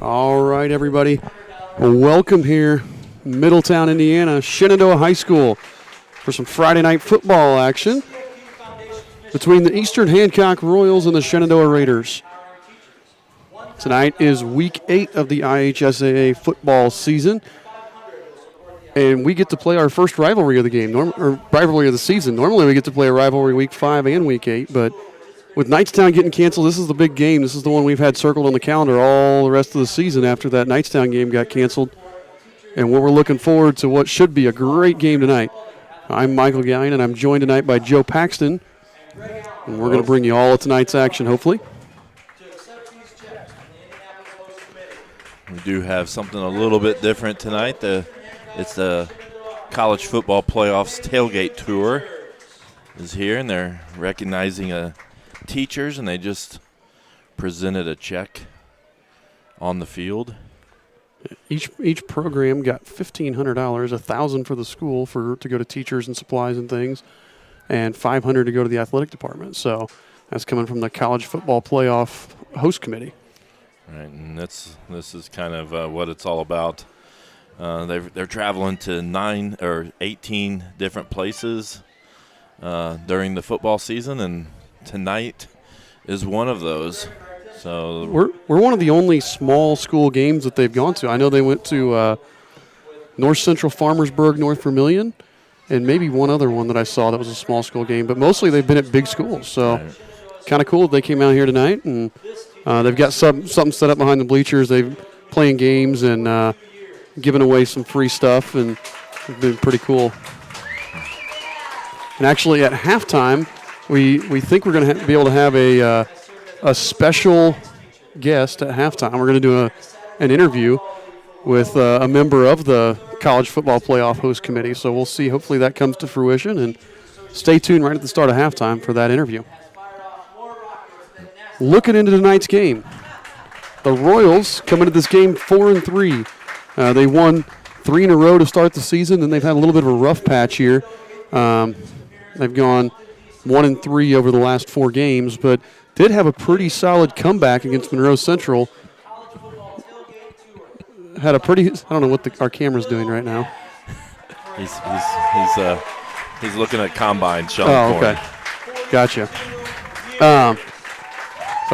All right, everybody. Welcome here, Middletown, Indiana, Shenandoah High School for some Friday night football action between the Eastern Hancock Royals and the Shenandoah Raiders. Tonight is week 8 of the IHSAA football season, and we get to play our first rivalry of the game, or rivalry of the season. Normally we get to play a rivalry week 5 and week 8, but with Knightstown getting canceled, this is the big game. This is the one we've had circled on the calendar all the rest of the season after that Knightstown game got canceled. And we're looking forward to what should be a great game tonight. I'm Michael Gallion, and I'm joined tonight by Joe Paxton. And we're going to bring you all of tonight's action, hopefully. We do have something a little bit different tonight. It's the College Football Playoffs Tailgate Tour is here, and they're recognizing teachers, and they just presented a check on the field. Each program got $1,500, $1,000 for the school to go to teachers and supplies and things, and $500 to go to the athletic department. So that's coming from the College Football Playoff Host Committee. Right, and this is kind of what it's all about. They're traveling to 18 different places during the football season, and tonight is one of those. So we're one of the only small school games that they've gone to. I know they went to North Central Farmersburg, North Vermilion, and maybe one other one that I saw that was a small school game. But mostly they've been at big schools. So kind of cool that they came out here tonight, and they've got something set up behind the bleachers. They've playing games and giving away some free stuff, and it's been pretty cool. And actually at halftime, we think we're going to be able to have a special guest at halftime. We're going to do an interview with a member of the College Football Playoff Host Committee. So we'll see. Hopefully that comes to fruition. And stay tuned right at the start of halftime for that interview. Looking into tonight's game, the Royals come into this game 4-3. They won 3 in a row to start the season, and they've had a little bit of a rough patch here. They've gone 1-3 over the last 4 games, but did have a pretty solid comeback against Monroe Central. Had a pretty, I don't know what our camera's doing right now. He's looking at combine. Oh, okay. Gotcha. Sorry, I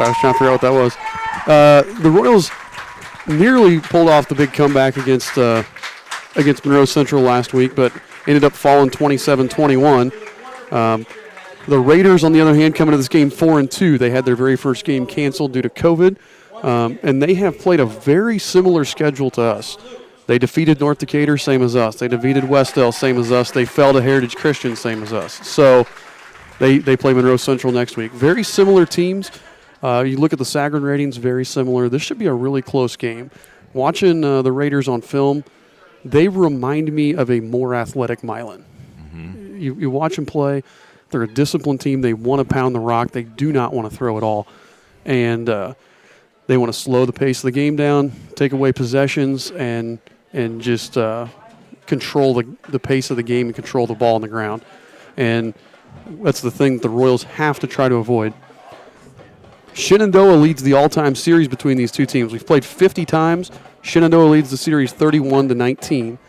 was trying to figure out what that was. The Royals nearly pulled off the big comeback against Monroe Central last week, but ended up falling 27-21. The Raiders, on the other hand, coming to this game 4-2. They had their very first game canceled due to COVID, and they have played a very similar schedule to us. They defeated North Decatur, same as us. They defeated Westdale, same as us. They fell to Heritage Christian, same as us. So they play Monroe Central next week. Very similar teams. You look at the Sagarin ratings, very similar. This should be a really close game. Watching the Raiders on film, they remind me of a more athletic Milan. Mm-hmm. You watch them play. They're a disciplined team. They want to pound the rock. They do not want to throw at all. And they want to slow the pace of the game down, take away possessions, and just control the pace of the game and control the ball on the ground. And that's the thing that the Royals have to try to avoid. Shenandoah leads the all-time series between these two teams. We've played 50 times. Shenandoah leads the series 31-19.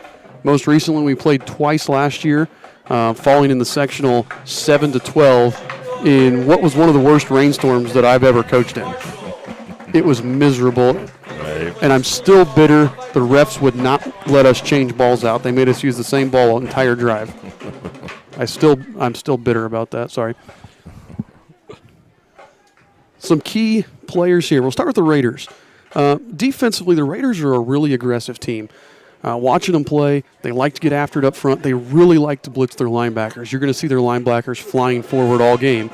Most recently, we played twice last year, falling in the sectional 7-12 in what was one of the worst rainstorms that I've ever coached in. It was miserable, and I'm still bitter. The refs would not let us change balls out. They made us use the same ball the entire drive. I'm still bitter about that. Sorry. Some key players here. We'll start with the Raiders. Defensively, the Raiders are a really aggressive team. Watching them play, they like to get after it up front. They really like to blitz their linebackers. You're going to see their linebackers flying forward all game.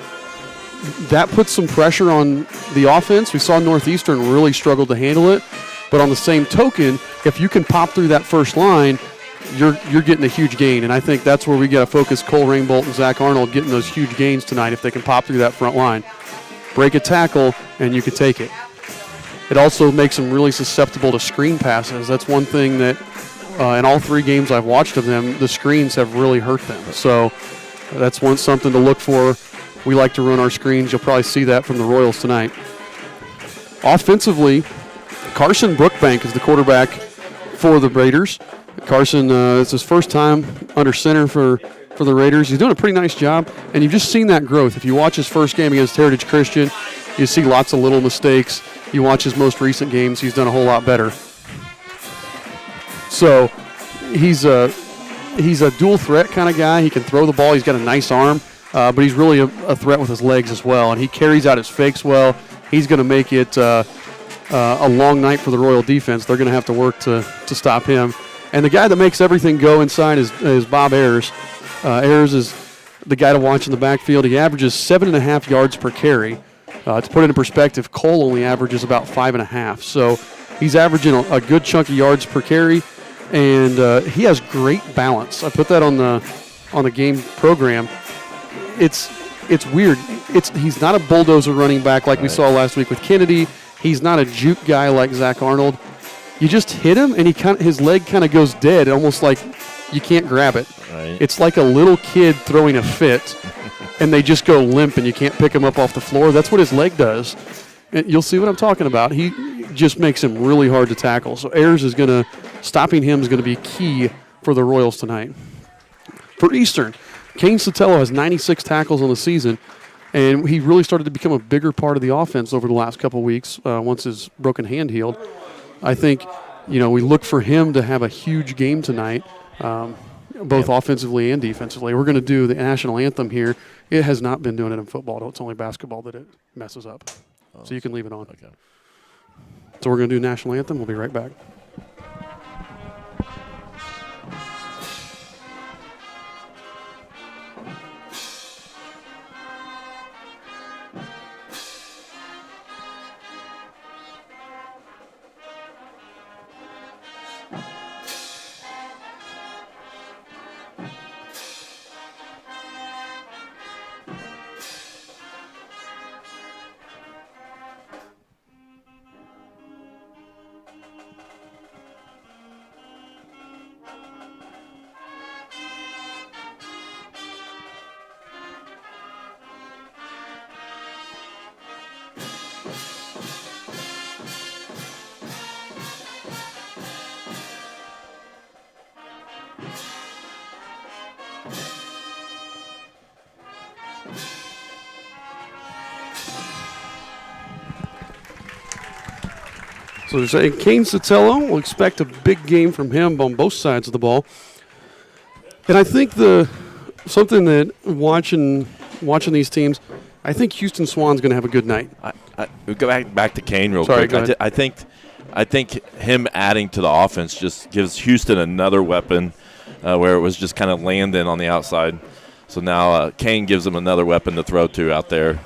That puts some pressure on the offense. We saw Northeastern really struggle to handle it. But on the same token, if you can pop through that first line, you're getting a huge gain. And I think that's where we got to focus Cole Rainbolt and Zach Arnold getting those huge gains tonight if they can pop through that front line. Break a tackle, and you can take it. It also makes them really susceptible to screen passes. That's one thing that in all 3 games I've watched of them, the screens have really hurt them. So that's something to look for. We like to run our screens. You'll probably see that from the Royals tonight. Offensively, Carson Brookbank is the quarterback for the Raiders. Carson, it's his first time under center for the Raiders. He's doing a pretty nice job, and you've just seen that growth. If you watch his first game against Heritage Christian, you see lots of little mistakes. You watch his most recent games, he's done a whole lot better. So he's a dual threat kind of guy. He can throw the ball. He's got a nice arm, but he's really a threat with his legs as well, and he carries out his fakes well. He's going to make it a long night for the Royal defense. They're going to have to work to stop him. And the guy that makes everything go inside is Bob Ayers. Ayers is the guy to watch in the backfield. He averages 7.5 yards per carry. To put it in perspective, Cole only averages about 5.5. So he's averaging a good chunk of yards per carry, and he has great balance. I put that on the game program. It's weird. He's not a bulldozer running back like we saw last week with Kennedy. He's not a juke guy like Zach Arnold. You just hit him, and his leg kind of goes dead, almost like you can't grab it. Right. It's like a little kid throwing a fit, and they just go limp, and you can't pick him up off the floor. That's what his leg does. And you'll see what I'm talking about. He just makes him really hard to tackle. So Ayers stopping him is going to be key for the Royals tonight. For Eastern, Kane Sotelo has 96 tackles on the season, and he really started to become a bigger part of the offense over the last couple of weeks once his broken hand healed. I think, we look for him to have a huge game tonight, both offensively and defensively. We're going to do the national anthem here. It has not been doing it in football. It's only basketball that it messes up. So you can leave it on. Okay. So we're going to do national anthem. We'll be right back. So they're saying Kane Sotelo, will expect a big game from him on both sides of the ball. And I think something that watching these teams, I think Houston Swan's going to have a good night. We'll go back to Kane real Sorry, quick. I think him adding to the offense just gives Houston another weapon where it was just kind of Landon on the outside. So now Kane gives them another weapon to throw to out there.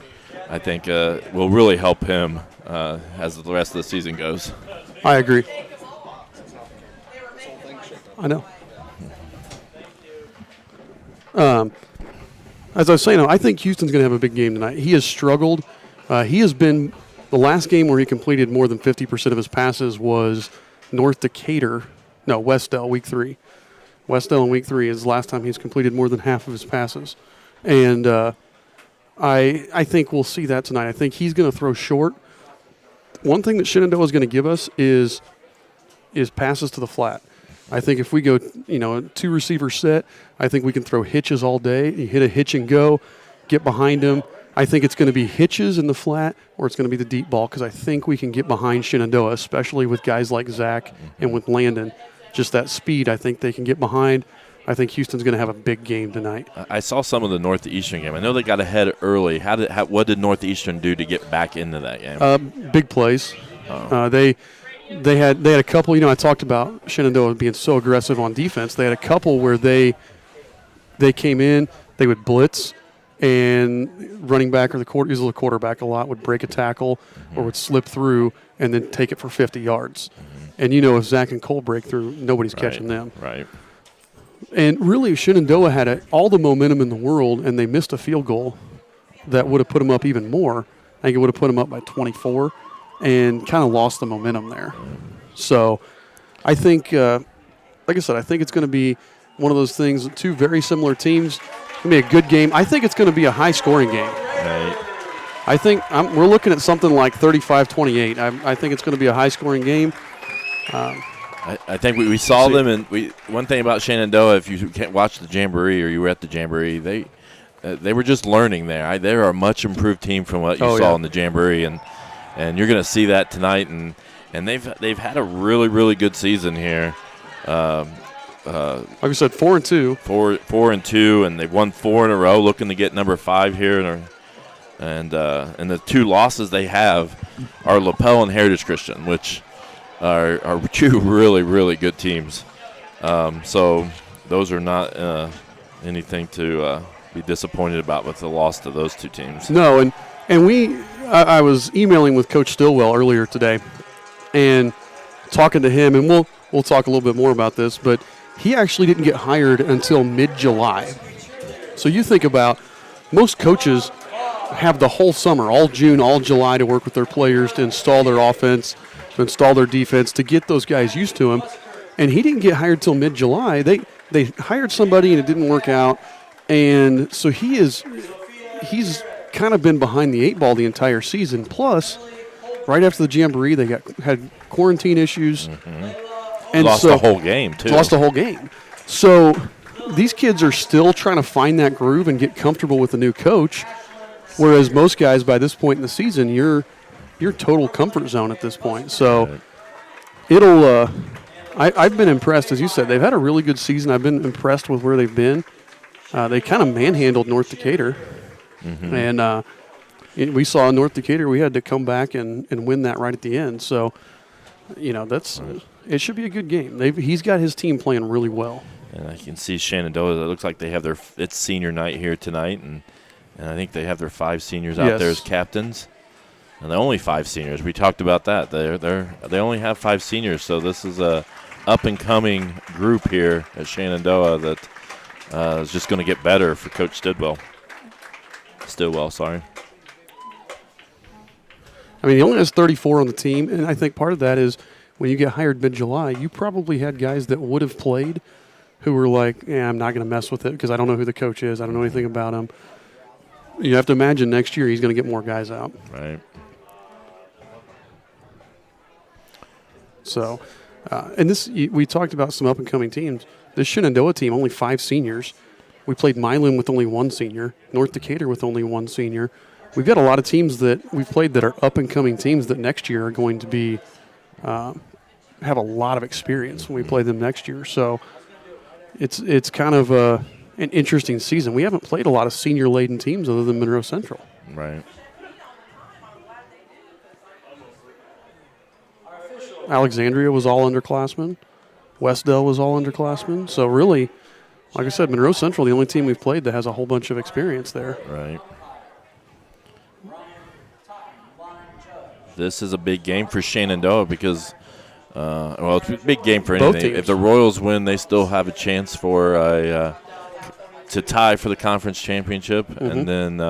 I think will really help him as the rest of the season goes. I agree. I know. As I was saying, I think Houston's going to have a big game tonight. He has struggled. He has been the last game where he completed more than 50% of his passes was Westdale, week 3. Westdale in week 3 is the last time he's completed more than half of his passes. And I think we'll see that tonight. I think he's going to throw short. One thing that Shenandoah is going to give us is passes to the flat. I think if we go, a 2-receiver set, I think we can throw hitches all day. You hit a hitch and go, get behind him. I think it's going to be hitches in the flat or it's going to be the deep ball because I think we can get behind Shenandoah, especially with guys like Zach and with Landon. Just that speed, I think they can get behind. I think Houston's going to have a big game tonight. I saw some of the Northeastern game. I know they got ahead early. What did Northeastern do to get back into that game? Big plays. They had a couple. I talked about Shenandoah being so aggressive on defense. They had a couple where they came in, they would blitz, and running back or the quarterback a lot would break a tackle or would slip through and then take it for 50 yards. And if Zach and Cole break through, nobody's catching them. Right. And really, Shenandoah had all the momentum in the world, and they missed a field goal that would have put them up even more. I think it would have put them up by 24 and kind of lost the momentum there. So I think, like I said, I think it's going to be one of those things, two very similar teams. It's going to be a good game. I think it's going to be a high-scoring game. Right. I think we're looking at something like 35-28. I think it's going to be a high-scoring game. I think we saw them, and one thing about Shenandoah, if you can't watch the Jamboree or you were at the Jamboree, they were just learning there. They're a much improved team from what you saw in the Jamboree, and you're going to see that tonight. And they've had a really, really good season here. Like we said, 4-2. 4-2, and they've won 4 in a row, looking to get number 5 here. And the 2 losses they have are LaPel and Heritage Christian, which are 2 really, really good teams. So those are not anything to be disappointed about with the loss to those 2 teams. No, and I was emailing with Coach Stillwell earlier today and talking to him, and we'll talk a little bit more about this, but he actually didn't get hired until mid-July. So you think about most coaches have the whole summer, all June, all July, to work with their players, to install their offense, to install their defense, to get those guys used to him. And he didn't get hired till mid-July. They hired somebody and it didn't work out. And so he's kind of been behind the 8 ball the entire season. Plus, right after the Jamboree, they had quarantine issues. Mm-hmm. And lost the whole game, too. Lost the whole game. So these kids are still trying to find that groove and get comfortable with the new coach, whereas most guys by this point in the season, you're total comfort zone at this point. So it'll I've been impressed, as you said. They've had a really good season. I've been impressed with where they've been. They kind of manhandled North Decatur. Mm-hmm. And we saw North Decatur. We had to come back and win that right at the end. So, it should be a good game. He's got his team playing really well. And I can see Shenandoah. It looks like they have it's senior night here tonight, and I think they have their 5 seniors out there as captains. And they're only 5 seniors. We talked about that. They only have 5 seniors, so this is a up-and-coming group here at Shenandoah that is just going to get better for Coach Stillwell. Sorry. I mean, he only has 34 on the team, and I think part of that is when you get hired mid-July, you probably had guys that would have played who were like, I'm not going to mess with it because I don't know who the coach is. I don't know anything about him. You have to imagine next year he's going to get more guys out. Right. So, and we talked about some up-and-coming teams. This Shenandoah team, only 5 seniors. We played Milan with only 1 senior, North Decatur with only 1 senior. We've got a lot of teams that we've played that are up-and-coming teams that next year are going to be have a lot of experience when we play them next year. So it's kind of an interesting season. We haven't played a lot of senior-laden teams other than Monroe Central. Right. Alexandria was all underclassmen. Westdale was all underclassmen. So really, like I said, Monroe Central, the only team we've played that has a whole bunch of experience there. Right. This is a big game for Shenandoah because, it's a big game for anything. If the Royals win, they still have a chance for to tie for the conference championship, and then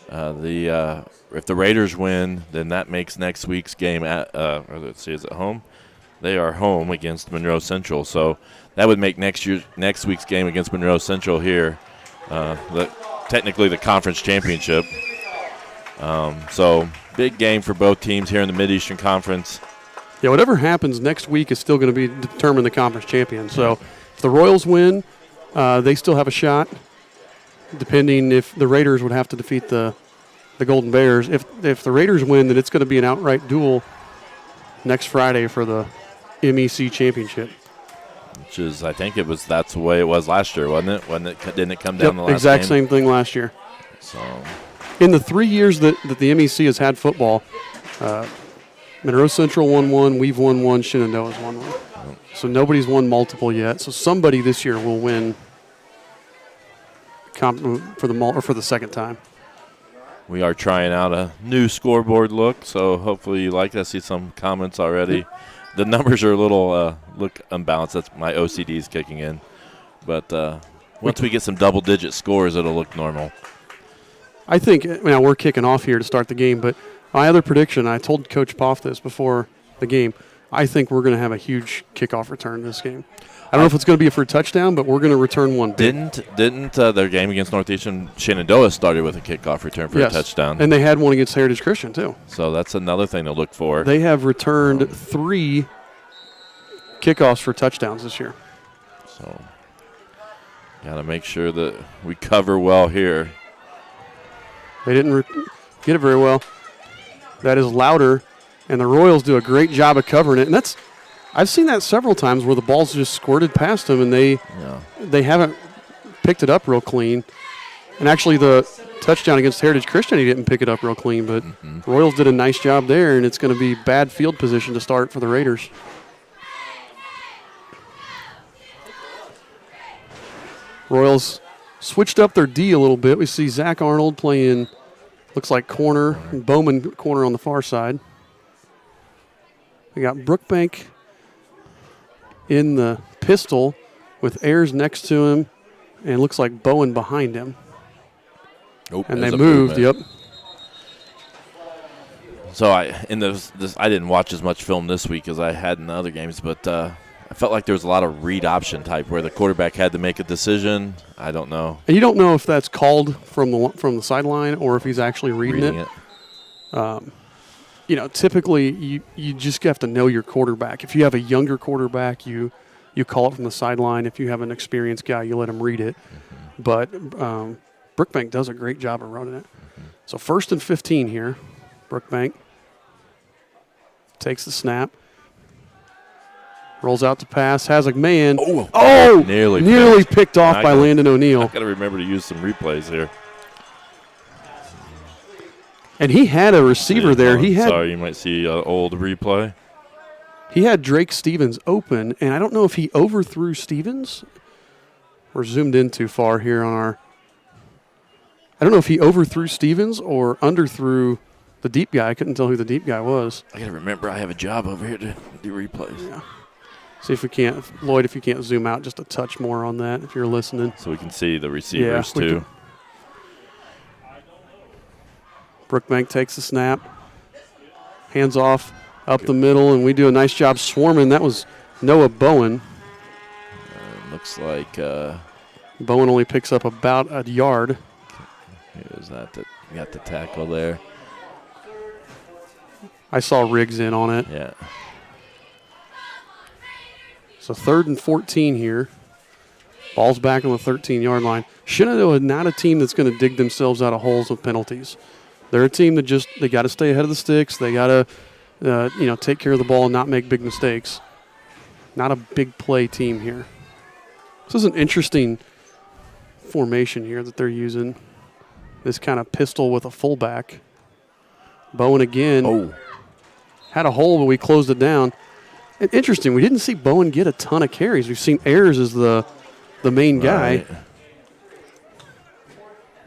if the Raiders win, then that makes next week's game is it home? They are home against Monroe Central, so that would make next week's game against Monroe Central here, technically the conference championship. So big game for both teams here in the Mid-Eastern Conference. Yeah, whatever happens next week is still going to determine the conference champion. So if the Royals win, they still have a shot, depending if the Raiders would have to defeat the Golden Bears. If the Raiders win, then it's going to be an outright duel next Friday for the MEC championship. Which is, I think that's the way it was last year, wasn't it? Didn't it come down the last exact game? Same thing last year. So, in the 3 years that the MEC has had football, Monroe Central won 1, we've won 1, Shenandoah's won 1. Yep. So nobody's won multiple yet. So somebody this year will win for the second time. We are trying out a new scoreboard look, so hopefully you like it. I see some comments already. The numbers are a little look unbalanced. That's my OCD is kicking in. But once we get some double-digit scores, it'll look normal. I think now we're kicking off here to start the game, but my other prediction, I told Coach Poff this before the game, I think we're going to have a huge kickoff return this game. I don't know if it's going to be for a touchdown, but we're going to return one. Didn't their game against Northeastern Shenandoah started with a kickoff return for a touchdown? And they had one against Heritage Christian, too. So that's another thing to look for. They have returned 3 kickoffs for touchdowns this year. So got to make sure that we cover well here. They didn't get it very well. That is louder, and the Royals do a great job of covering it. And I've seen that several times where the ball's just squirted past them, and they haven't picked it up real clean. And actually, the touchdown against Heritage Christian, he didn't pick it up real clean, but Royals did a nice job there, and it's going to be bad field position to start for the Raiders. Royals switched up their D a little bit. We see Zach Arnold playing, looks like corner, and Bowman corner on the far side. We got Brookbank in the pistol with Ayers next to him, and looks like Bowen behind him. Oh, and they moved, yep. So I didn't watch as much film this week as I had in the other games, but I felt like there was a lot of read option type where the quarterback had to make a decision. I don't know. And you don't know if that's called from the sideline or if he's actually reading it. Typically you just have to know your quarterback. If you have a younger quarterback, you call it from the sideline. If you have an experienced guy, you let him read it. But Brookbank does a great job of running it. So 1st and 15 here. Brookbank takes the snap. Rolls out to pass, has a man. Nearly picked off by Landon O'Neill. I've got to remember to use some replays here. And he had a receiver there. Sorry, you might see an old replay. He had Drake Stevens open, and I don't know if he overthrew Stevens. We're zoomed in too far here on our. I don't know if he overthrew Stevens or underthrew the deep guy. I couldn't tell who the deep guy was. I got to remember I have a job over here to do replays. Yeah. See if we can't, Lloyd, if you can't zoom out just a touch more on that if you're listening. So we can see the receivers too. Brookbank takes the snap, hands off up the middle, and we do a nice job swarming. That was Noah Bowen. Looks like Bowen only picks up about a yard. Here's that. You got the tackle there. I saw Riggs in on it. Yeah. So 3rd and 14 here. Ball's back on the 13-yard line. Shenandoah is not a team that's going to dig themselves out of holes with penalties. They're a team that they got to stay ahead of the sticks. They got to, take care of the ball and not make big mistakes. Not a big play team here. This is an interesting formation here that they're using. This kind of pistol with a fullback. Bowen again. Had a hole, but we closed it down. And interesting, we didn't see Bowen get a ton of carries. We've seen Ayers as the main guy. Right.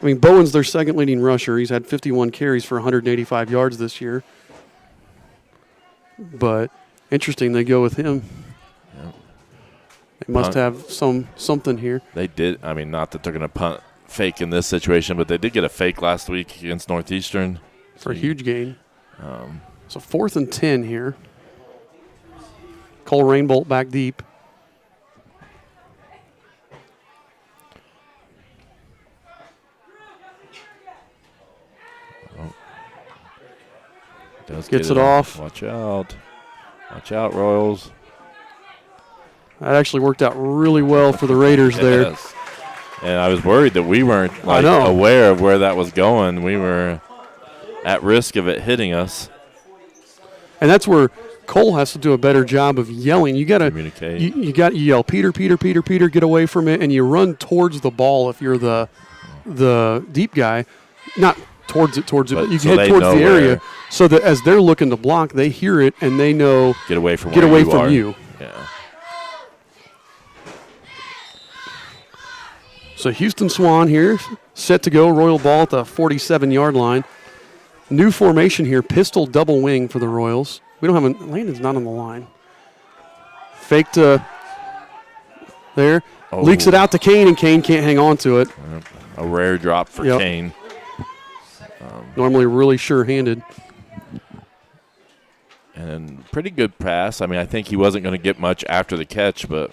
I mean, Bowen's their second leading rusher. He's had 51 carries for 185 yards this year. But interesting, they go with him. Yep. They must have something here. They did. I mean, not that they're going to punt fake in this situation, but they did get a fake last week against Northeastern. For a huge gain. So 4th and 10 here. Cole Rainbolt back deep. Gets it off. Watch out. Watch out, Royals. That actually worked out really well for the Raiders there. Yes. And I was worried that we weren't aware of where that was going. We were at risk of it hitting us. And that's where Cole has to do a better job of yelling. You got to communicate. You got to yell, Peter, Peter, Peter, Peter, get away from it, and you run towards the ball if you're the deep guy. Not towards it, but you head towards the area so that as they're looking to block, they hear it and they know get away from you. Yeah. So Houston Swan here, set to go, Royal ball at the 47-yard line. New formation here, pistol double wing for the Royals. We don't have Landon's not on the line. Fake to there. Leaks it out to Kane, and Kane can't hang on to it. A rare drop for Kane. Normally really sure-handed. And pretty good pass. I mean, I think he wasn't going to get much after the catch, but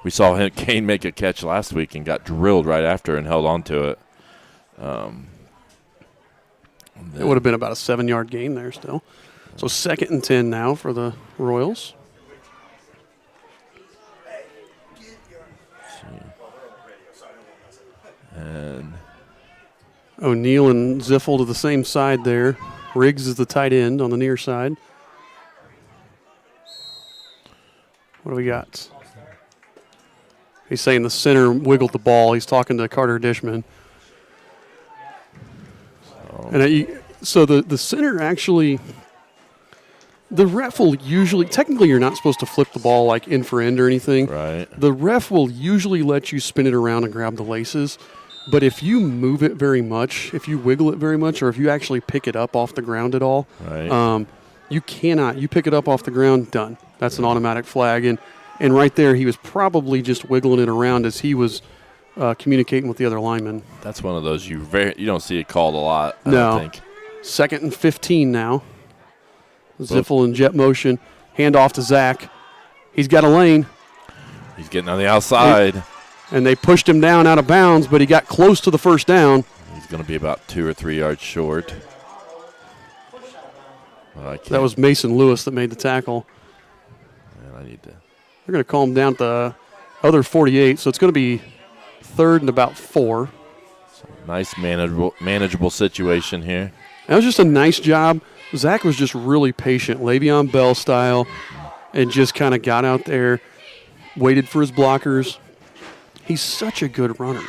we saw Kane make a catch last week and got drilled right after and held on to it. It would have been about a 7-yard gain there still. So 2nd and 10 now for the Royals. And O'Neal and Ziffel to the same side there. Riggs is the tight end on the near side. What do we got? He's saying the center wiggled the ball. He's talking to Carter Dishman. So the center actually, the ref will usually, technically you're not supposed to flip the ball like in for end or anything. Right. The ref will usually let you spin it around and grab the laces. But if you move it very much, if you wiggle it very much, or if you actually pick it up off the ground at all, right. You cannot. You pick it up off the ground, done. That's an automatic flag. And right there, he was probably just wiggling it around as he was communicating with the other lineman. That's one of those you don't see it called a lot, I No. don't think. 2nd and 15 now. Ziffel in jet motion. Hand off to Zach. He's got a lane. He's getting on the outside. And they pushed him down out of bounds, but he got close to the first down. He's going to be about 2 or 3 yards short. That was Mason Lewis that made the tackle. Man, They're going to call him down at the other 48, so it's going to be 3rd and about 4. Nice manageable situation here. That was just a nice job. Zach was just really patient, Le'Veon Bell style, and just kind of got out there, waited for his blockers. He's such a good runner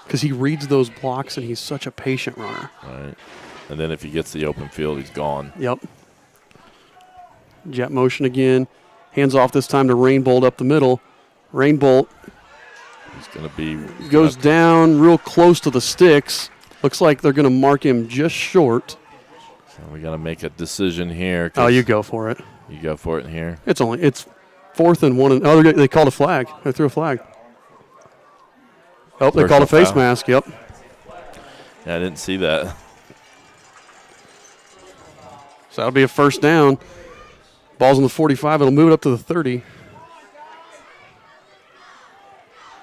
because he reads those blocks, and he's such a patient runner. Right. And then if he gets the open field, he's gone. Yep. Jet motion again. Hands off this time to Rainbolt up the middle. Rainbolt goes down real close to the sticks. Looks like they're going to mark him just short. So we got to make a decision here. Oh, you go for it. You go for it here. It's 4th and 1. Oh, they called a flag. They threw a flag. Oh, they called a face mask. Yep. Yeah, I didn't see that. So that'll be a 1st down. Ball's on the 45. It'll move it up to the 30.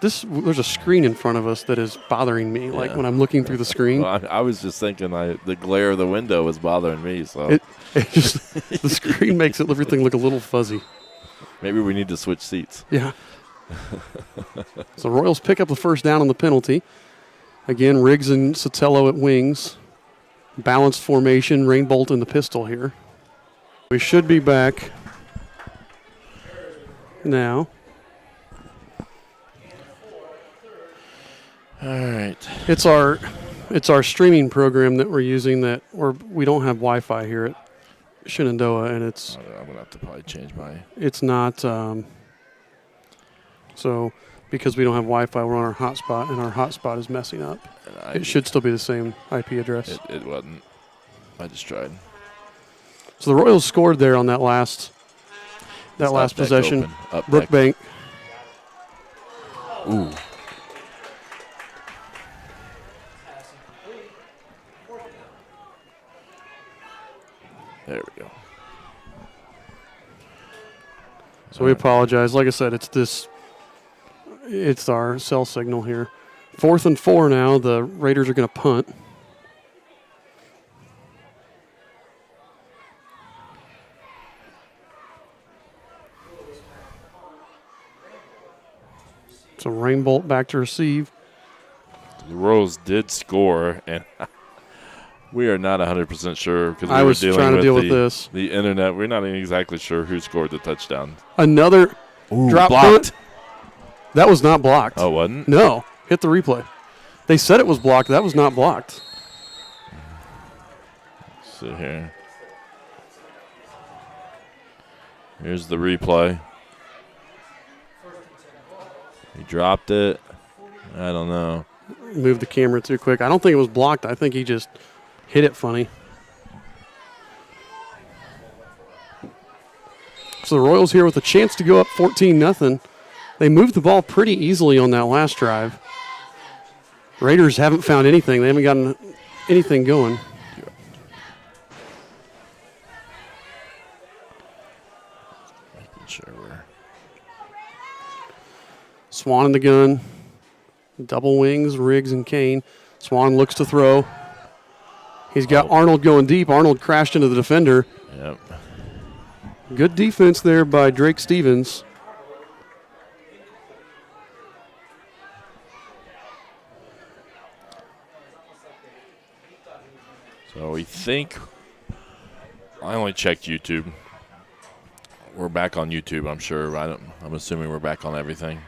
There's a screen in front of us that is bothering me. Like when I'm looking through the screen. Well, I was just thinking the glare of the window was bothering me. So it just the screen makes everything look a little fuzzy. Maybe we need to switch seats. Yeah. So Royals pick up the 1st down on the penalty. Again, Riggs and Sotelo at wings. Balanced formation, Rainbolt in the pistol here. We should be back now. All right. It's our streaming program that we're using we don't have Wi-Fi here at Shenandoah, and I'm gonna have to probably change my. It's not. So because we don't have Wi-Fi, we're on our hotspot, and our hotspot is messing up. It should still be the same IP address. It wasn't. I just tried. So the Royals scored there on that last possession. Brookbank. Ooh. There we go. So we apologize. Like I said, it's our cell signal here. 4th and 4 now. The Raiders are going to punt. So Rainbolt back to receive. The Royals did score, and we are not 100% sure because I was trying to deal with this. The internet. We're not exactly sure who scored the touchdown. Another drop blocked. punt. That was not blocked. Oh, it wasn't? No. Hit the replay. They said it was blocked. That was not blocked. Let's see here. Here's the replay. He dropped it. I don't know. Moved the camera too quick. I don't think it was blocked. I think he just hit it funny. So the Royals here with a chance to go up 14-0. They moved the ball pretty easily on that last drive. Raiders haven't found anything. They haven't gotten anything going. Swan in the gun. Double wings, Riggs and Kane. Swan looks to throw. He's got Arnold going deep. Arnold crashed into the defender. Yep. Good defense there by Drake Stevens. So we think, I only checked YouTube. We're back on YouTube, I'm sure. I'm assuming we're back on everything.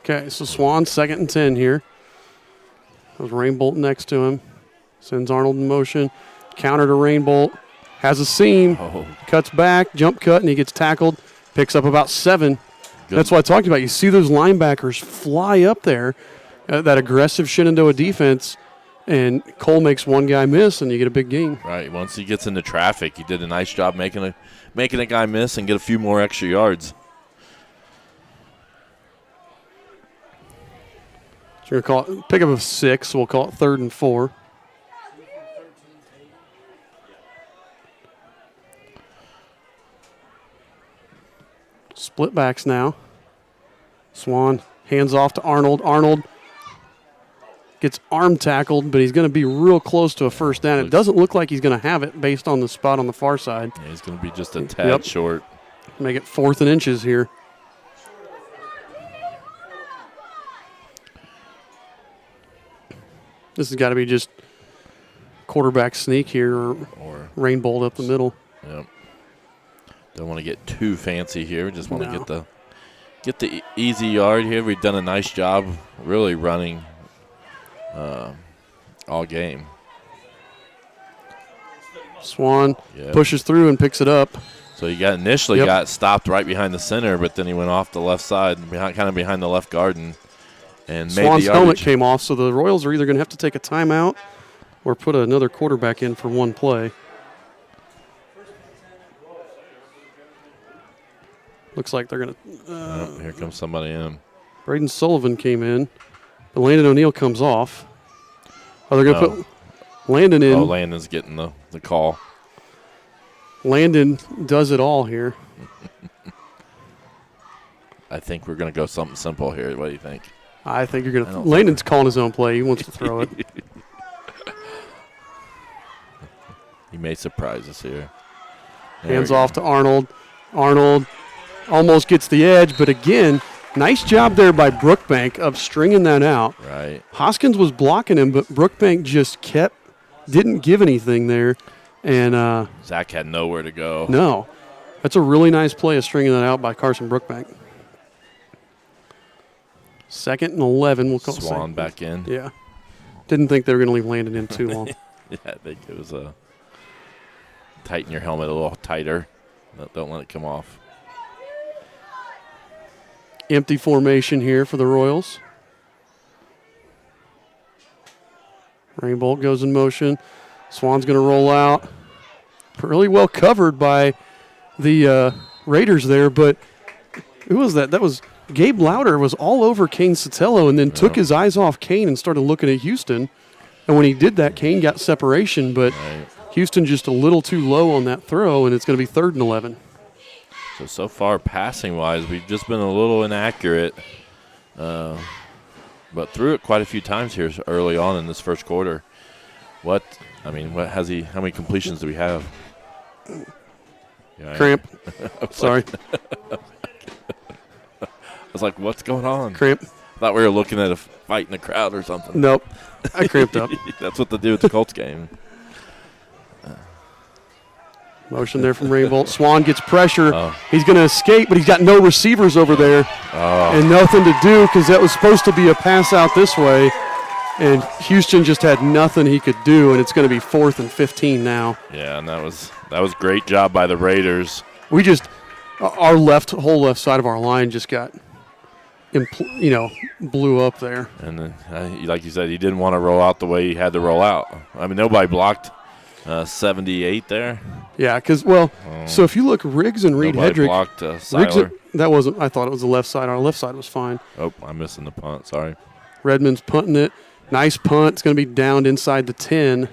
Okay, so Swan 2nd and 10 here. There's Rainbolt next to him. Sends Arnold in motion. Counter to Rainbolt. Has a seam. Cuts back, jump cut, and he gets tackled. Picks up about 7. Good. That's what I talked about. You see those linebackers fly up there, that aggressive Shenandoah defense, and Cole makes one guy miss, and you get a big gain. Right. Once he gets into traffic, he did a nice job making a guy miss and get a few more extra yards. So we're going to call it pickup of 6. So we'll call it 3rd and 4. Split backs now. Swan hands off to Arnold. Arnold gets arm tackled, but he's going to be real close to a first down. It doesn't look like he's going to have it based on the spot on the far side. Yeah, he's going to be just a tad short. Make it 4th and inches here. This has got to be just quarterback sneak here or Rainbolt up the middle. Yep. Don't want to get too fancy here. Just want to get the easy yard here. We've done a nice job really running all game. Swan pushes through and picks it up. So he initially got stopped right behind the center, but then he went off the left side, kind of behind the left guard, and made the yardage. Swan's helmet came off, so the Royals are either going to have to take a timeout or put another quarterback in for one play. Looks like they're going to. Here comes somebody in. Braden Sullivan came in, but Landon O'Neill comes off. Oh, they're going to put Landon in. Oh, Landon's getting the call. Landon does it all here. I think we're going to go something simple here. What do you think? I think you're going to. Landon's calling his own play. He wants to throw it. He may surprise us here. Hands off to Arnold. Arnold almost gets the edge, but again, nice job there by Brookbank of stringing that out. Right. Hoskins was blocking him, but Brookbank just didn't give anything there. And Zach had nowhere to go. No. That's a really nice play of stringing that out by Carson Brookbank. 2nd and 11. We'll call Swan back in. Yeah. Didn't think they were going to leave Landon in too long. Yeah, I think it was tighten your helmet a little tighter. Don't let it come off. Empty formation here for the Royals. Rainbolt goes in motion. Swan's going to roll out. Really well covered by the Raiders there, but who was that? That was Gabe Lauder was all over Kane Sotelo and then took his eyes off Kane and started looking at Houston. And when he did that, Kane got separation, but Houston just a little too low on that throw, and it's going to be 3rd and 11. So far, passing-wise, we've just been a little inaccurate, but threw it quite a few times here early on in this first quarter. How many completions do we have? Cramp. Sorry. I was like, what's going on? Cramp. Thought we were looking at a fight in the crowd or something. Nope. I cramped up. That's what they do at the Colts game. Motion there from Rainbolt. Swan gets pressure. He's going to escape, but he's got no receivers over there and nothing to do because that was supposed to be a pass out this way. And Houston just had nothing he could do, and it's going to be 4th and 15 now. Yeah, and that was great job by the Raiders. We just our whole left side of our line just got blew up there. And then, like you said, he didn't want to roll out the way he had to roll out. I mean, nobody blocked 78 there. Yeah, because so if you look, Riggs and Reed Hedrick blocked Seiler. That wasn't. I thought it was the left side. Our left side was fine. Oh, I'm missing the punt. Sorry. Redmond's punting it. Nice punt. It's going to be downed inside the 10.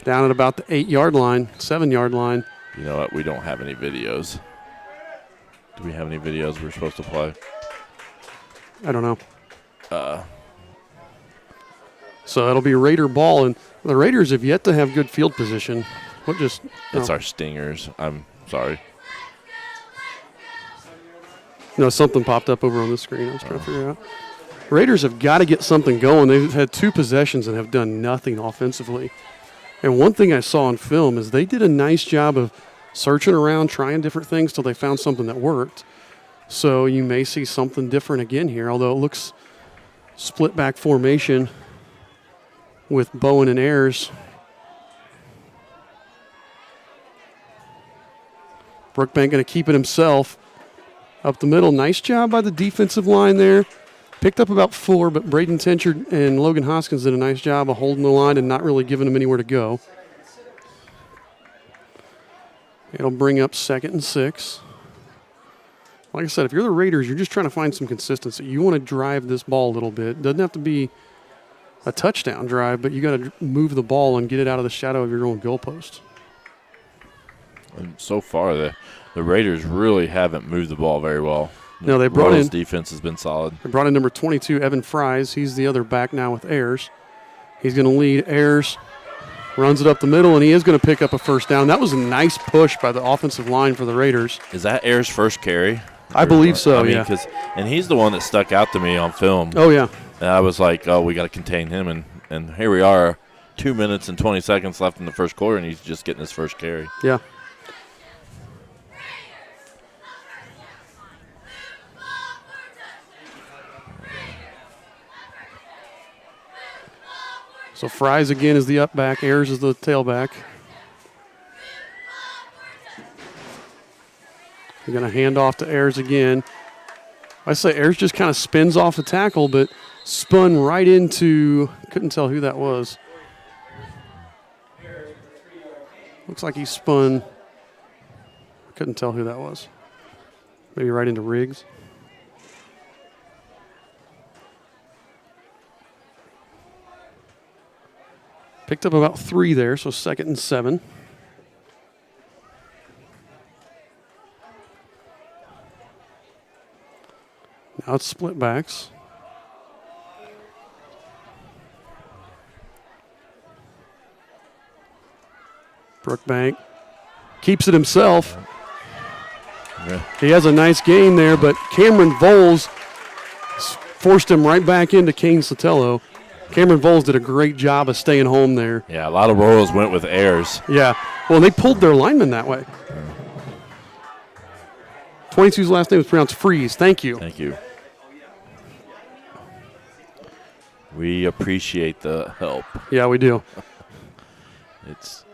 Down at about the 8-yard line, 7-yard line. You know what? We don't have any videos. Do we have any videos we're supposed to play? I don't know. So it'll be Raider ball, and the Raiders have yet to have good field position. It's our Stingers. I'm sorry. No, something popped up over on the screen. I was trying to figure out. Raiders have got to get something going. They've had 2 possessions and have done nothing offensively. And one thing I saw on film is they did a nice job of searching around, trying different things till they found something that worked. So you may see something different again here, although it looks split back formation with Bowen and Ayers. Brookbank going to keep it himself. Up the middle, nice job by the defensive line there. Picked up about 4, but Braden Tencher and Logan Hoskins did a nice job of holding the line and not really giving them anywhere to go. It'll bring up 2nd and 6. Like I said, if you're the Raiders, you're just trying to find some consistency. You want to drive this ball a little bit. It doesn't have to be a touchdown drive, but you got to move the ball and get it out of the shadow of your own goalpost. And so far, the Raiders really haven't moved the ball very well. No, they brought Royals' in defense has been solid. They brought in number 22, Evan Fries. He's the other back now with Ayers. He's going to lead. Ayers runs it up the middle, and he is going to pick up a first down. That was a nice push by the offensive line for the Raiders. Is that Ayers' first carry? I believe so, yeah. And he's the one that stuck out to me on film. Oh, yeah. And I was like, oh, we got to contain him. And here we are, 2 minutes and 20 seconds left in the first quarter, and he's just getting his first carry. Yeah. So Fries again is the up back. Ayers is the tailback. You're going to hand off to Ayers again. I say Ayers just kind of spins off the tackle, but spun right into, couldn't tell who that was. Looks like he spun, couldn't tell who that was. Maybe right into Riggs. Picked up about 3 there, so 2nd and 7. Now it's split backs. Brookbank keeps it himself. Yeah. He has a nice gain there, but Cameron Voles forced him right back into Kane Sotelo. Cameron Voles did a great job of staying home there. Yeah, a lot of Royals went with Ayers. Yeah. Well, they pulled their lineman that way. 22's last name was pronounced Freeze. Thank you. Thank you. We appreciate the help. Yeah, we do. It's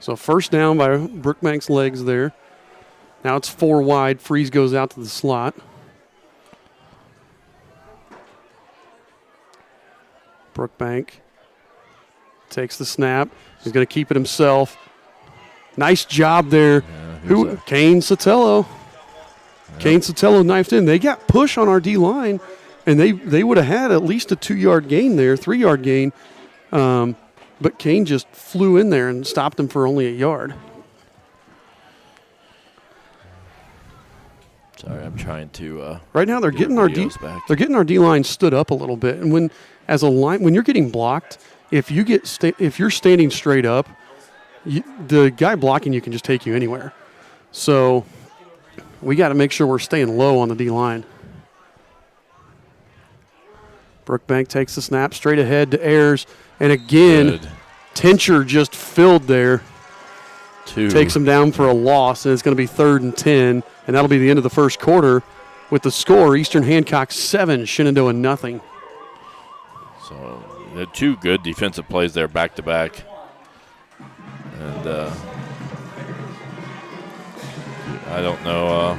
So first down by Brookbank's legs there. Now it's 4 wide. Freeze goes out to the slot. Brookbank takes the snap. He's going to keep it himself. Nice job there. Kane Sotelo. Kane Sotelo knifed in. They got push on our D-line, and they would have had at least a 2-yard gain there, 3-yard gain. But Kane just flew in there and stopped him for only a yard. Sorry, I'm trying to. Right now they're getting our D-line stood up a little bit, and when you're getting blocked, if you're standing straight up, the guy blocking you can just take you anywhere. So we got to make sure we're staying low on the D-line. Brookbank takes the snap straight ahead to Ayers, and again, Tencher just filled there. 2. Takes him down for a loss, and it's going to be 3rd and 10, and that'll be the end of the first quarter with the score, Eastern Hancock 7, Shenandoah nothing. So the 2 good defensive plays there back-to-back. And I don't know.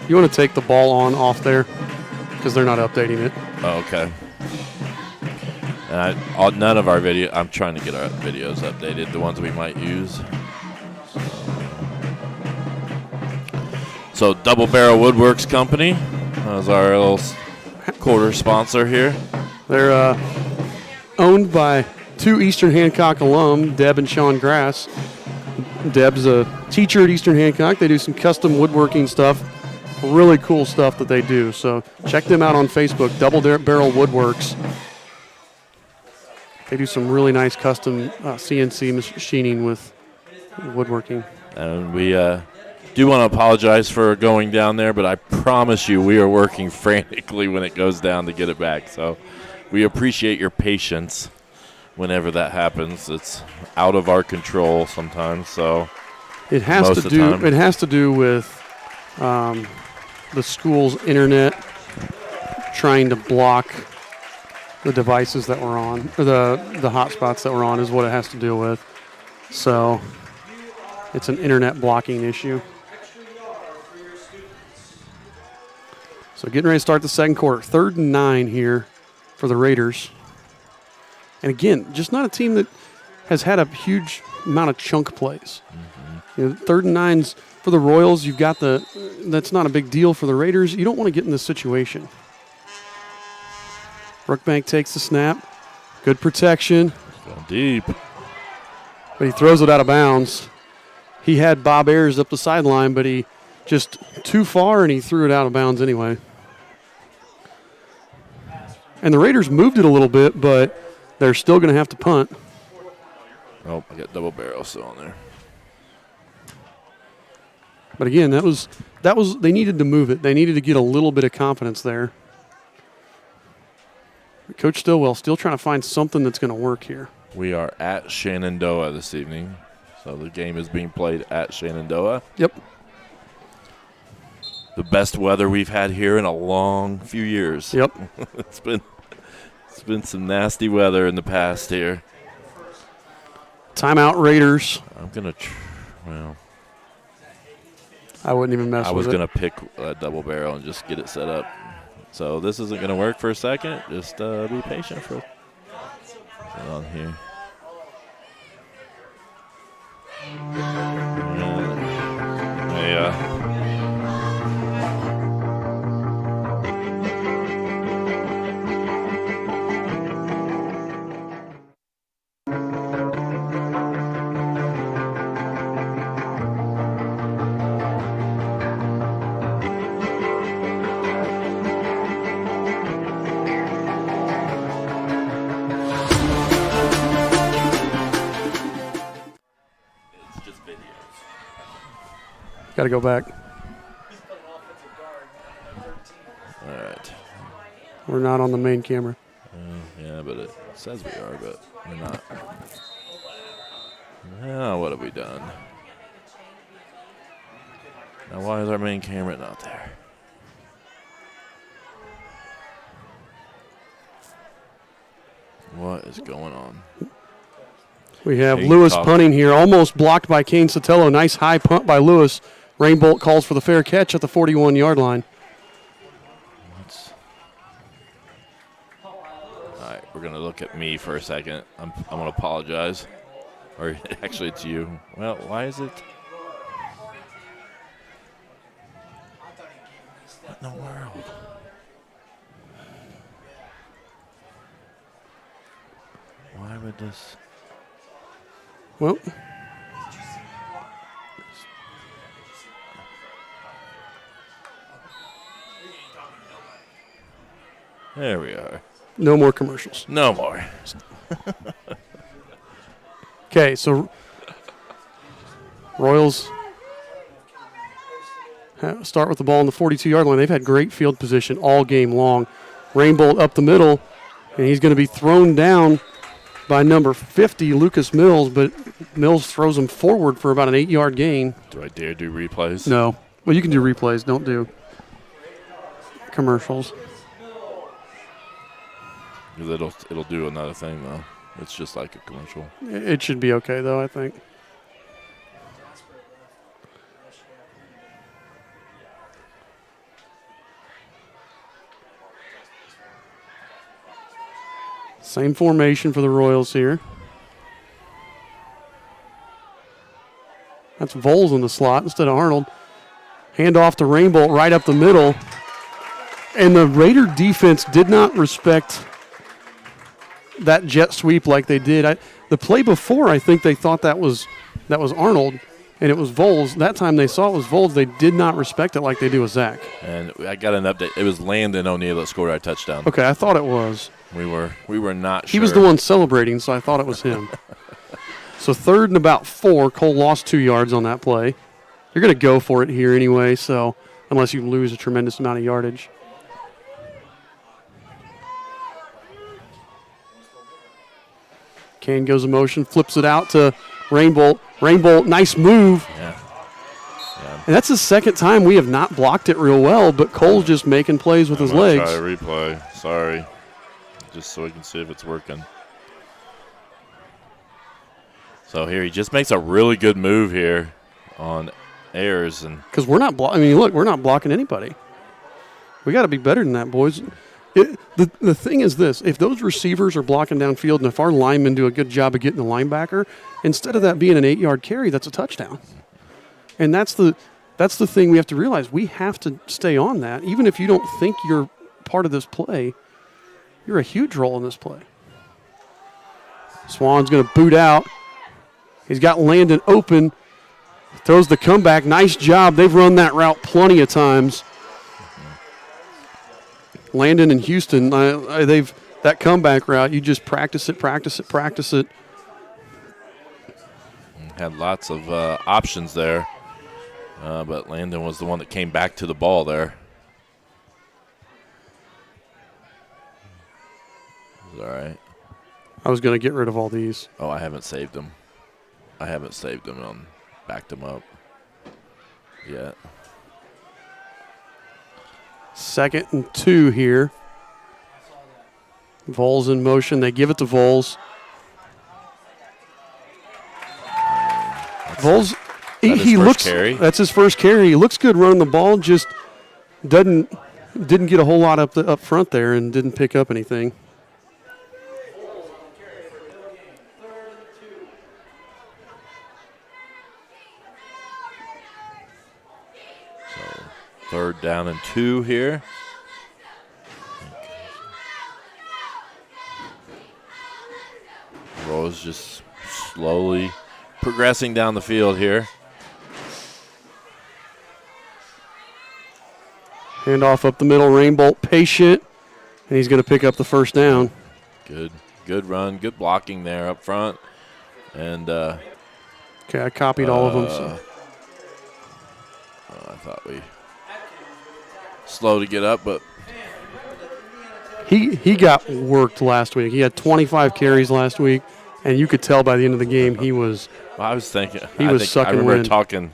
You want to take the ball off there because they're not updating it. Oh, okay. And none of our video. I'm trying to get our videos updated, the ones we might use. So Double Barrel Woodworks Company is our little quarter sponsor here. They're owned by two Eastern Hancock alum, Deb and Sean Grass. Deb's a teacher at Eastern Hancock. They do some custom woodworking stuff, really cool stuff that they do. So check them out on Facebook, Double Barrel Woodworks. They do some really nice custom CNC machining with woodworking. And we do want to apologize for going down there, but I promise you we are working frantically when it goes down to get it back. So we appreciate your patience whenever that happens. It's out of our control sometimes. So it has to do with the school's internet trying to block the devices that we're on, or the hotspots that we're on is what it has to do with. So it's an internet blocking issue. So getting ready to start the second quarter. 3rd and 9 here for the Raiders. And again, just not a team that has had a huge amount of chunk plays. Mm-hmm. 3rd and 9s for the Royals. You've got that's not a big deal for the Raiders. You don't want to get in this situation. Brookbank takes the snap. Good protection. Going deep. But he throws it out of bounds. He had Bob Ayers up the sideline, but he just too far, and he threw it out of bounds anyway. And the Raiders moved it a little bit, but they're still going to have to punt. Oh, I got double barrel still on there. But again, that was they needed to move it. They needed to get a little bit of confidence there. Coach Stillwell still trying to find something that's going to work here. We are at Shenandoah this evening. So the game is being played at Shenandoah. Yep. The best weather we've had here in a long few years. Yep. It's been some nasty weather in the past here. Timeout Raiders. I'm going to I wouldn't even mess with it. I was going to pick a double barrel and just get it set up. So this isn't going to work for a second. Just be patient for on here. Yeah. Got to go back. All right. We're not on the main camera. Yeah, but it says we are, but we're not. Now, what have we done? Now, why is our main camera not there? What is going on? We have Lewis punting here, almost blocked by Kane Sotelo. Nice high punt by Lewis. Rainbolt calls for the fair catch at the 41-yard line. All right, we're going to look at me for a second. I'm going to apologize. Or actually, it's you. Well, why is it? What in the world? Why would this? Well, there we are. No more commercials. No more. Okay, so Royals start with the ball on the 42-yard line. They've had great field position all game long. Rainbolt up the middle, and he's going to be thrown down by number 50, Lucas Mills, but Mills throws him forward for about an 8-yard gain. Do I dare do replays? No. Well, you can do replays. Don't do commercials. It'll do another thing, though. It's just like a commercial. It should be okay, though, I think. Same formation for the Royals here. That's Voles in the slot instead of Arnold. Hand off to Rainbolt right up the middle. And the Raider defense did not respect that jet sweep like they did. The play before, I think they thought that was Arnold, and it was Voles. That time they saw it was Voles. They did not respect it like they do with Zach. And I got an update. It was Landon O'Neill that scored our touchdown. Okay, I thought it was. We were not sure. He was the one celebrating, so I thought it was him. So 3rd and about 4. Cole lost 2 yards on that play. You're going to go for it here anyway, so unless you lose a tremendous amount of yardage. Kane goes in motion, flips it out to Rainbolt. Rainbolt, nice move. Yeah. And that's the second time we have not blocked it real well, but Cole's just making plays with his legs. Try a replay. Sorry. Just so we can see if it's working. So here he just makes a really good move here on Ayers, and because we're not we're not blocking anybody. We got to be better than that, boys. The thing is this: if those receivers are blocking downfield, and if our linemen do a good job of getting the linebacker, instead of that being an 8-yard carry, that's a touchdown. And that's the thing we have to realize. We have to stay on that, even if you don't think you're part of this play. You're a huge role in this play. Swan's going to boot out. He's got Landon open. Throws the comeback. Nice job. They've run that route plenty of times. Landon and Houston, that comeback route, you just practice it. Had lots of options there, but Landon was the one that came back to the ball there. All right. I was going to get rid of all these. Oh, I haven't saved them. Backed them up yet. 2nd and 2 here. Voles in motion. They give it to Voles. Voles, he looks. Carry. That's his first carry. He looks good running the ball. Just didn't get a whole lot up front there and didn't pick up anything. So 3rd down and 2 here. Rose just slowly progressing down the field here. Handoff up the middle. Rainbolt patient, and he's going to pick up the first down. Good run. Good blocking there up front. And okay, I copied all of them. So. I thought we slow to get up, but he got worked last week. He had 25 carries last week, and you could tell by the end of the game he was. Well, I was thinking. I remember wind. talking.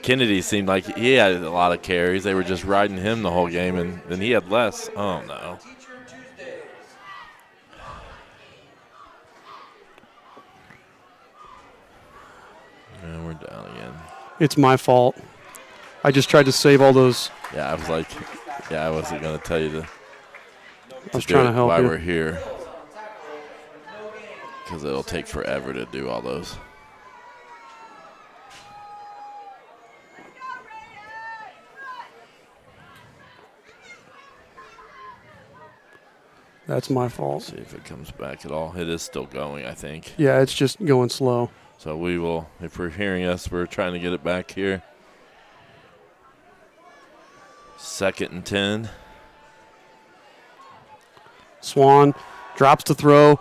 Kennedy seemed like he had a lot of carries. They were just riding him the whole game, and then he had less. Oh no. And we're down again. It's my fault. I just tried to save all those. Yeah, I was like, I wasn't going to tell you to I was trying to help why you. we're here. Because it'll take forever to do all those. That's my fault. See if it comes back at all. It is still going, I think. Yeah, it's just going slow. So we will, if we're hearing us, we're trying to get it back here. 2nd and 10. Swan drops to throw.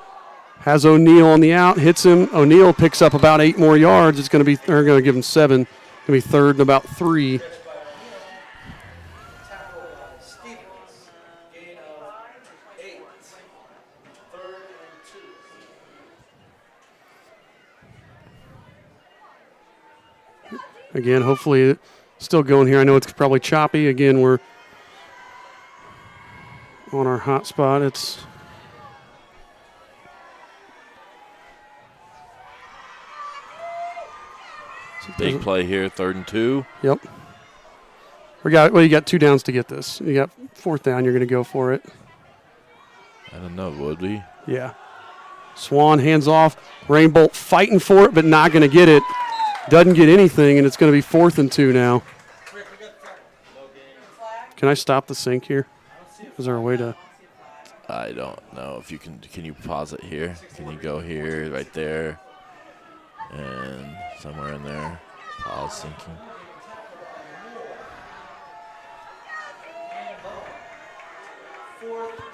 Has O'Neill on the out. Hits him. O'Neill picks up about 8 more yards. It's going to be. They're going to give him 7. It's going to be 3rd and about 3. Again, hopefully it's still going here. I know it's probably choppy. Again, we're on our hot spot. It's Big play here, 3rd and 2. Yep. You got 2 downs to get this. You got 4th down. You're going to go for it. I don't know, would we? Yeah. Swan hands off. Rainbolt fighting for it, but not going to get it. Doesn't get anything, and it's going to be 4th and 2 now. Can I stop the sync here? Is there a way to? I don't know if you can you pause it here? Can you go here, right there, and somewhere in there? Pause syncing.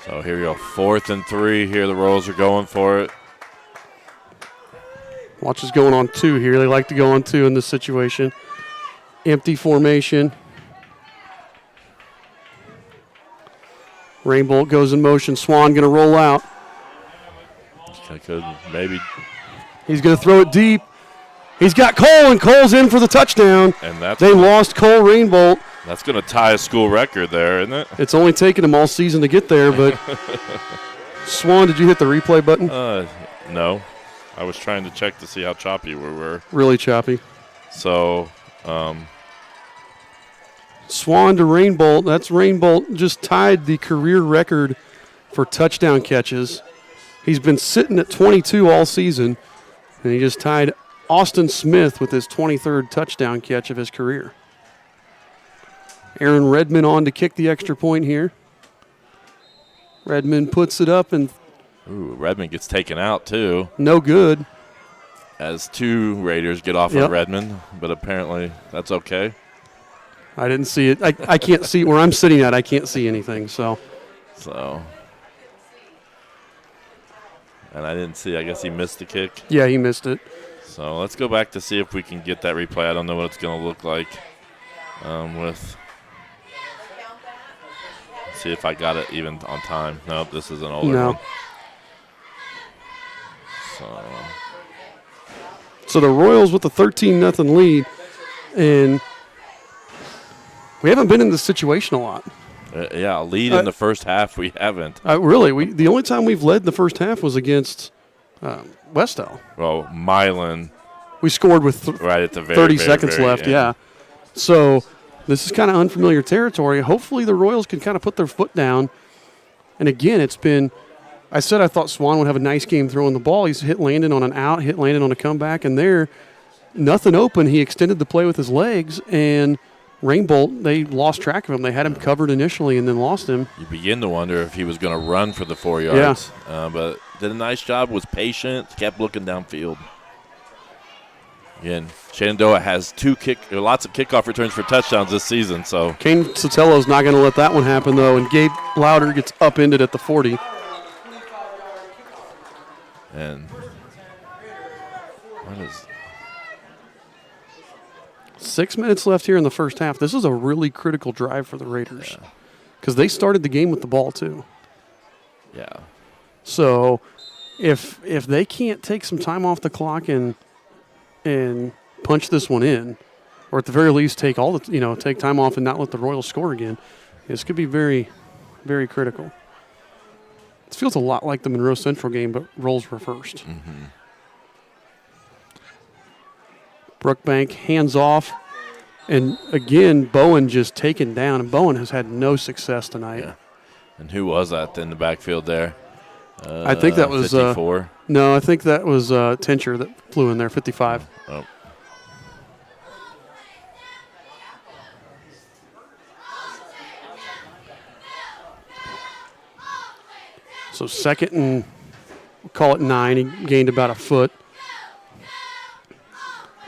So here we go, 4th and 3 here. The Royals are going for it. Watch is going on 2 here. They like to go on 2 in this situation. Empty formation. Rainbolt goes in motion. Swan going to roll out. Could maybe. He's going to throw it deep. He's got Cole, and Cole's in for the touchdown. And they lost Cole Rainbolt. That's going to tie a school record there, isn't it? It's only taken him all season to get there, but Swan, did you hit the replay button? No. I was trying to check to see how choppy we were. Really choppy. So, Swan to Rainbolt. That's Rainbolt just tied the career record for touchdown catches. He's been sitting at 22 all season, and he just tied Austin Smith with his 23rd touchdown catch of his career. Aaron Redmond on to kick the extra point here. Redmond puts it up, and Redmond gets taken out too. No good. As 2 Raiders get off of Redmond, but apparently that's okay. I didn't see it. I can't see where I'm sitting at. I can't see anything. So. And I didn't see. I guess he missed the kick. Yeah, he missed it. So let's go back to see if we can get that replay. I don't know what it's going to look like. See if I got it even on time. Nope, this is an older one. So the Royals with a 13-0 lead, and we haven't been in this situation a lot. A lead in the first half we haven't. Really, the only time we've led the first half was against Westell. Well, Milan. We scored with right at the 30 seconds left, yeah. So this is kind of unfamiliar territory. Hopefully the Royals can kind of put their foot down. And again, I said I thought Swan would have a nice game throwing the ball. He's hit Landon on an out, hit Landon on a comeback, and there, nothing open. He extended the play with his legs, and Rainbolt, they lost track of him. They had him covered initially and then lost him. You begin to wonder if he was going to run for the 4 yards. Yeah. But did a nice job, was patient, kept looking downfield. Again, Shenandoah has lots of kickoff returns for touchdowns this season. So Kane Sotelo's not going to let that one happen, though, and Gabe Louder gets upended at the 40. And what is 6 minutes left here in the first half. This is a really critical drive for the Raiders because they started the game with the ball too. Yeah. So if they can't take some time off the clock and punch this one in, or at the very least take take time off and not let the Royals score again, this could be very, very critical. It feels a lot like the Monroe Central game, but roles reversed. Mm-hmm. Brookbank hands off, and again, Bowen just taken down, and Bowen has had no success tonight. Yeah. And who was that in the backfield there? I think that was 54. No, I think that was Tincher that flew in there, 55. Oh. So second and we'll call it 9. He gained about a foot.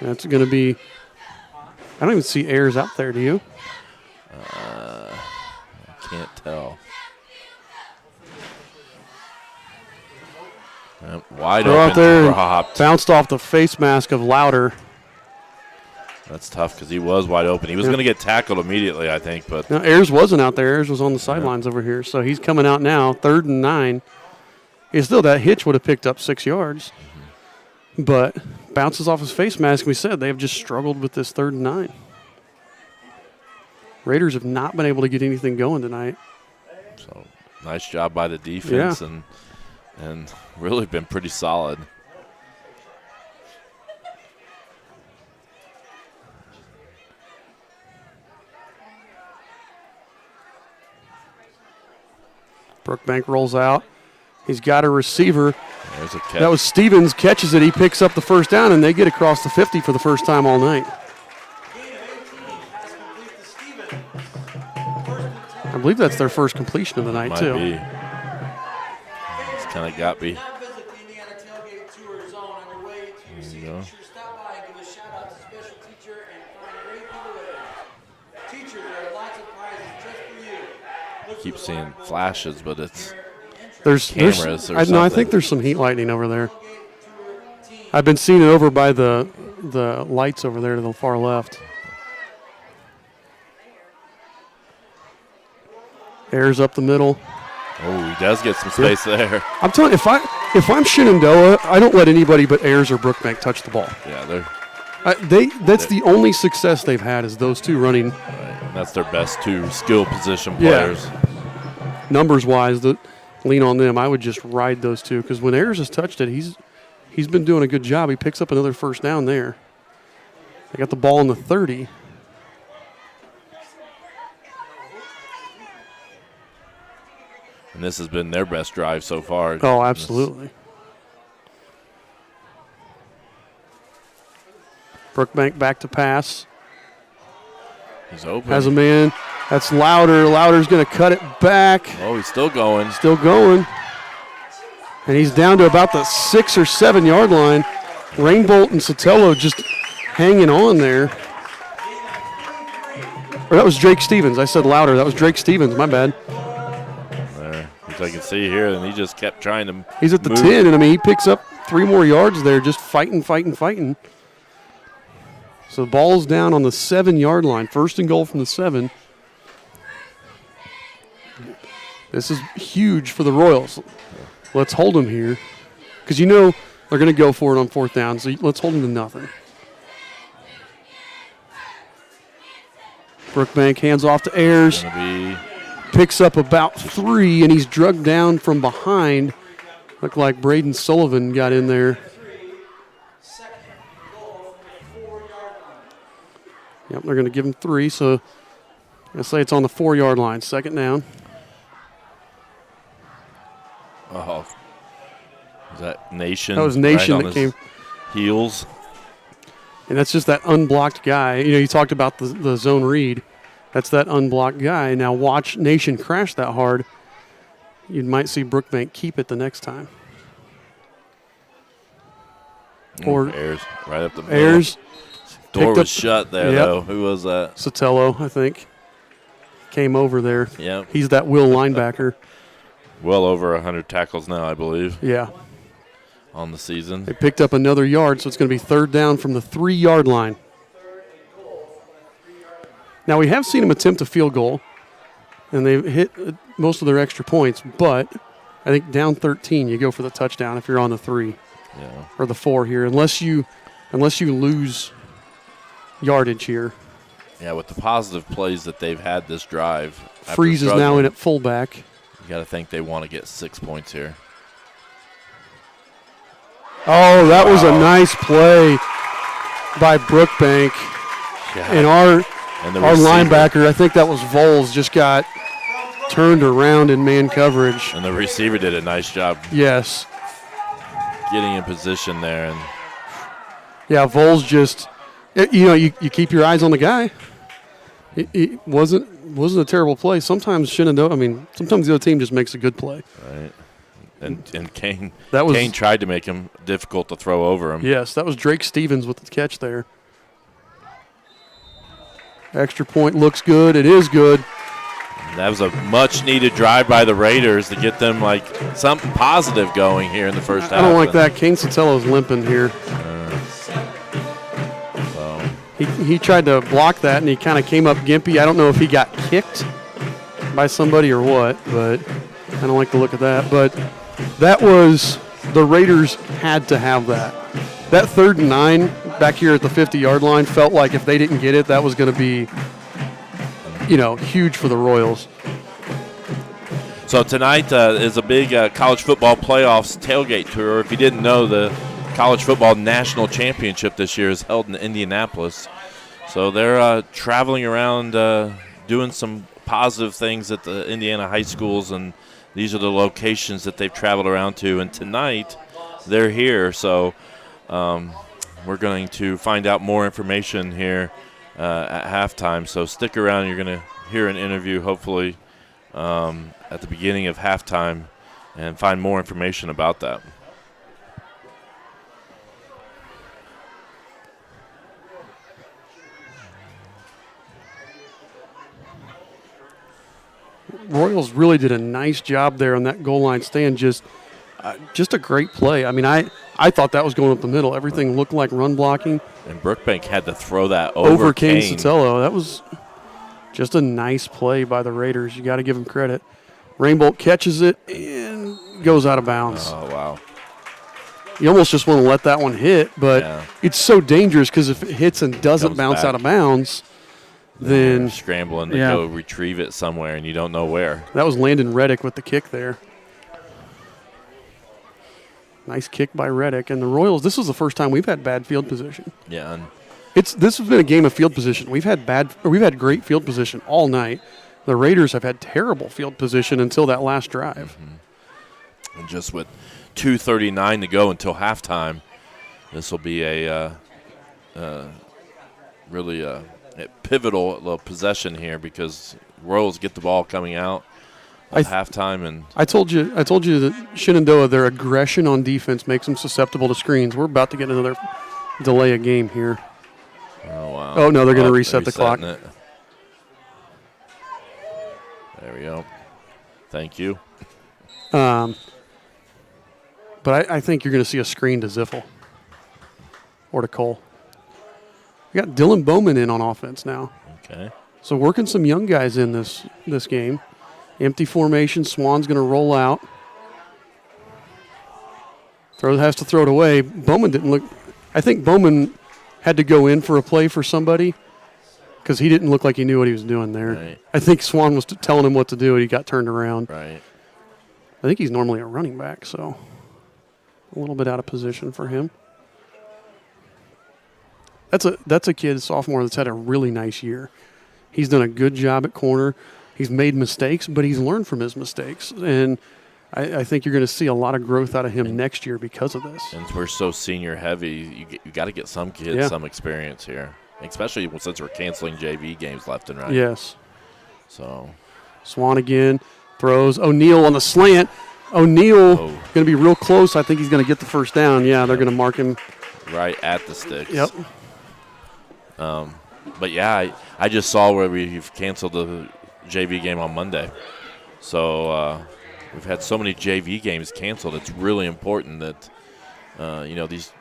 That's going to be – I don't even see Ayers out there, do you? I can't tell. Wide open. Out there, dropped. Bounced off the face mask of Louder. That's tough because he was wide open. He was going to get tackled immediately, I think. But no, Ayers wasn't out there. Ayers was on the sidelines over here. So he's coming out now, 3rd and 9. Still, that hitch would have picked up 6 yards. Mm-hmm. But bounces off his face mask. We said they have just struggled with this 3rd and 9. Raiders have not been able to get anything going tonight. So nice job by the defense and really been pretty solid. Brookbank rolls out. He's got a receiver. There's a catch. That was Stevens, catches it. He picks up the first down, and they get across the 50 for the first time all night. I believe that's their first completion of the night, Might too. Be. kind of got me. Now visit the Indiana Tailgate Tour Zone on your way to your seat. Be sure to stop by and give a shout out to special teacher and find great giveaways. Teacher, there are lots of prizes just for you. Look Keep for the seeing live bulb flashes, but it's There's cameras or I something. think there's some heat lightning over there. Tour team. I've been seeing it over by the lights over there to the far left. Airs up the middle. Oh, he does get some space there. I'm telling you, if I'm Shenandoah, I don't let anybody but Ayers or Brookbank touch the ball. Yeah, they're That's the only success they've had is those two running right. That's their best two skill position players. numbers wise. That lean on them. I would just ride those two because when Ayers has touched it, he's been doing a good job. He picks up another first down there. They got the ball in the 30. And this has been their best drive so far. Oh, absolutely. Brookbank back to pass. He's open. Has a man. That's Louder. Louder's going to cut it back. Oh, he's still going. Still going. And he's down to about the 6 or 7 yard line. Rainbolt and Sotelo just hanging on there. Or that was Drake Stevens. I said Louder. That was Drake Stevens. My bad. There. As I can see here, and he just kept trying to He's at the move. 10, and I mean, he picks up 3 more yards there, just fighting. So the ball's down on the 7 yard line. First and goal from the 7. This is huge for the Royals. Let's hold them here. Because you know they're going to go for it on 4th down, so let's hold them to nothing. Brookbank hands off to Ayers. Gonna Picks up about 3, and he's drugged down from behind. Looked like Braden Sullivan got in there. Yep, they're going to give him 3, so I say it's on the 4 yard line. 2nd down. Oh, is that Nation? That was Nation right that on came. his heels. And that's just that unblocked guy. You know, you talked about the zone read. That's that unblocked guy. Now watch Nation crash that hard. You might see Brookbank keep it the next time. Or Ayers right up the middle. Ayers, Door picked was up- shut there, Yep. though. Who was that? Sotelo, I think, came over there. Yep. He's that will linebacker. Well over 100 tackles now, I believe, Yeah. on the season. They picked up another yard, so it's going to be 3rd down from the 3 yard line. Now, we have seen them attempt a field goal, and they've hit most of their extra points, but I think down 13, you go for the touchdown if you're on the 3 Yeah. or the 4 here, unless you lose yardage here. Yeah, with the positive plays that they've had this drive. after Freeze is now struggling, in at fullback. You got to think they want to get 6 points here. Oh, that was a nice play by Brookbank. Yeah. And our the our receiver- linebacker, I think that was Voles, just got turned around in man coverage. And the receiver did a nice job Yes. getting in position there. And Yeah, Voles just, you keep your eyes on the guy. It wasn't a terrible play. Sometimes sometimes the other team just makes a good play. right. And Kane, That was- Kane tried to make him difficult to throw over him. Yes, that was Drake Stevens with the catch there. Extra point looks good. It is good. That was a much-needed drive by the Raiders to get them like something positive going here in the first half. I don't like that. Kane Sotelo's limping here. So, He tried to block that, and he kind of came up gimpy. I don't know if he got kicked by somebody or what, but I don't like the look of that. But that was – the Raiders had to have that. That 3rd and 9 back here at the 50-yard line felt like if they didn't get it, that was going to be, huge for the Royals. So tonight is a big college football playoffs tailgate tour. If you didn't know, the college football national championship this year is held in Indianapolis. So they're traveling around doing some positive things at the Indiana high schools, and these are the locations that they've traveled around to. And tonight they're here. So we're going to find out more information here at halftime. So stick around. You're going to hear an interview, hopefully, at the beginning of halftime and find more information about that. Royals really did a nice job there on that goal line stand. Just a great play. I mean, I thought that was going up the middle. Everything looked like run blocking. And Brookbank had to throw that over Kane Kane. Sotelo. That was just a nice play by the Raiders. You got to give them credit. Rainbolt catches it and goes out of bounds. Oh, wow. You almost just want to let that one hit, but it's so dangerous because if it hits and doesn't bounce out of bounds, then you're scrambling to go retrieve it somewhere and you don't know where. That was Landon Reddick with the kick there. Nice kick by Reddick. And the Royals, this was the first time we've had bad field position. Yeah. And this has been a game of field position. We've had great field position all night. The Raiders have had terrible field position until that last drive. Mm-hmm. And just with 2:39 to go until halftime, this will be a really pivotal little possession here because Royals get the ball coming out at halftime. And I told you that Shenandoah, their aggression on defense makes them susceptible to screens. We're about to get another delay a game here. Oh, wow. Oh, no, they're going to reset the clock. There we go. Thank you. But I think you're going to see a screen to Ziffel or to Cole. We got Dylan Bowman in on offense now. Okay. So working some young guys in this game. Empty formation. Swan's going to roll out. Has to throw it away. Bowman didn't look. I think Bowman had to go in for a play for somebody because he didn't look like he knew what he was doing there. Right. I think Swan was telling him what to do, and he got turned around. Right. I think he's normally a running back, so a little bit out of position for him. That's a kid, sophomore, that's had a really nice year. He's done a good job at corner. He's made mistakes, but he's learned from his mistakes. And I think you're going to see a lot of growth out of him next year because of this. And we're so senior heavy, you got to get some kids some experience here, especially since we're canceling JV games left and right. Yes. So Swan again, throws. O'Neal on the slant. O'Neal going to be real close. I think he's going to get the first down. Yeah, they're going to mark him. Right at the sticks. Yep. But, yeah, I just saw where we've canceled the JV game on Monday. So we've had so many JV games canceled. It's really important that, these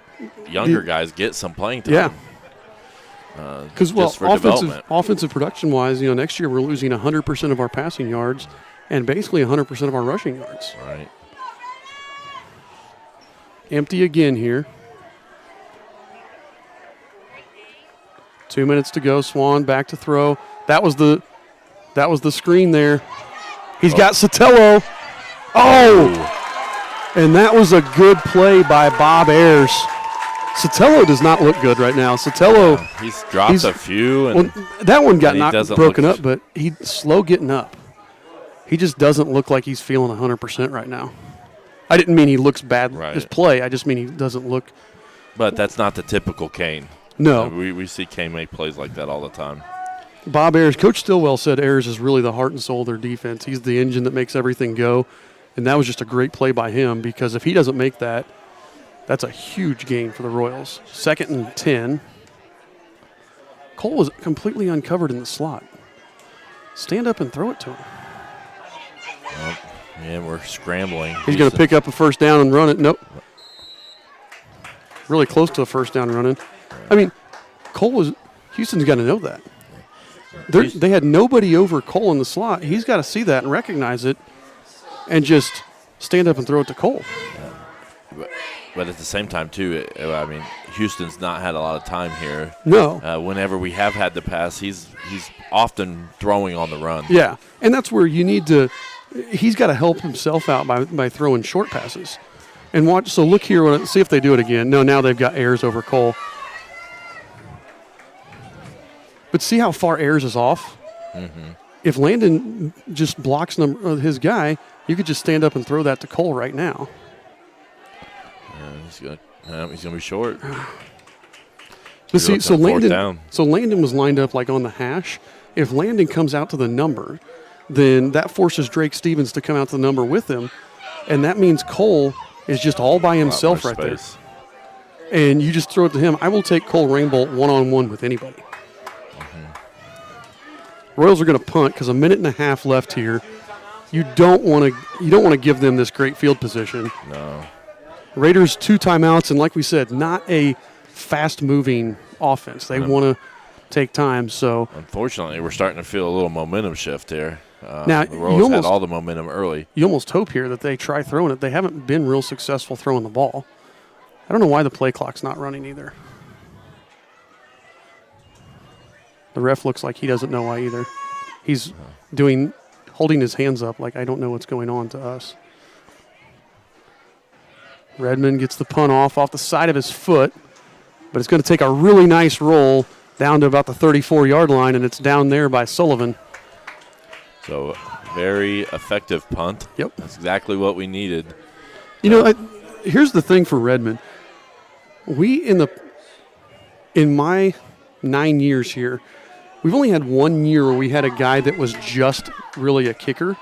younger guys get some playing time. Yeah. Because, offensive production-wise, next year we're losing 100% of our passing yards and basically 100% of our rushing yards. Right. Empty again here. 2 minutes to go. Swan back to throw. That was the screen there. He's got Sotelo. Oh! And that was a good play by Bob Ayers. Sotelo does not look good right now. Sotelo. He's dropped a few. And that one got broken up, but he's slow getting up. He just doesn't look like he's feeling 100% right now. I didn't mean he looks bad his play. I just mean he doesn't look. But that's not the typical Kane. No. We see Kane make plays like that all the time. Bob Ayers, Coach Stillwell said Ayers is really the heart and soul of their defense. He's the engine that makes everything go. And that was just a great play by him because if he doesn't make that, that's a huge gain for the Royals. 2nd and 10. Cole was completely uncovered in the slot. Stand up and throw it to him. Well, yeah, we're scrambling. He's going to pick up a first down and run it. Nope. Really close to a first down running. I mean, Houston's got to know that. They had nobody over Cole in the slot. He's got to see that and recognize it and just stand up and throw it to Cole. But at the same time, too, I mean, Houston's not had a lot of time here. No. Whenever we have had to pass, he's often throwing on the run. Yeah, and that's where you need to – he's got to help himself out by throwing short passes. And watch. So look here. See if they do it again. No, now they've got Ayers over Cole. But see how far Ayers is off? Mm-hmm. If Landon just blocks his guy, you could just stand up and throw that to Cole right now. He's gonna be short. But see, so Landon was lined up like on the hash. If Landon comes out to the number, then that forces Drake Stevens to come out to the number with him. And that means Cole is just all by himself right there. And you just throw it to him. I will take Cole Rainbolt one-on-one with anybody. Royals are going to punt because a minute and a half left here. You don't want to give them this great field position. No. Raiders 2 timeouts, and like we said, not a fast-moving offense. They want to take time. So unfortunately, we're starting to feel a little momentum shift here. Now the Royals had all the momentum early. You almost hope here that they try throwing it. They haven't been real successful throwing the ball. I don't know why the play clock's not running either. The ref looks like he doesn't know why either. He's holding his hands up like I don't know what's going on to us. Redmond gets the punt off the side of his foot, but it's going to take a really nice roll down to about the 34-yard line, and it's down there by Sullivan. So very effective punt. Yep. That's exactly what we needed. You know, here's the thing for Redmond. In my 9 years here, we've only had 1 year where we had a guy that was just really a kicker,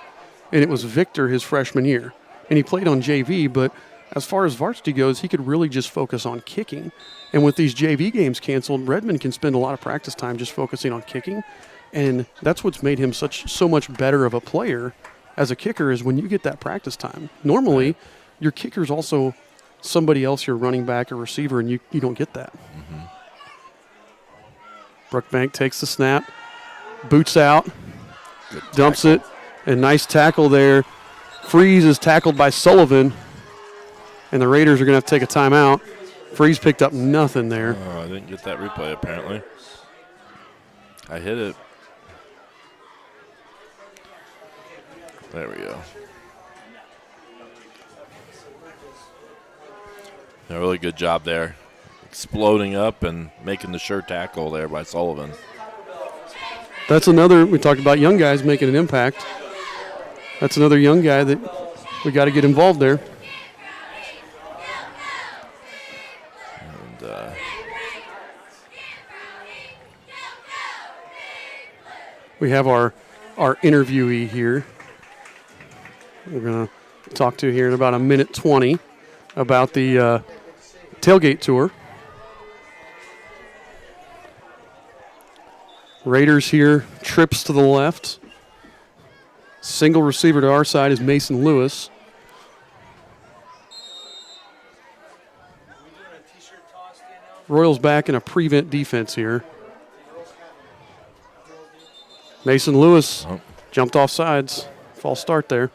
and it was Victor his freshman year. And he played on JV, but as far as varsity goes, he could really just focus on kicking. And with these JV games canceled, Redmond can spend a lot of practice time just focusing on kicking. And that's what's made him so much better of a player as a kicker is when you get that practice time. Normally, your kicker's also somebody else, your running back or receiver, and you don't get that. Mm-hmm. Brookbank takes the snap, boots out, dumps it, and nice tackle there. Freeze is tackled by Sullivan, and the Raiders are going to have to take a timeout. Freeze picked up nothing there. Oh, I didn't get that replay, apparently. I hit it. There we go. A really good job there. Exploding up and making the sure tackle there by Sullivan. That's another, we talked about young guys making an impact. That's another young guy that we got to get involved there. And we have our interviewee here. We're going to talk to here in about a minute 20 about the tailgate tour. Raiders here, trips to the left. Single receiver to our side is Mason Lewis. Royals back in a prevent defense here. Mason Lewis jumped off sides. False start there.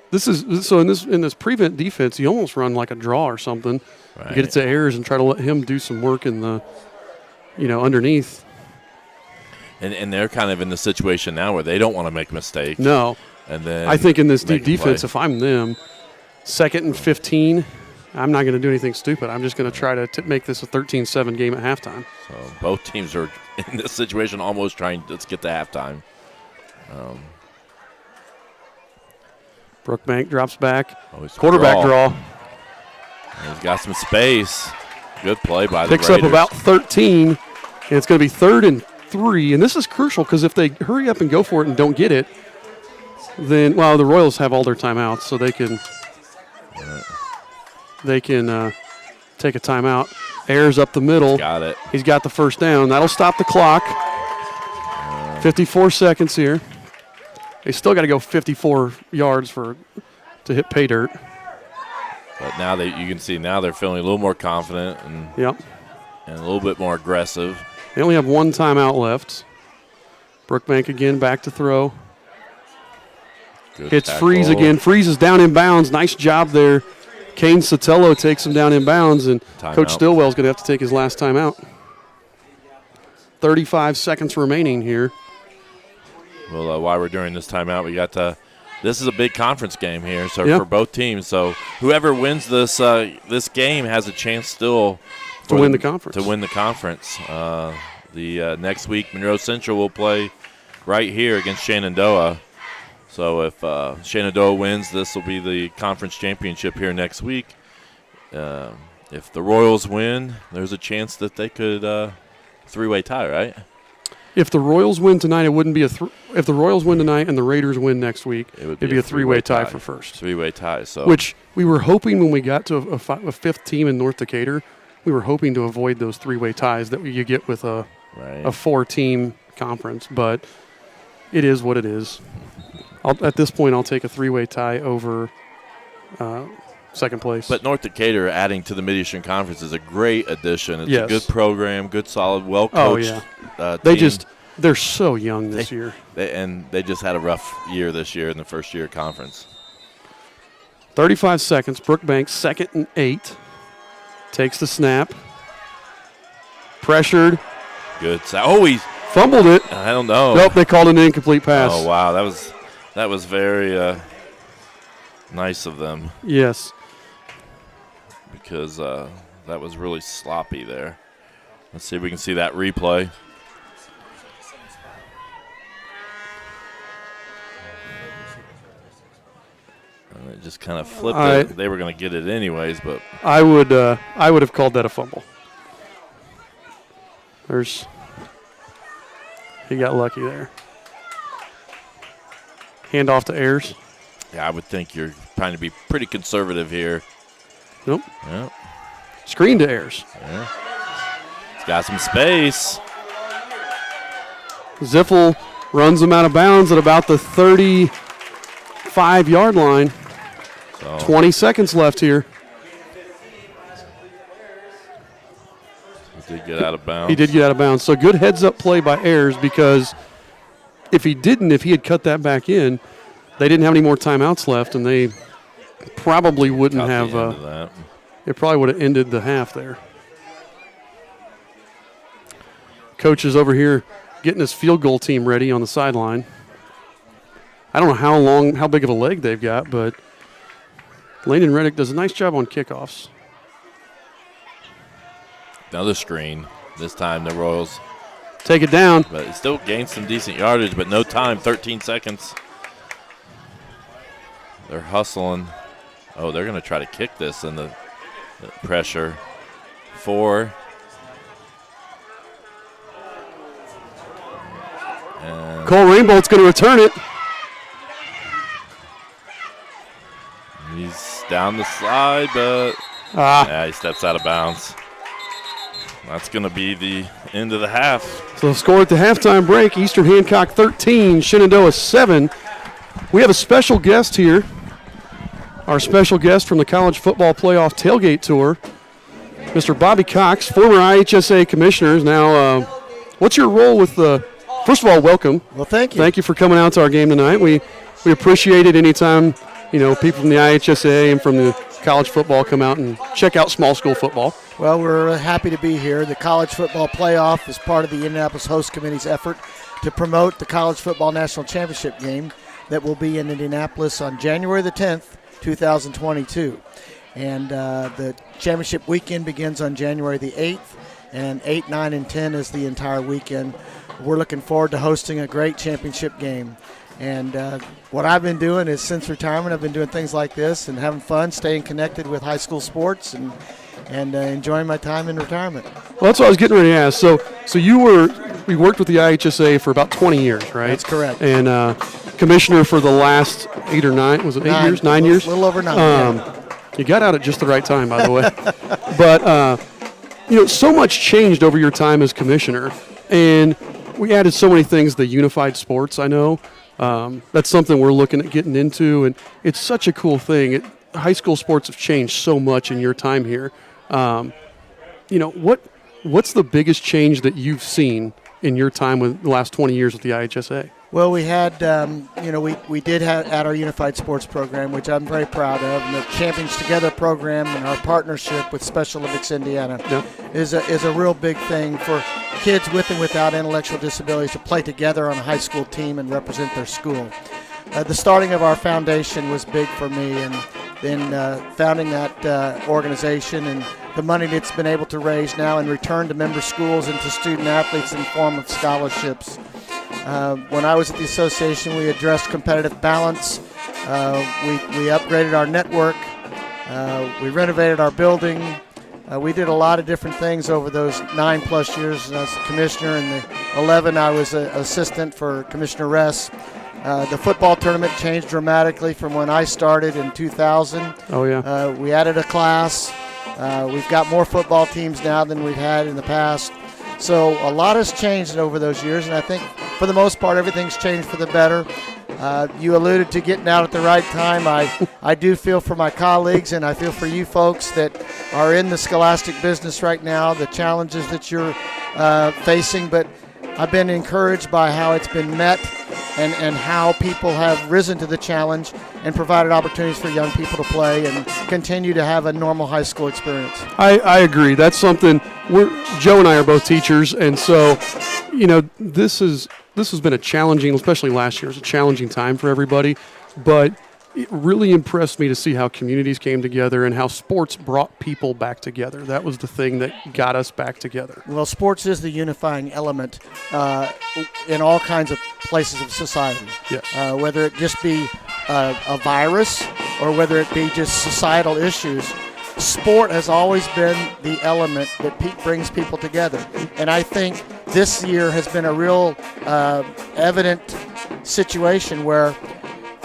This is so in this prevent defense, you almost run like a draw or something. Right. You get it to errors and try to let him do some work in the, underneath. And they're kind of in the situation now where they don't want to make mistakes. No. And then I think in this deep defense, if I'm them, 2nd and 15, I'm not going to do anything stupid. I'm just going to try to make this a 13-7 game at halftime. So both teams are in this situation almost trying to get to halftime. Brookbank drops back. Quarterback draw. He's got some space. Good play by the Raiders. Raiders. Picks up about 13, and it's going to be 3rd and 3. And this is crucial because if they hurry up and go for it and don't get it, then, the Royals have all their timeouts, so they can take a timeout. Ayers up the middle. Got it. He's got the first down. That'll stop the clock. 54 seconds here. They still got to go 54 yards to hit pay dirt. But now you can see now they're feeling a little more confident and a little bit more aggressive. They only have one timeout left. Brookbank again back to throw. Good Hits tackle. Freeze again. Freeze is down in bounds. Nice job there. Kane Sotelo takes him down in bounds, and Coach Stillwell's going to have to take his last timeout. 35 seconds remaining here. Well, while we're doing this timeout, we got this is a big conference game here, so for both teams. So whoever wins this game has a chance still to win the conference. The next week, Monroe Central will play right here against Shenandoah. So if Shenandoah wins, this will be the conference championship here next week. If the Royals win, there's a chance that they could three-way tie, right? If the Royals win tonight, it wouldn't be if the Royals win tonight and the Raiders win next week, it'd be a three-way tie for first. Three-way tie. So which we were hoping when we got to a fifth team in North Decatur, we were hoping to avoid those three-way ties that you get with a four-team conference. But it is what it is. At this point, I'll take a three-way tie over second place. But North Decatur adding to the Mid-Eastern Conference is a great addition. It's a good program, good, solid, well-coached team. They're so young this year. They just had a rough year this year in the first year of conference. 35 seconds. Brookbank, 2nd and 8. Takes the snap. Pressured. Good. Oh, he fumbled it. I don't know. Nope, they called an incomplete pass. Oh, wow. That was very nice of them. Yes. Because that was really sloppy there. Let's see if we can see that replay. And it just kind of flipped it. They were going to get it anyways, but I would have called that a fumble. He got lucky there. Hand off to Ayers. Yeah, I would think you're trying to be pretty conservative here. Nope. Yep. Screen to Ayers. Yeah. He's got some space. Ziffel runs him out of bounds at about the 35-yard line. So 20 seconds left here. He did get out of bounds. He did get out of bounds. So good heads-up play by Ayers, because if he had cut that back in, they didn't have any more timeouts left, and they probably wouldn't have. It probably would have ended the half there. Coach is over here getting his field goal team ready on the sideline. I don't know how big of a leg they've got, but Landon Reddick does a nice job on kickoffs. Another screen. This time the Royals take it down. But it still gains some decent yardage, but no time, 13 seconds. They're hustling. Oh, they're going to try to kick this in the pressure. 4. And Cole Rainbolt's going to return it. He's down the slide, but he steps out of bounds. That's going to be the end of the half. So the score at the halftime break, Eastern Hancock 13, Shenandoah 7. We have a special guest here. Our special guest from the College Football Playoff Tailgate Tour, Mr. Bobby Cox, former IHSA commissioner. Now, what's your role with the – first of all, welcome. Well, thank you. Thank you for coming out to our game tonight. We appreciate it anytime, people from the IHSA and from the college football come out and check out small school football. Well, we're happy to be here. The College Football Playoff is part of the Indianapolis Host Committee's effort to promote the College Football National Championship game that will be in Indianapolis on January the 10th, 2022. And the championship weekend begins on January the 8th, and 8, 9, and 10 is the entire weekend. We're looking forward to hosting a great championship game. And what I've been doing is, since retirement, I've been doing things like this and having fun, staying connected with high school sports, and enjoying my time in retirement. Well, that's what I was getting ready to ask. So we worked with the IHSA for about 20 years, right? That's correct. And commissioner for the last 8 or 9, was it 8 years? 9 years? A little over 9. You got out at just the right time, by the way. But, so much changed over your time as commissioner. And we added so many things, the unified sports, I know. That's something we're looking at getting into, and it's such a cool thing. High school sports have changed so much in your time here. What's the biggest change that you've seen in your time with the last 20 years with the IHSA? Well, we had, we did add our unified sports program, which I'm very proud of, and the Champions Together program and our partnership with Special Olympics Indiana is a real big thing for kids with and without intellectual disabilities to play together on a high school team and represent their school. The starting of our foundation was big for me, and then founding that organization and the money that's been able to raise now and return to member schools and to student athletes in the form of scholarships. When I was at the association, we addressed competitive balance. We upgraded our network. We renovated our building. We did a lot of different things over those 9+ years as a commissioner, and the 11 I was an assistant for Commissioner Ress. The football tournament changed dramatically from when I started in 2000. Oh, yeah. We added a class. We've got more football teams now than we've had in the past. So a lot has changed over those years, and I think for the most part everything's changed for the better. You alluded to getting out at the right time. I do feel for my colleagues, and I feel for you folks that are in the scholastic business right now, the challenges that you're facing. But I've been encouraged by how it's been met and how people have risen to the challenge and provided opportunities for young people to play and continue to have a normal high school experience. I agree. That's something Joe and I are both teachers, and so, this has been a challenging, especially last year, it was a challenging time for everybody, but it really impressed me to see how communities came together and how sports brought people back together. That was the thing that got us back together. Well, sports is the unifying element in all kinds of places of society. Yes. Whether it just be a virus or whether it be just societal issues, sport has always been the element that brings people together. And I think this year has been a real evident situation where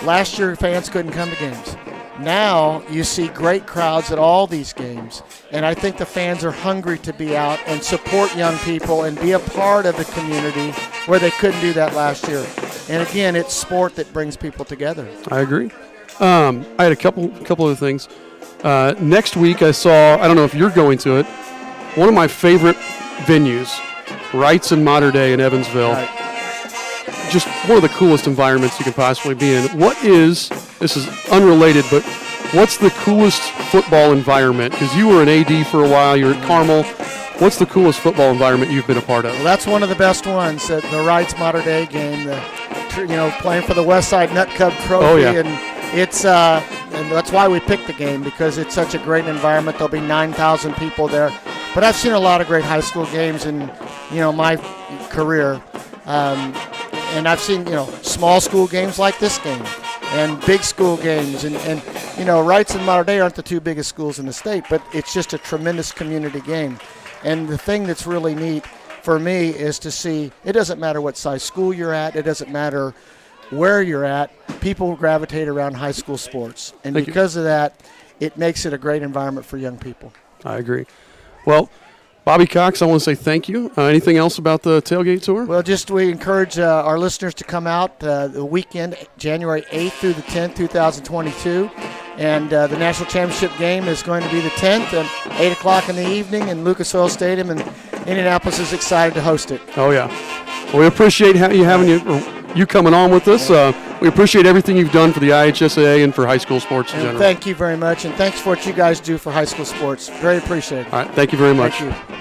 last year fans couldn't come to games. Now you see great crowds at all these games, and I think the fans are hungry to be out and support young people and be a part of the community where they couldn't do that last year. And again, it's sport that brings people together. I agree. I had a couple of things. Next week I don't know if you're going to it, one of my favorite venues, Wrights in Mater Dei in Evansville. Right. Just one of the coolest environments you can possibly be in. This is unrelated, but what's the coolest football environment? Because you were an AD for a while, you were at Carmel. What's the coolest football environment you've been a part of? Well, that's one of the best ones, the Wrights Mater Dei game, playing for the Westside Nut Cub Trophy. Oh, yeah. And it's and that's why we picked the game, because it's such a great environment. There'll be 9,000 people there. But I've seen a lot of great high school games in my career. And I've seen, small school games like this game and big school games. And Wrights and Mater Dei aren't the two biggest schools in the state, but it's just a tremendous community game. And the thing that's really neat for me is to see it doesn't matter what size school you're at. It doesn't matter where you're at. People gravitate around high school sports. And because of that, it makes it a great environment for young people. I agree. Well, Bobby Cox, I want to say thank you. Anything else about the tailgate tour? Well, we encourage our listeners to come out the weekend, January 8th through the 10th, 2022. And the national championship game is going to be the 10th at 8 o'clock in the evening in Lucas Oil Stadium, and Indianapolis is excited to host it. Oh, yeah. Well, we appreciate you coming on with us. We appreciate everything you've done for the IHSAA and for high school sports in general. Thank you very much, and thanks for what you guys do for high school sports. Very appreciated. All right. Thank you very much. Thank you.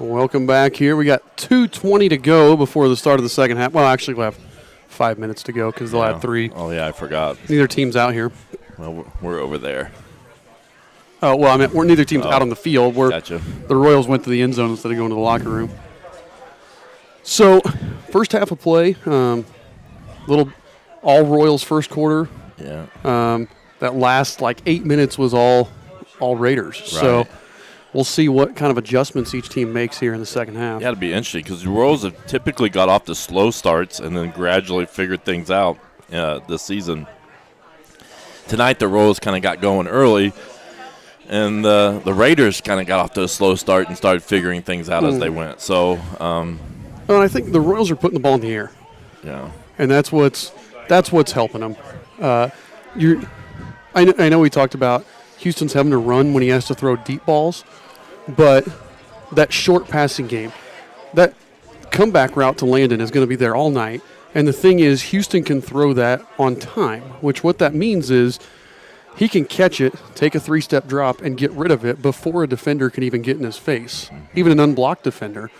Welcome back here. We got 2:20 to go before the start of the second half. Well, actually, we'll have 5 minutes to go because they'll add 3. Oh, yeah, I forgot. Neither team's out here. Well, we're over there. Oh, well, I mean, neither team's out on the field. Gotcha. The Royals went to the end zone instead of going to the locker room. So, first half of play, little all Royals first quarter. Yeah. That last, 8 minutes was all Raiders. Right. So, we'll see what kind of adjustments each team makes here in the second half. Yeah, it'll be interesting because the Royals have typically got off to slow starts and then gradually figured things out this season. Tonight, the Royals kind of got going early, and the Raiders kind of got off to a slow start and started figuring things out as they went. So, Well, I think the Royals are putting the ball in the air, yeah, and that's what's helping them. I know we talked about Houston's having to run when he has to throw deep balls, but that short passing game, that comeback route to Landon is going to be there all night. And the thing is, Houston can throw that on time, which what that means is he can catch it, take a 3-step drop, and get rid of it before a defender can even get in his face, even an unblocked defender,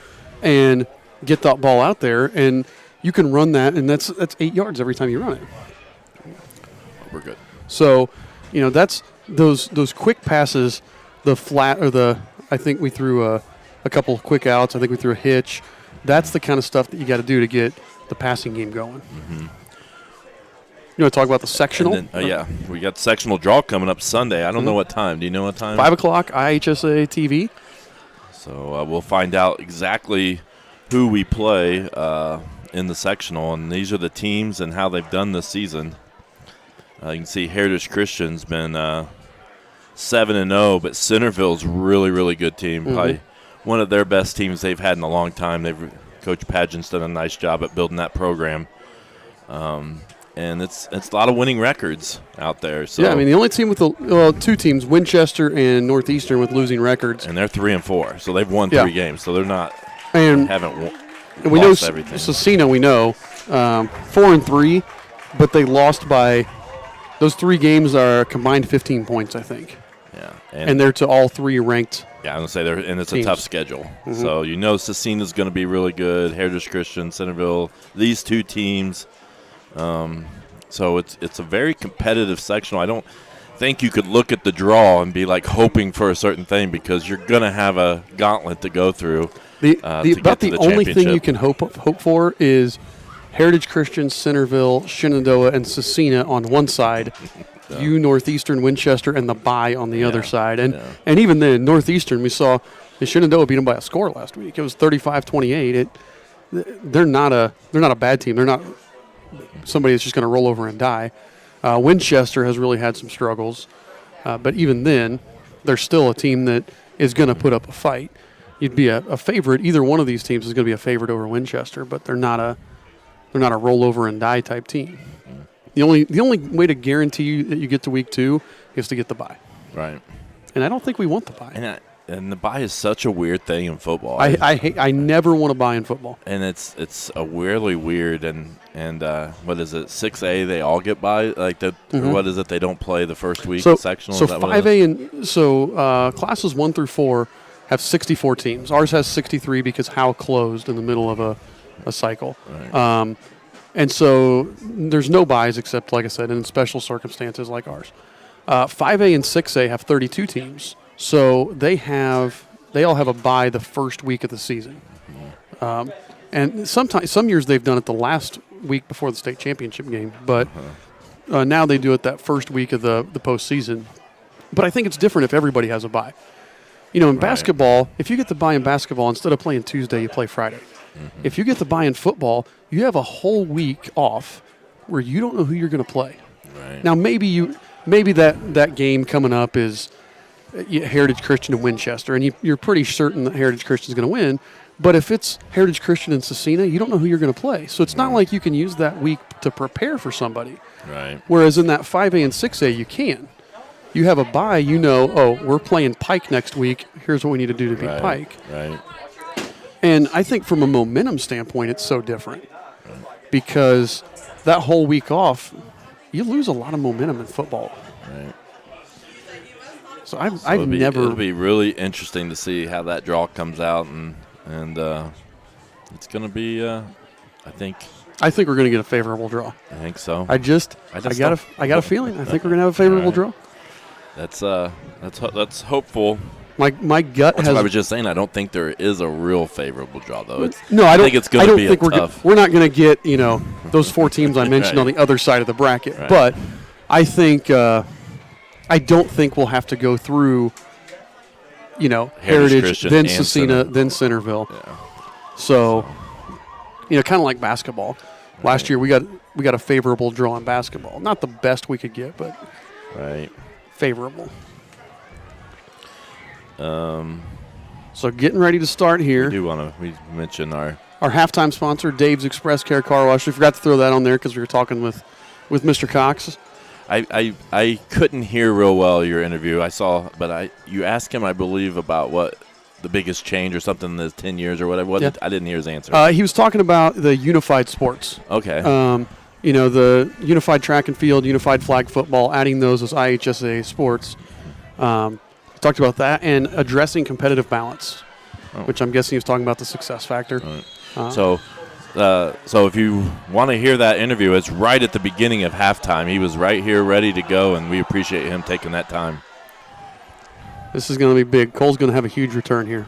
and get that ball out there. And you can run that, and that's 8 yards every time you run it. we're good. So, that's those quick passes, the flat or I think we threw a couple of quick outs. I think we threw a hitch. That's the kind of stuff that you got to do to get the passing game going. Mm-hmm. You want to talk about the sectional? Then, yeah, we got the sectional draw coming up Sunday. I don't know what time. Do you know what time? 5 o'clock, IHSA TV. So we'll find out exactly who we play in the sectional, and these are the teams and how they've done this season. You can see Heritage Christian's been 7-0, but Centerville's really, really good team. Probably one of their best teams they've had in a long time. Coach Pageant's done a nice job at building that program. And it's a lot of winning records out there. So. Yeah, I mean, the only team with two teams, Winchester and Northeastern, with losing records. And they're 3-4, so they've won 3 games. So they're not haven't won. And we know everything. Cecina, 4-3, but they lost by those 3 games are combined 15 points, I think. Yeah, and they're to all 3 ranked. Yeah, I'm gonna say it's teams. a tough schedule. So Cecina's going to be really good. Heritage Christian, Centerville, these 2 teams. So it's a very competitive sectional. I don't think you could look at the draw and be hoping for a certain thing because you're going to have a gauntlet to go through. About the only thing you can hope for is Heritage Christian, Centerville, Shenandoah, and Cecina on one side. Northeastern, Winchester, and the bye on the other side. And even then, Northeastern, we saw Shenandoah beat them by a score last week. It was 35-28. They're not a bad team. They're not somebody that's just going to roll over and die. Winchester has really had some struggles. But even then, they're still a team that is going to put up a fight. You'd be a favorite. Either one of these teams is going to be a favorite over Winchester, but they're not a roll over and die type team. The only way to guarantee you that you get to week 2 is to get the bye. Right. And I don't think we want the bye. And the bye is such a weird thing in football. I never want to bye in football. And it's a weirdly weird and what is it, 6A they all get bye? What is it, they don't play the first week of sectional? So 5A and classes 1 through 4 have 64 teams. Ours has 63 because Howe closed in the middle of a cycle. Right. And so there's no buys except, like I said, in special circumstances like ours. 5A and 6A have 32 teams. So they all have a bye the first week of the season. And some years they've done it the last week before the state championship game. But now they do it that first week of the postseason. But I think it's different if everybody has a bye. In basketball, if you get the bye in basketball, instead of playing Tuesday, you play Friday. Mm-hmm. If you get the bye in football, you have a whole week off where you don't know who you're going to play. Right. Now, maybe that game coming up is Heritage Christian and Winchester, and you're pretty certain that Heritage Christian is going to win. But if it's Heritage Christian and Cecina, you don't know who you're going to play. So it's not like you can use that week to prepare for somebody. Right. Whereas in that 5A and 6A, you can. You have a bye, we're playing Pike next week. Here's what we need to do to beat Pike. Right. And I think from a momentum standpoint, it's so different because that whole week off, you lose a lot of momentum in football. Right. So I've never. It'll be really interesting to see how that draw comes out, and and it's going to be, I think we're going to get a favorable draw. I think so. I got a feeling. I think we're going to have a favorable draw. That's hopeful. My gut That's has. what I was just saying. I don't think there is a real favorable draw, though. I think it's going to be tough. We're not going to get those 4 teams I mentioned on the other side of the bracket. Right. But I think I don't think we'll have to go through Heritage, Christian, then and Cecina, then Centerville. Yeah. So kind of like basketball. Last year we got a favorable draw in basketball. Not the best we could get, but favorable. So getting ready to start here. We mention our halftime sponsor, Dave's Express Care Car Wash. We forgot to throw that on there because we were talking with Mr. Cox. I couldn't hear real well your interview. I saw, but you asked him, I believe, about what the biggest change or something in the 10 years or whatever. Yeah. I didn't hear his answer. He was talking about the unified sports. Okay. The unified track and field, unified flag football, adding those as IHSA sports. Talked about that and addressing competitive balance, which I'm guessing he was talking about the success factor. Right. So if you want to hear that interview, it's right at the beginning of halftime. He was right here ready to go, and we appreciate him taking that time. This is going to be big. Cole's going to have a huge return here.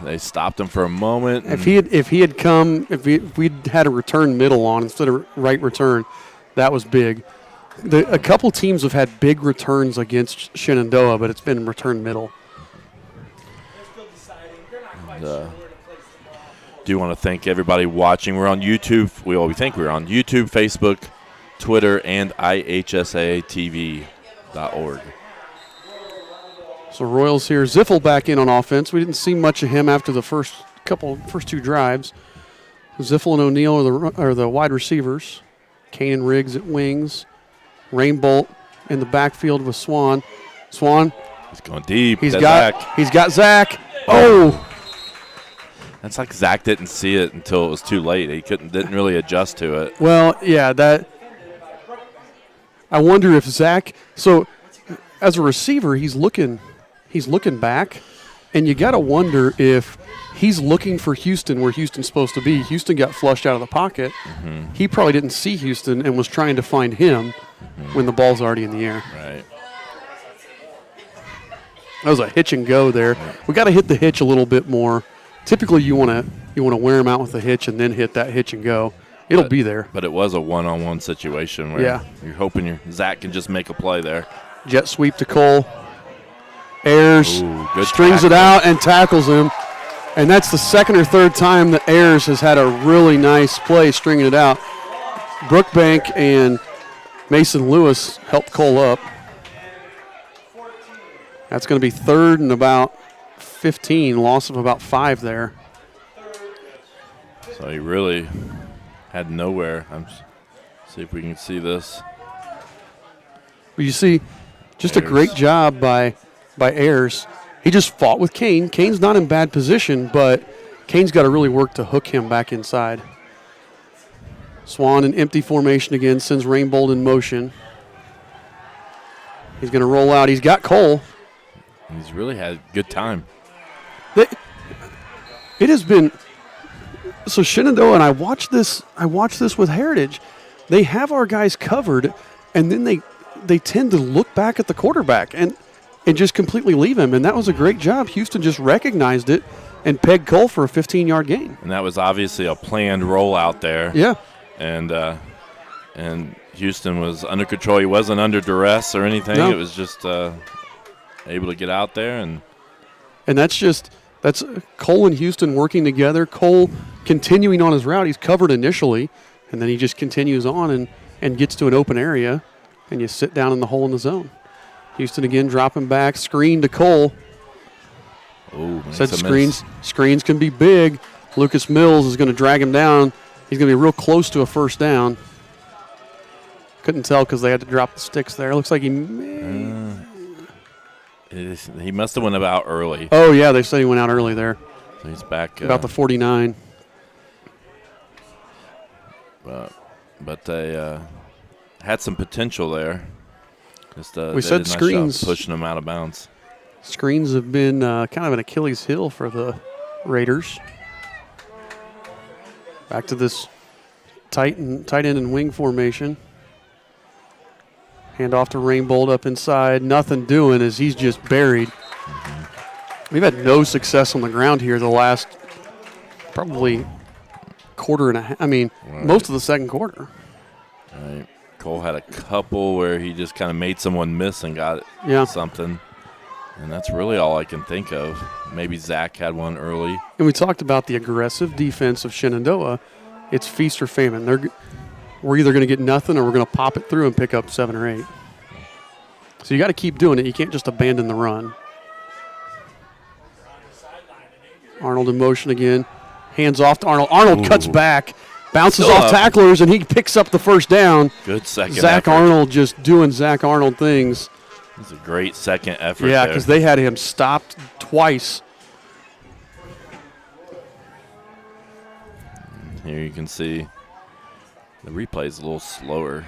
They stopped him for a moment. If we'd had a return middle on instead of right return, that was big. A couple teams have had big returns against Shenandoah, but it's been return middle. Do want to thank everybody watching. We're on YouTube. We think we're on YouTube, Facebook, Twitter, and IHSATV.org. So Royals here. Ziffel back in on offense. We didn't see much of him after the first 2 drives. Ziffel and O'Neill are the wide receivers. Kane and Riggs at wings. Rainbolt in the backfield with Swan. Swan. He's going deep. He's got Zach. Oh! That's like Zach didn't see it until it was too late. He didn't really adjust to it. Well, yeah, I wonder if Zach. So, as a receiver, he's looking back, and you got to wonder if he's looking for Houston where Houston's supposed to be. Houston got flushed out of the pocket. Mm-hmm. He probably didn't see Houston and was trying to find him when the ball's already in the air. Right. That was a hitch and go there. We got to hit the hitch a little bit more. Typically, you want to wear him out with the hitch and then hit that hitch and go. It'll be there. But it was a one-on-one situation where you're hoping Zach can just make a play there. Jet sweep to Cole. Ayers strings it out and tackles him. And that's the second or third time that Ayers has had a really nice play stringing it out. Brookbank and Mason Lewis helped Cole up. That's going to be 3rd and about 15, loss of about 5 there. So he really had nowhere. See if we can see this. Well, you see, just Ayers. A great job by Ayers. He just fought with Kane. Kane's not in bad position, but Kane's got to really work to hook him back inside. Swan in empty formation again, sends Rainbolt in motion. He's going to roll out. He's got Cole. He's really had a good time. It has been so Shenandoah, and I watched this with Heritage. They have our guys covered, and then they tend to look back at the quarterback and just completely leave him. And that was a great job. Houston just recognized it and pegged Cole for a 15-yard gain. And that was obviously a planned rollout there. Yeah. And Houston was under control. He wasn't under duress or anything. No. It was just able to get out there and that's Cole and Houston working together. Cole continuing on his route. He's covered initially, and then he just continues on and gets to an open area, and you sit down in the hole in the zone. Houston again dropping back, screen to Cole. Oh, said screens can be big. Lucas Mills is going to drag him down. He's going to be real close to a first down. Couldn't tell because they had to drop the sticks there. Looks like he must have went about early. Oh, yeah, they said he went out early there. So he's back. About the 49. But they had some potential there. Just, we said screens. Pushing them out of bounds. Screens have been kind of an Achilles heel for the Raiders. Back to this tight end and wing formation. Hand off to Rainbolt up inside. Nothing doing as he's just buried. We've had no success on the ground here the last probably quarter and a half. I mean, most of the second quarter. Right. Cole had a couple where he just kind of made someone miss and got something. And that's really all I can think of. Maybe Zach had one early. And we talked about the aggressive defense of Shenandoah. It's feast or famine. We're either going to get nothing or we're going to pop it through and pick up 7 or 8. So you got to keep doing it. You can't just abandon the run. Arnold in motion again. Hands off to Arnold. Arnold cuts back, bounces off tacklers, and he picks up the first down. Good second Zach effort. Arnold just doing Zach Arnold things. It's a great second effort. Yeah, because they had him stopped twice. Here you can see the replay is a little slower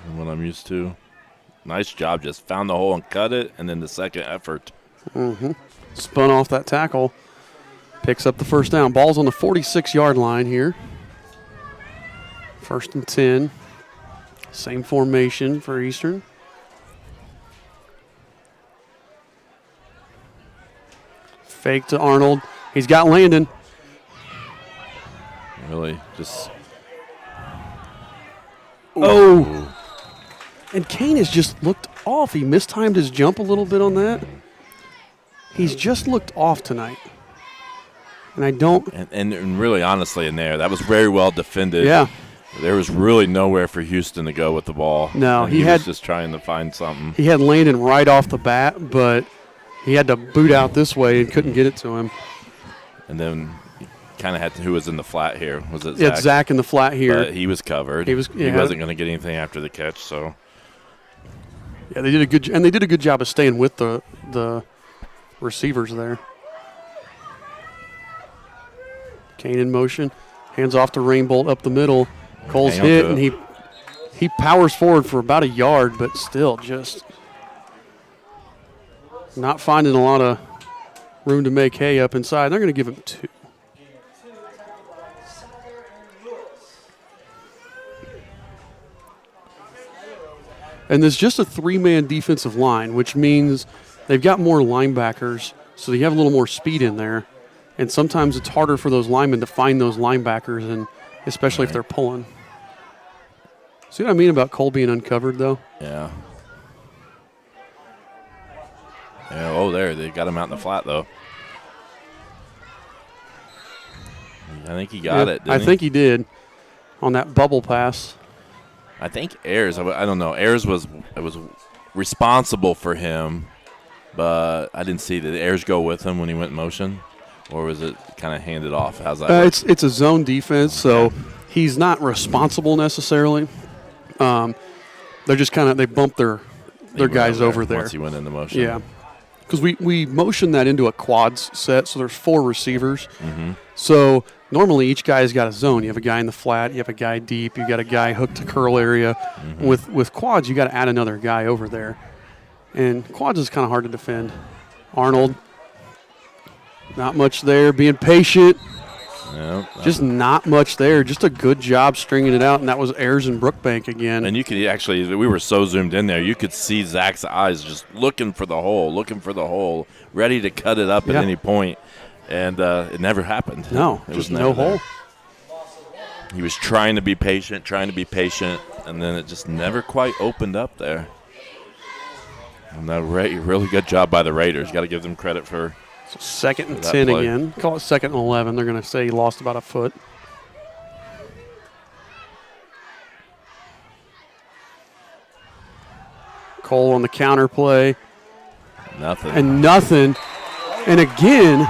than what I'm used to. Nice job. Just found the hole and cut it, and then the second effort. Spun off that tackle. Picks up the first down. Ball's on the 46-yard line here. 1st and 10. Same formation for Eastern. Fake to Arnold. He's got Landon. Really just. Oh. And Kane has just looked off. He mistimed his jump a little bit on that. He's just looked off tonight. And I don't. And really, honestly, in there, that was very well defended. Yeah. There was really nowhere for Houston to go with the ball. No, he was just trying to find something. He had Landon right off the bat, but he had to boot out this way and couldn't get it to him. And then kind of had who was in the flat here? Was it Zach? Yeah, Zach in the flat here. But he was covered. He wasn't going to get anything after the catch. So yeah, they did a good job of staying with the receivers there. Kane in motion, hands off to Rainbolt up the middle. Cole's hit and he powers forward for about a yard, but still just not finding a lot of room to make hay up inside. They're going to give him 2. And there's just a 3-man defensive line, which means they've got more linebackers, so you have a little more speed in there. And sometimes it's harder for those linemen to find those linebackers, and especially if they're pulling. See what I mean about Cole being uncovered, though? Yeah. There. They got him out in the flat, though. I think he got it, I think he did on that bubble pass. I think Ayers, I don't know. Ayers was responsible for him, but I didn't see. Did Ayers go with him when he went in motion? Or was it kind of handed off? How's that? It's a zone defense, so he's not responsible necessarily. They're just they bump their guys over there. Once he went into motion. Yeah. Because we motion that into a quads set, so there's 4 receivers. Mm-hmm. So normally each guy's got a zone. You have a guy in the flat, you have a guy deep, you got a guy hooked to curl area. Mm-hmm. With quads, you got to add another guy over there. And quads is kind of hard to defend. Arnold, not much there, being patient. Yep. Just not much there. Just a good job stringing it out, and that was Ayers and Brookbank again. And you could actually, we were so zoomed in there, you could see Zach's eyes just looking for the hole, ready to cut it up at any point. And it never happened. No, it just was no hole. He was trying to be patient, and then it just never quite opened up there. And that really good job by the Raiders. Got to give them credit for. 2nd and 10 play. again. Call it 2nd and 11. They're going to say he lost about a foot. Cole on the counter play. Nothing. And again,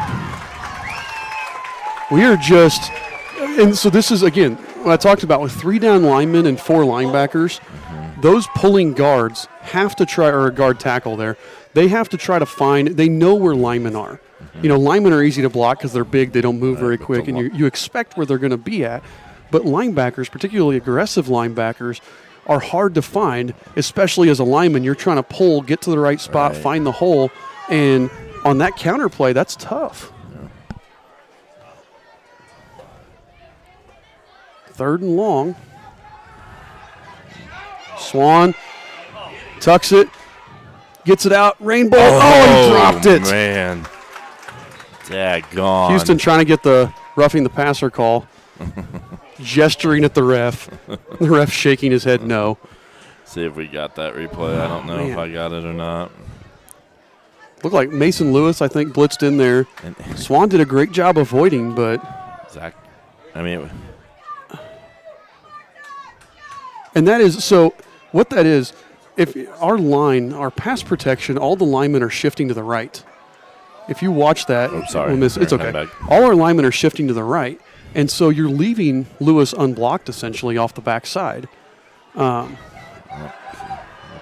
we are just – and so this is, again, what I talked about with 3 down linemen and 4 linebackers. Mm-hmm. Those pulling guards have to try – or a guard tackle there. They have to try to find – they know where linemen are. You know, linemen are easy to block because they're big, they don't move very quick, and you expect where they're going to be at. But linebackers, particularly aggressive linebackers, are hard to find, especially as a lineman. You're trying to pull, get to the right spot, find the hole. And on that counter play, that's tough. Yeah. 3rd and long. Swan tucks it, gets it out, rainbow. Oh, he dropped it. Man. Daggone. Houston trying to get the roughing the passer call, gesturing at the ref. The ref shaking his head no. See if we got that replay. I don't know if I got it or not. Looked like Mason Lewis, I think, blitzed in there. And Swan did a great job avoiding, but. Zach, I mean. And that is, so what that is, if our line, our pass protection, all the linemen are shifting to the right. If you watch that, oh, sorry. It's okay. All our linemen are shifting to the right, and so you're leaving Lewis unblocked essentially off the backside.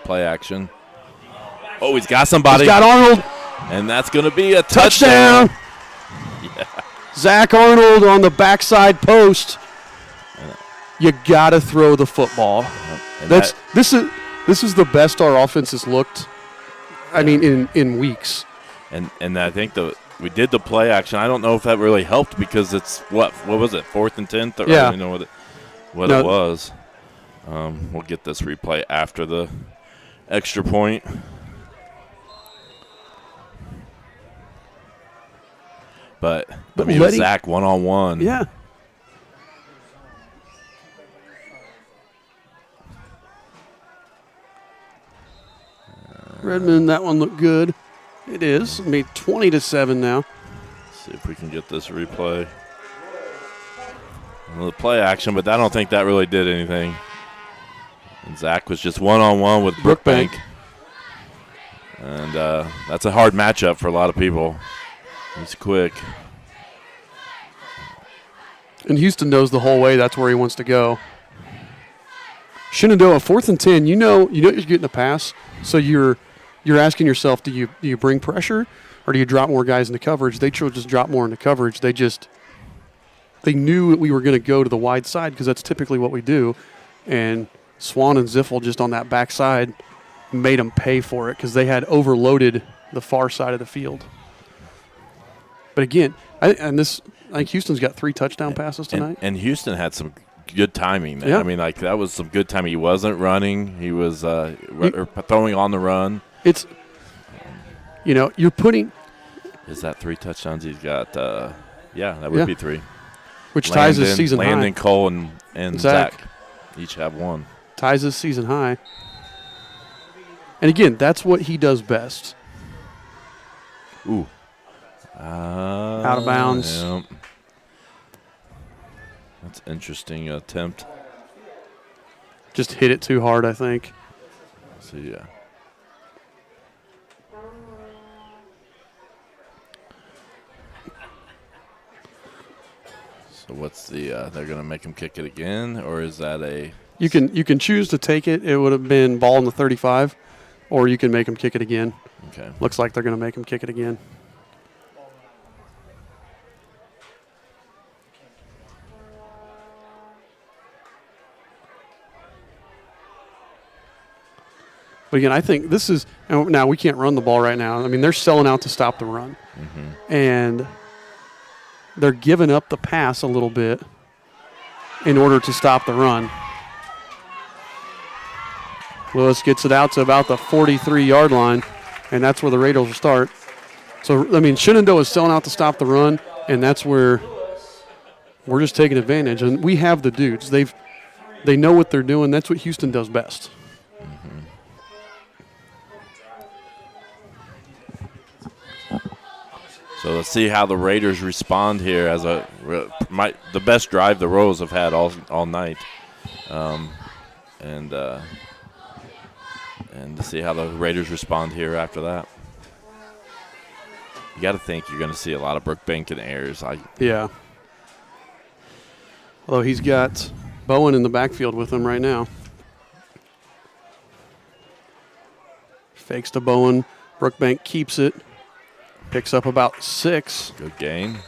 Play action. Oh, he's got somebody. He's got Arnold. And that's going to be a Touchdown. Yeah. Zach Arnold on the backside post. You got to throw the football. This is the best our offense has looked. I mean, in weeks. And I think we did the play action. I don't know if that really helped because it's what was it, 4th and 10? I don't even know what it was. We'll get this replay after the extra point. But I mean, with Zach one-on-one. Yeah. Redmond, that one looked good. It is. Made 20-7 now. See if we can get this replay. Well, the play action, but I don't think that really did anything. And Zach was just one-on-one with Brookbank. And that's a hard matchup for a lot of people. He's quick. And Houston knows the whole way that's where he wants to go. Shenandoah, 4th and 10. You know you're getting a pass, so you're asking yourself, do you bring pressure or do you drop more guys into coverage? They chose just drop more into coverage. They knew we were going to go to the wide side because that's typically what we do. And Swan and Ziffel just on that backside made them pay for it because they had overloaded the far side of the field. But again, I think Houston's got 3 touchdown passes tonight. And Houston had some good timing. Yeah. I mean, like that was some good timing. He wasn't running. He was throwing on the run. It's, you're putting. Is that 3 touchdowns he's got? That would be 3. Which ties his season high. Landon, Cole, and Zach each have 1. Ties his season high. And again, that's what he does best. Ooh. Out of bounds. Yeah. That's an interesting attempt. Just hit it too hard, I think. So, yeah. So what's they're going to make him kick it again, or is that a... You can choose to take it. It would have been ball in the 35, or you can make him kick it again. Okay. Looks like they're going to make him kick it again. But again, I think this is – now we can't run the ball right now. I mean, they're selling out to stop the run. Mm-hmm. And they're giving up the pass a little bit in order to stop the run. Lewis gets it out to about the 43-yard line, and that's where the Raiders will start. So, I mean, Shenandoah is selling out to stop the run, and that's where we're just taking advantage. And we have the dudes. They know what they're doing. That's what Houston does best. Mm-hmm. So let's see how the Raiders respond here as the best drive the Royals have had all night, and to see how the Raiders respond here after that. You got to think you're going to see a lot of Brookbank and errors. Yeah. Although he's got Bowen in the backfield with him right now. Fakes to Bowen. Brookbank keeps it. Picks up about 6. Good gain.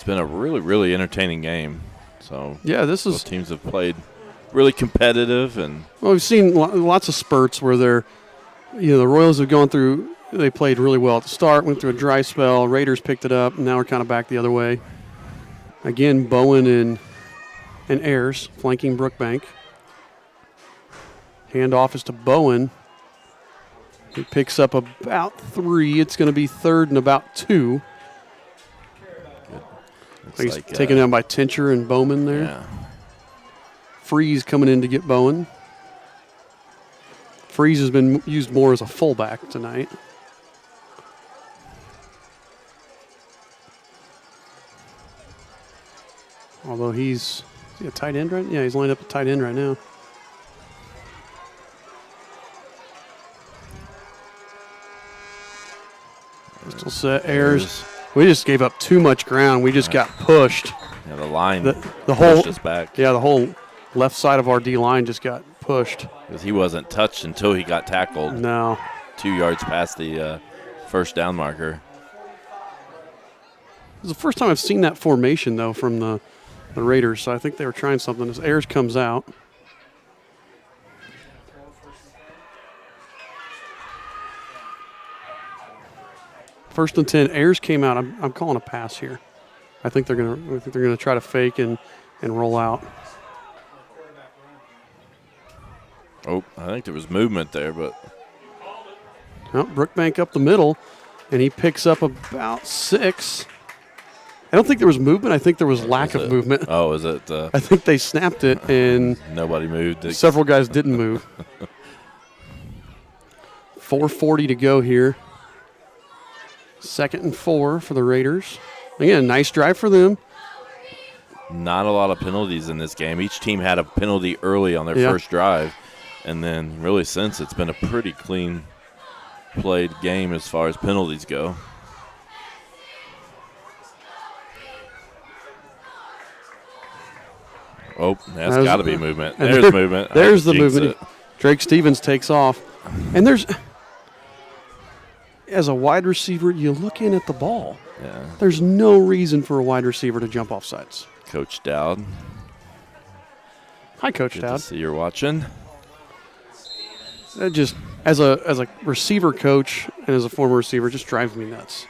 It's been a really, really entertaining game. So Yeah, this both is. teams have played really competitive, and Well, we've seen lots of spurts where the Royals have gone through. They played really well at the start, went through a dry spell. Raiders picked it up, and now we're kind of back the other way. Again, Bowen and Ayers flanking Brookbank. Handoff is to Bowen. He picks up about 3. It's going to be 3rd and about 2. He's taken down by Tincher and Bowman there. yeah. Freeze coming in to get Bowen. Freeze has been used more as a fullback tonight. Although he's a tight end right now. Yeah, he's lined up at tight end right now. Pistol set, Ayers. We just gave up too much ground. We just got pushed. Yeah, the line The whole pushed us back. Yeah, the whole left side of our D line just got pushed. Because he wasn't touched until he got tackled No. 2 yards past the first down marker. This is the first time I've seen that formation, though, from the Raiders, so I think they were trying something. As Ayers comes out. First and 10. Ayers came out. I'm calling a pass here. I think they're gonna try to fake and roll out. Oh, I think there was movement there, but Well, Brookbank up the middle, and he picks up about 6. I don't think there was movement. I think there was lack of movement. Oh, is it? I think they snapped it, and Nobody moved. several guys didn't move. 4:40 to go here. 2nd and 4 for the Raiders. Again, nice drive for them. Not a lot of penalties in this game. Each team had a penalty early on their Yeah. first drive, and then really since it's been a pretty clean played game as far as penalties go. Oh, that's got to be movement. and There's movement. There's the Jinxed movement. it. Drake Stevens takes off. And as a wide receiver, you look in at the ball. Yeah. There's no reason for a wide receiver to jump off sides. Coach Dowd. Hi, Coach Good Dowd. to see you're watching. That just as a receiver coach and as a former receiver, just drives me nuts.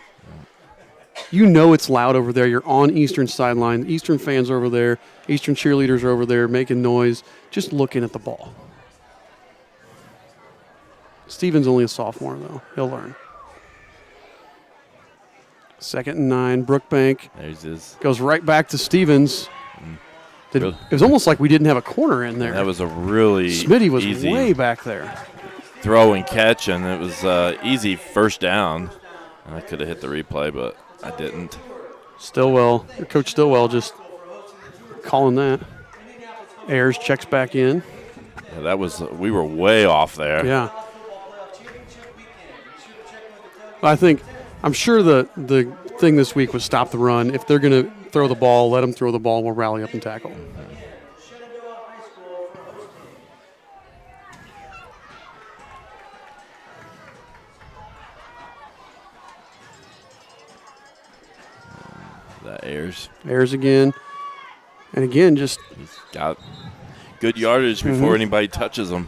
You know it's loud over there. You're on Eastern sideline. Eastern fans are over there. Eastern cheerleaders are over there making noise, just looking at the ball. Steven's only a sophomore, though. He'll learn. 2nd and 9. Brookbank There's his. goes right back to Stevens. Really? It was almost like we didn't have a corner in there. That was a really Smitty was easy way back there. throw and catch, and it was easy first down. And I could have hit the replay, but I didn't. Stillwell, Coach Stillwell just calling that. Ayers checks back in. Yeah, that was we were way off there. Yeah. I'm sure the thing this week was stop the run. If they're going to throw the ball, let them throw the ball. We'll rally up and tackle. That Ayers. Ayers again. And again, just He's got good yardage before anybody touches him.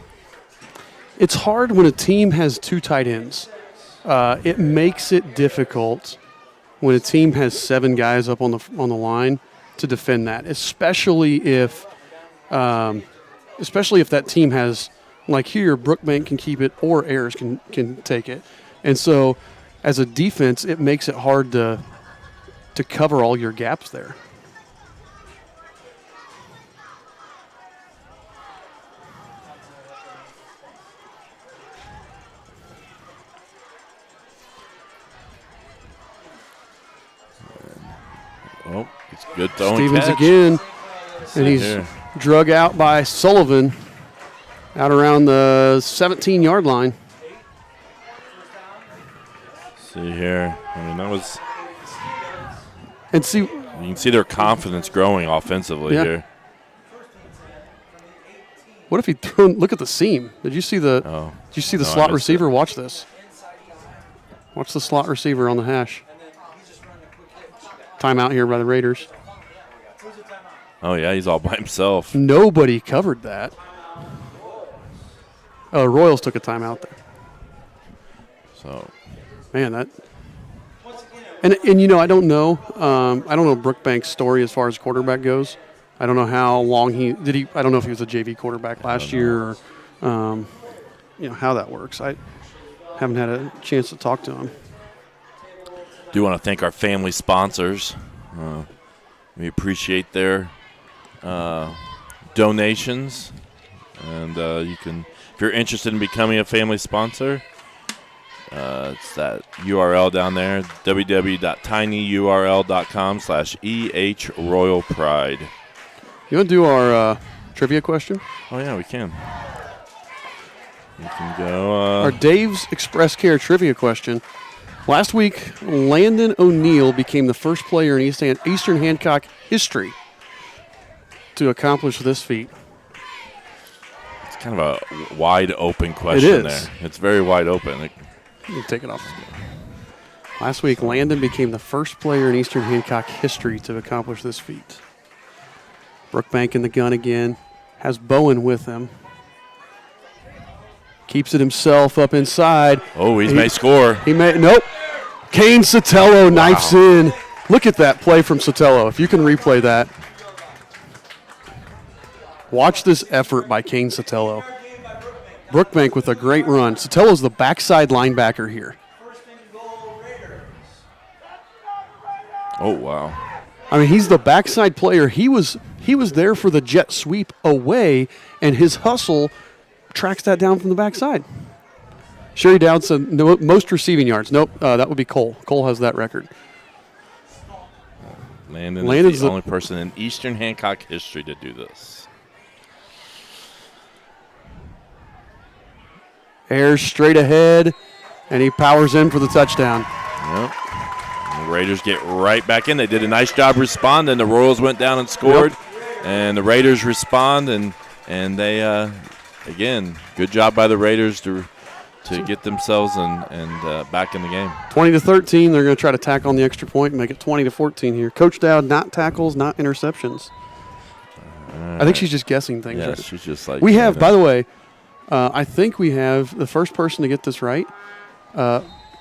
it's hard when a team has 2 tight ends. It makes it difficult when a team has 7 guys up on the line to defend that, especially if that team has, like here, Brookbank can keep it or Ayers can take it, and so as a defense, it makes it hard to cover all your gaps there. Oh, it's good throwing Stevens catch. again, and he's here. drug out by Sullivan out around the 17-yard line. See here. I mean, that was. And see, You can see their confidence growing offensively Yeah. here. what if he threw? Look at the seam. Did you see the? Oh. Did you see the No, I slot missed receiver? Watch this. Watch the slot receiver on the hash. Timeout here by the Raiders. Oh, yeah, he's all by himself. Nobody covered that. Oh, Royals took a timeout there. So, man, that. And I don't know. I don't know Brookbank's story as far as quarterback goes. I don't know how long I don't know if he was a JV quarterback last year or, how that works. I haven't had a chance to talk to him. Do want to thank our family sponsors. We appreciate their donations. And you can, if you're interested in becoming a family sponsor, it's that URL down there, www.tinyurl.com/EHRoyalPride. You want to do our trivia question? Oh, yeah, we can. We can go. Our Dave's Express Care trivia question. Last week, Landon O'Neill became the first player in Eastern Hancock history to accomplish this feat. It's kind of a wide open question. It is. There. It's very wide open. You can take it off. Last week, Landon became the first player in Eastern Hancock history to accomplish this feat. Brookbank in the gun again. Has Bowen with him. Keeps it himself up inside. Oh, he may score. Nope. Kane Sotelo knifes in. Look at that play from Sotelo. If you can replay that. Watch this effort by Kane Sotelo. Brookbank with a great run. Sotelo's the backside linebacker here. Oh, wow. I mean, he's the backside player. He was there for the jet sweep away, and his hustle tracks that down from the backside. Sherry Dowd said most receiving yards. Nope, that would be Cole. Cole has that record. Landon is the only person in Eastern Hancock history to do this. Airs straight ahead, and he powers in for the touchdown. Yep. And the Raiders get right back in. They did a nice job responding. The Royals went down and scored, and the Raiders respond, and they, again, good job by the Raiders to get themselves and back in the game. 20-13, they're going to try to tack on the extra point and make it 20-14 here. Coach Dowd, not tackles, not interceptions. I think she's just guessing things. Yeah, right? she's just like. We have, by the way, I think we have the first person to get this right.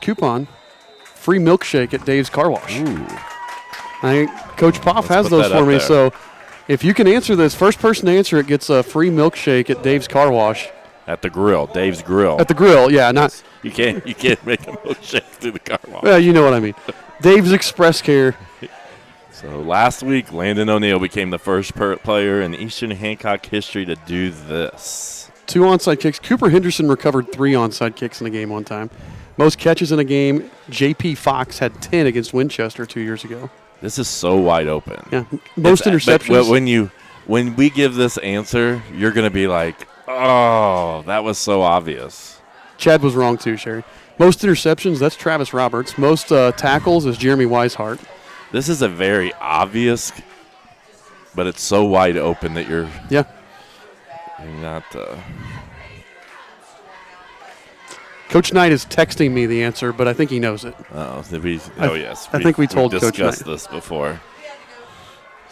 Coupon, free milkshake at Dave's Car Wash. Ooh. I think Coach Poff has those for me. There. So if you can answer this, first person to answer it gets a free milkshake at Dave's Car Wash. At the grill, Dave's Grill. At the grill, yeah. Not you can't make a milkshake through the car wash. Well, you know what I mean. Dave's Express Care. So last week, Landon O'Neill became the first player in Eastern Hancock history to do this. 2 onside kicks. Cooper Henderson recovered 3 onside kicks in a game one time. Most catches in a game. J.P. Fox had 10 against Winchester 2 years ago. This is so wide open. Yeah, most interceptions. But when we give this answer, you're going to be like, oh, that was so obvious. Chad was wrong too, Sherry. Most interceptions, that's Travis Roberts. Most tackles is Jeremy Weishart. This is a very obvious, but it's so wide open that you're not. Coach Knight is texting me the answer, but I think he knows it. Yes. I think we told Coach Knight. We've discussed this before.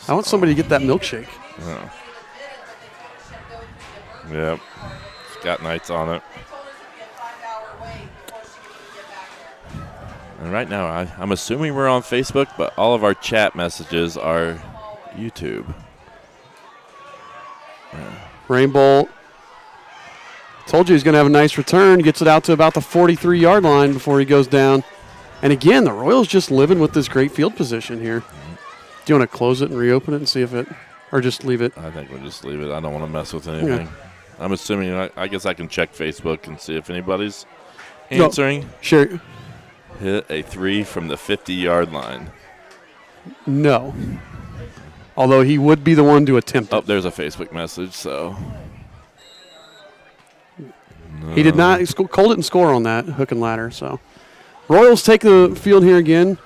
I want somebody to get that milkshake. Oh. Yep. It's got Knights on it. And right now, I'm assuming we're on Facebook, but all of our chat messages are YouTube. Rainbow told you he's going to have a nice return. Gets it out to about the 43-yard line before he goes down. And again, the Royals just living with this great field position here. Do you want to close it and reopen it and see if it, or just leave it? I think we'll just leave it. I don't want to mess with anything. Yeah. I'm assuming, I guess I can check Facebook and see if anybody's answering. No, sure. Hit a 3 from the 50-yard line. No. Although he would be the one to attempt it. Oh, there's a Facebook message, so. No. He did not. Cole didn't score on that hook and ladder. So, Royals take the field here again.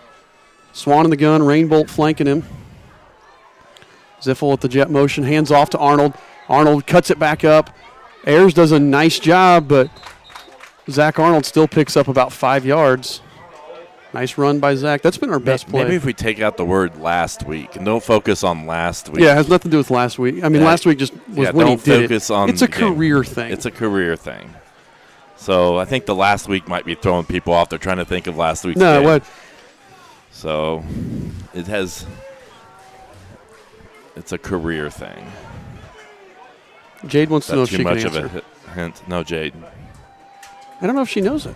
Swan in the gun. Rainbolt flanking him. Ziffel with the jet motion. Hands off to Arnold. Arnold cuts it back up. Ayers does a nice job, but Zach Arnold still picks up about 5 yards. Nice run by Zach. That's been our best play. Maybe if we take out the word last week and don't focus on last week. Yeah, it has nothing to do with last week. I mean, last week just was when he did it. On it's a career thing. It's a career thing. So I think the last week might be throwing people off. They're trying to think of last week's game. What? So it's a career thing. Jade wants to know if she can answer. Too much of a hint. No, Jade. I don't know if she knows it.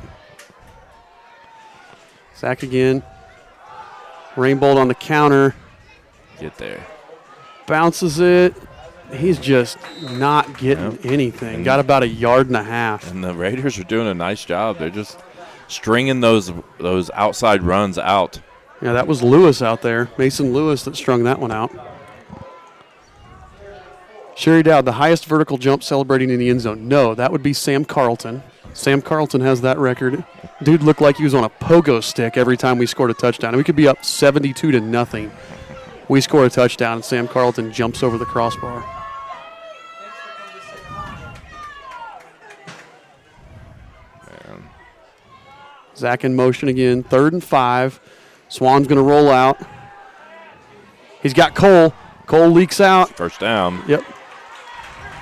Zach again. Rainbolt on the counter. Get there. Bounces it. He's just not getting anything. And got about 1.5 yards. And the Raiders are doing a nice job. They're just stringing those outside runs out. Yeah, that was Lewis out there. Mason Lewis that strung that one out. Sherry Dowd, the highest vertical jump celebrating in the end zone. No, that would be Sam Carlton. Sam Carlton has that record. Dude looked like he was on a pogo stick every time we scored a touchdown. And we could be up 72-0. We score a touchdown, and Sam Carlton jumps over the crossbar. Man. Zach in motion again. 3rd and 5. Swan's going to roll out. He's got Cole. Cole leaks out. First down. Yep.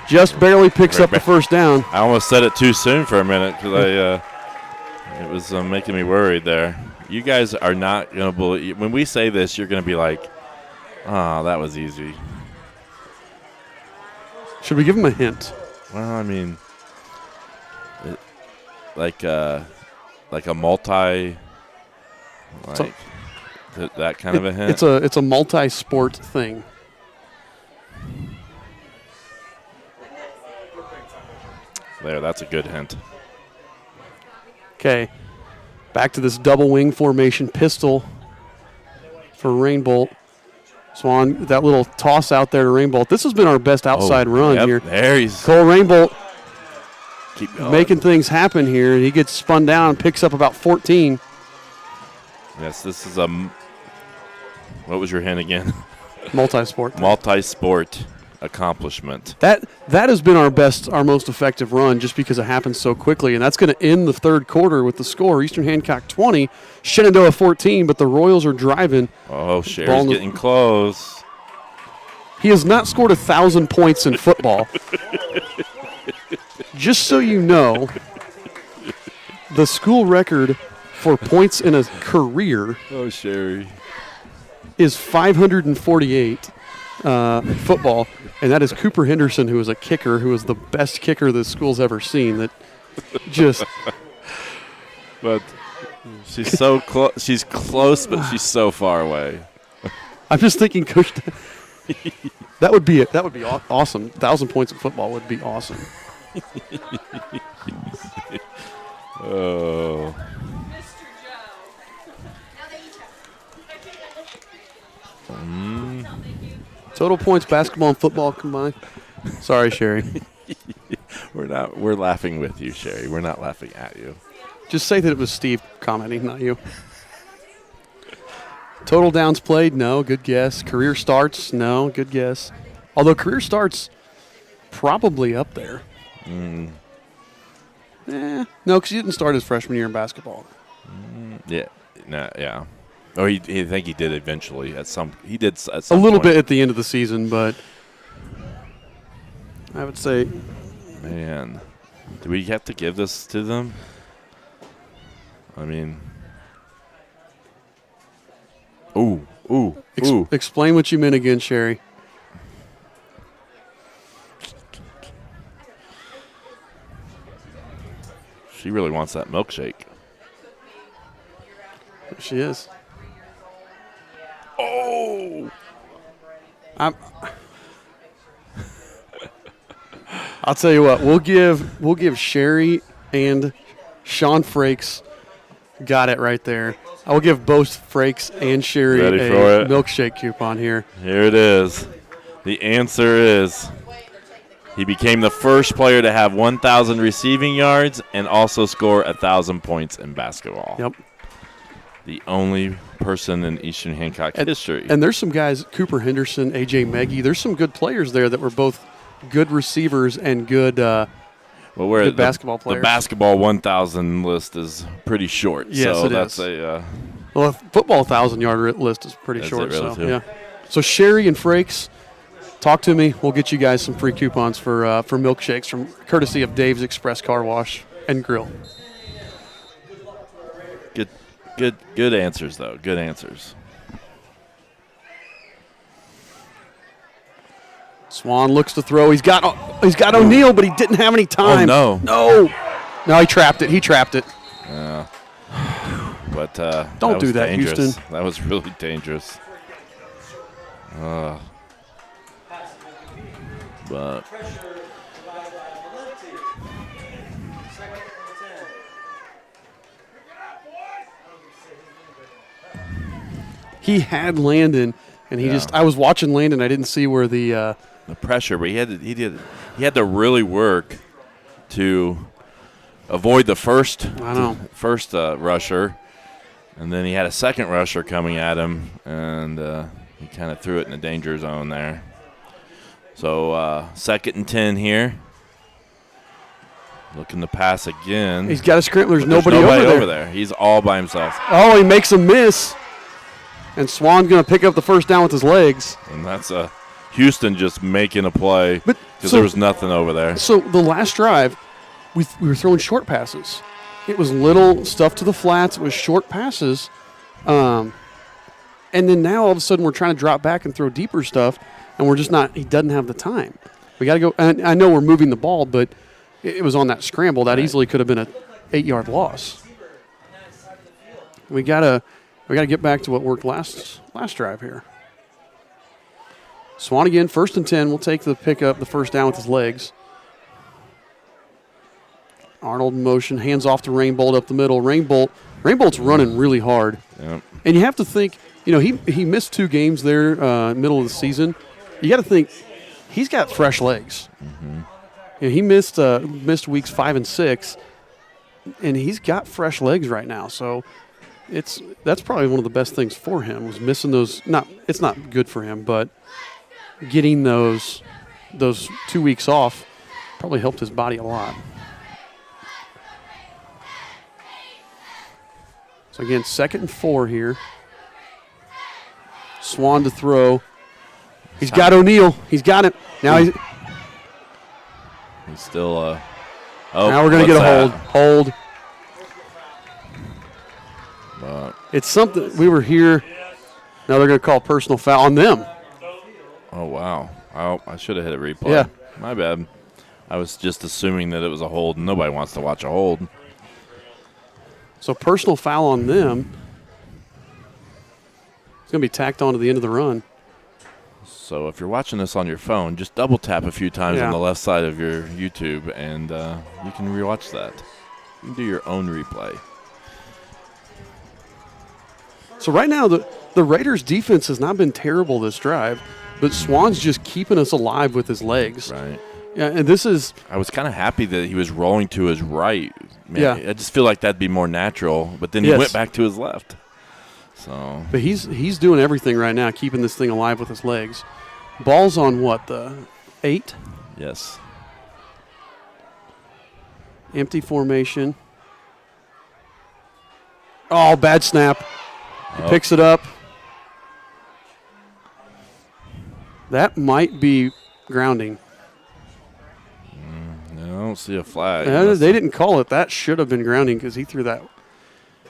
Just barely picks up the first down. I almost said it too soon for a minute because it was making me worried there. You guys are not going to believe. When we say this, you're going to be like, oh, that was easy. Should we give him a hint? Well, I mean, like a multi, that kind of a hint. It's a multi-sport thing. There, that's a good hint. Okay, back to this double wing formation pistol for Rainbolt. Swan, that little toss out there to Rainbolt. This has been our best outside run here. There he's Cole Rainbolt keep going. Making things happen here. He gets spun down, picks up about 14. Yes, this is what was your hint again? Multi-sport. Multi-sport accomplishment. That has been our most effective run just because it happens so quickly, and that's going to end the third quarter with the score. Eastern Hancock 20, Shenandoah 14, but the Royals are driving. Oh, Sherry's getting close. He has not scored 1,000 points in football. Just so you know, the school record for points in a career Sherry, is 548 football, and that is Cooper Henderson, who is a kicker, who is the best kicker the school's ever seen. That just, but she's so close. She's close, but she's so far away. I'm just thinking, Coach, that would be awesome. 1,000 points in football would be awesome. Oh. Total points, basketball and football combined. Sorry, Sherry. We're laughing with you, Sherry. We're not laughing at you. Just say that it was Steve commenting, not you. Total downs played, no, good guess. Career starts, no, good guess. Although career starts, probably up there. Mm. No, because he didn't start his freshman year in basketball. Yeah. Oh, I think he did eventually. He did at A some little point. bit at the end of the season, but I would say. Man, do we have to give this to them? I mean, ooh. Explain what you meant again, Sherry. She really wants that milkshake. She is. Oh! I'll tell you what. We'll give Sherry and Sean Frakes got it right there. I will give both Frakes and Sherry a milkshake coupon here. Here it is. The answer is he became the first player to have 1,000 receiving yards and also score 1,000 points in basketball. Yep. The only person in Eastern Hancock history. And there's some guys, Cooper Henderson, A.J. Meggie, there's some good players there that were both good receivers and good basketball players. The basketball 1,000 list is pretty short. Yes, so it that's is. Well, football 1,000-yard list is pretty Is short. it really, So too? yeah. So Sherry and Frakes, talk to me. We'll get you guys some free coupons for milkshakes from courtesy of Dave's Express Car Wash and Grill. Good answers, though. Good answers. Swan looks to throw. He's got O'Neal, but he didn't have any time. Oh, No, he trapped it. But Don't do that, dangerous. Houston. That was really dangerous. But Pressure provided by Valenti. Second and 10. He had Landon, and I was watching Landon. I didn't see where the pressure, but he had to really work to avoid the first rusher, and then he had a second rusher coming at him, and he kind of threw it in the danger zone there. So 2nd and 10 here. Looking to pass again. he's got a scramble. There's There's nobody over there. He's all by himself. Oh, he makes a miss, and Swan's going to pick up the first down with his legs. And that's Houston just making a play But because there was nothing over there. So the last drive, we were throwing short passes. It was little stuff to the flats. It was short passes. And then now all of a sudden we're trying to drop back and throw deeper stuff, and we're just not – he doesn't have the time. We got to go – and I know we're moving the ball, but it was on that scramble. That easily could have been an 8-yard loss. We gotta get back to what worked last drive here. Swan again, 1st and 10. We'll take the pickup, the first down with his legs. Arnold in motion, hands off to Rainbolt up the middle. Rainbolt's running really hard. Yep. And you have to think, he missed 2 games there, middle of the season. You got to think he's got fresh legs. Mm-hmm. He missed weeks 5 and 6, and he's got fresh legs right now. So that's probably one of the best things for him was missing those. It's not good for him, but getting those 2 weeks off probably helped his body a lot. So again, 2nd and 4 here. Swan to throw. He's got O'Neal. He's got it. Now he's still now we're going to get a hold. It's something. We were here. Now they're going to call personal foul on them. Oh, wow. I should have hit a replay. Yeah. My bad. I was just assuming that it was a hold. Nobody wants to watch a hold. So personal foul on them. It's going to be tacked on to the end of the run. So if you're watching this on your phone, just double tap a few times on the left side of your YouTube, and you can rewatch that. You can do your own replay. So right now, the Raiders' defense has not been terrible this drive, but Swan's just keeping us alive with his legs. Right. Yeah, and this is. I was kind of happy that he was rolling to his right. Man, Yeah. I just feel like that'd be more natural, but then he went back to his left. So. But he's doing everything right now, keeping this thing alive with his legs. Ball's on what, the 8? Yes. Empty formation. Oh, bad snap. He picks it up. That might be grounding. I don't see a flag. They didn't call it. That should have been grounding because he threw that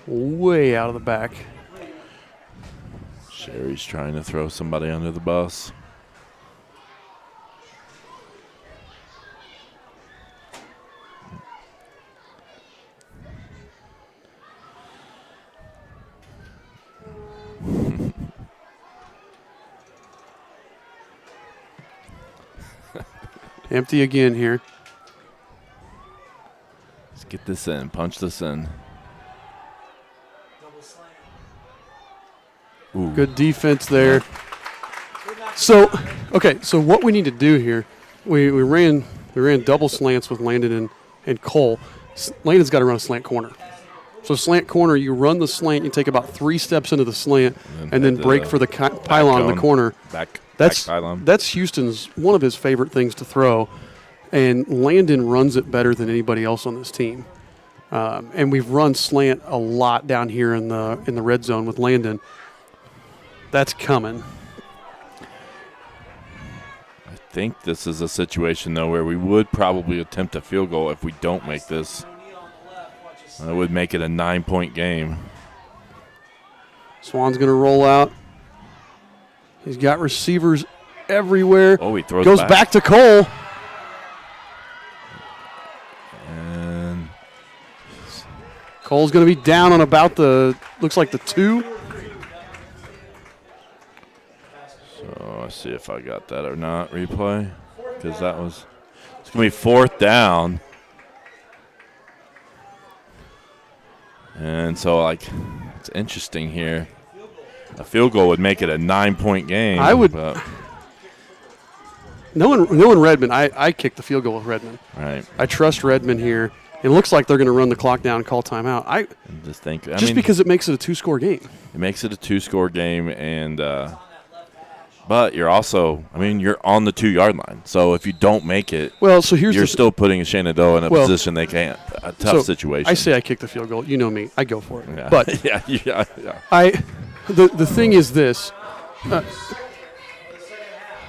way out of the back. Sherry's trying to throw somebody under the bus. Empty again here. Let's get this in. Punch this in. Ooh. Good defense there. So what we need to do here, we ran double slants with Landon and Cole. Landon's got to run a slant corner. So slant corner, you run the slant, you take about 3 steps into the slant, and then break for the pylon in the corner. That's Houston's one of his favorite things to throw, and Landon runs it better than anybody else on this team. And we've run slant a lot down here in the red zone with Landon. That's coming. I think this is a situation, though, where we would probably attempt a field goal if we don't make this. That would make it a 9-point game. Swan's going to roll out. He's got receivers everywhere. Oh, he throws Goes back to Cole. And Cole's going to be down on about looks like the 2. so let's see if I got that or not. Replay. Because it's going to be 4th down. And so, it's interesting here. A field goal would make it a 9-point game. I would. Knowing Redmond, I kicked the field goal with Redmond. Right. I trust Redmond here. It looks like they're going to run the clock down and call timeout. Because it makes it a 2-score game. It makes it a 2-score game, and but you're also, you're on the 2-yard line. So if you don't make it, you're still putting Shenandoah in a position they can't. A tough situation. I say I kick the field goal. You know me. I go for it. Yeah. But yeah. The thing is this.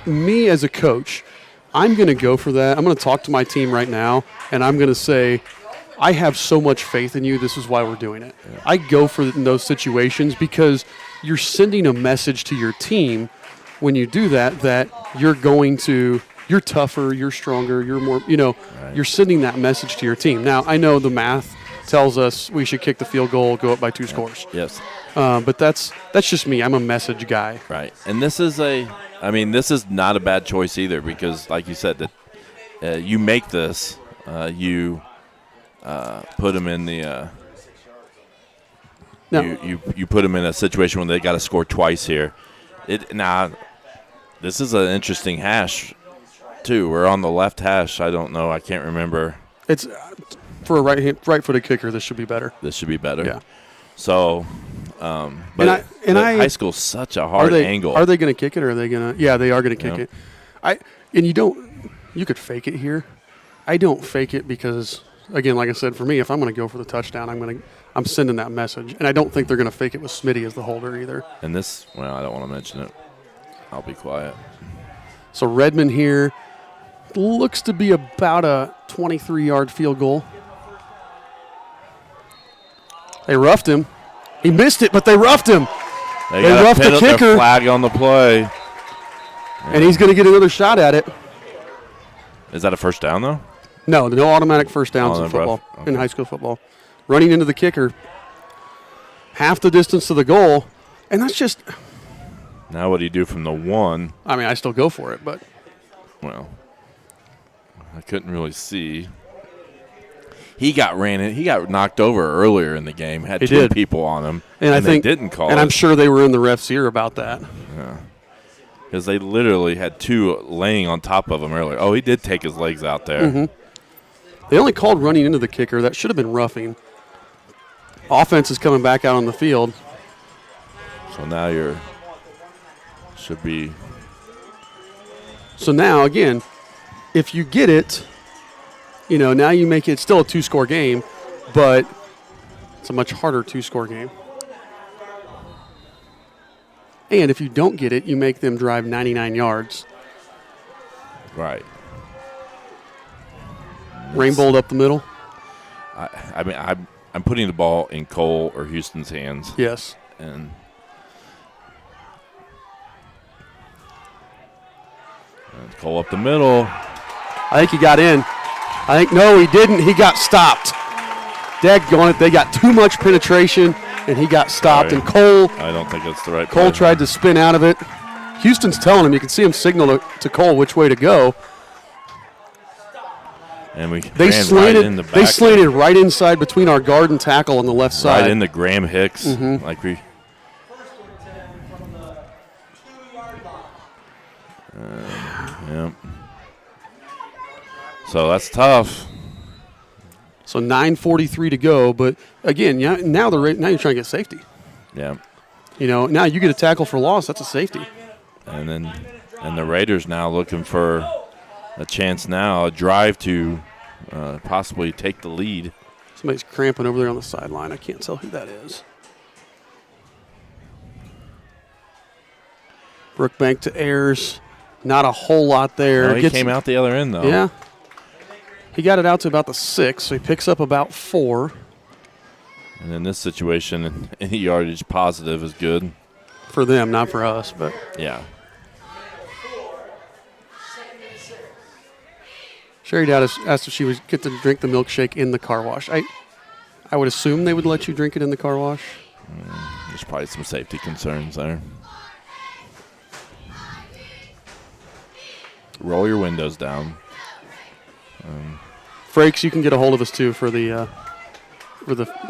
Me as a coach, I'm going to go for that. I'm going to talk to my team right now, and I'm going to say, I have so much faith in you. This is why we're doing it. Yeah. I go for it in those situations because you're sending a message to your team when you do that you're tougher, you're stronger, you're more, You're sending that message to your team. Now, I know the math tells us we should kick the field goal, go up by 2 scores. Yes. But that's just me. I'm a message guy. Right. And this is this is not a bad choice either because, like you said, that you make this, you put them in the you put them in a situation where they got to score twice here. This is an interesting hash, too. We're on the left hash. I don't know. I can't remember. It's for a right-footed kicker. This should be better. This should be better. Yeah. So, high school's such a hard angle. Are they going to kick it, or are they going to? Yeah, they are going to kick it. You could fake it here. I don't fake it because, again, like I said, for me, if I'm going to go for the touchdown, I'm sending that message, and I don't think they're going to fake it with Smitty as the holder either. And I don't want to mention it. I'll be quiet. So Redmond here looks to be about a 23-yard field goal. They roughed him. He missed it, but they roughed him. They roughed the kicker. Their flag on the play. And he's going to get another shot at it. Is that a first down, though? No automatic first downs in football, in high school football. Running into the kicker. Half the distance to the goal. And that's just... Now what do you do from the 1? I still go for it, but... Well, I couldn't really see. He got knocked over earlier in the game. Had 2 people on him, and I think they didn't call it. And I'm sure they were in the ref's ear about that. Yeah, because they literally had 2 laying on top of him earlier. Oh, he did take his legs out there. Mm-hmm. They only called running into the kicker. That should have been roughing. Offense is coming back out on the field. So now should be. So now, again, if you get it, now you make it still a 2-score game, but it's a much harder 2-score game. And if you don't get it, you make them drive 99 yards. Right. Rainbowed up the middle. I'm putting the ball in Cole or Houston's hands. Yes. And Cole up the middle. I think he got in. No, he didn't. He got stopped. Daggone it. They got too much penetration, and he got stopped. Sorry. And Cole. I don't think that's the right Cole play. tried to spin out of it. Houston's telling him. You can see him signal to Cole which way to go. And they slanted right inside between our guard and tackle on the left side. Right into Graham Hicks. Mm-hmm. Yep. So that's tough. So 9:43 to go, but again, now you're trying to get safety. Yeah. Now you get a tackle for loss. That's a safety. And the Raiders now looking for a chance now, a drive to possibly take the lead. Somebody's cramping over there on the sideline. I can't tell who that is. Brookbank to Ayers. Not a whole lot there. No, he came out the other end, though. Yeah. He got it out to about the 6, so he picks up about 4. And in this situation, any yardage positive is good. For them, not for us, but Yeah. Sherry Dowd asked if she would get to drink the milkshake in the car wash. I would assume they would let you drink it in the car wash. There's probably some safety concerns there. Roll your windows down. Frakes, you can get a hold of us too for the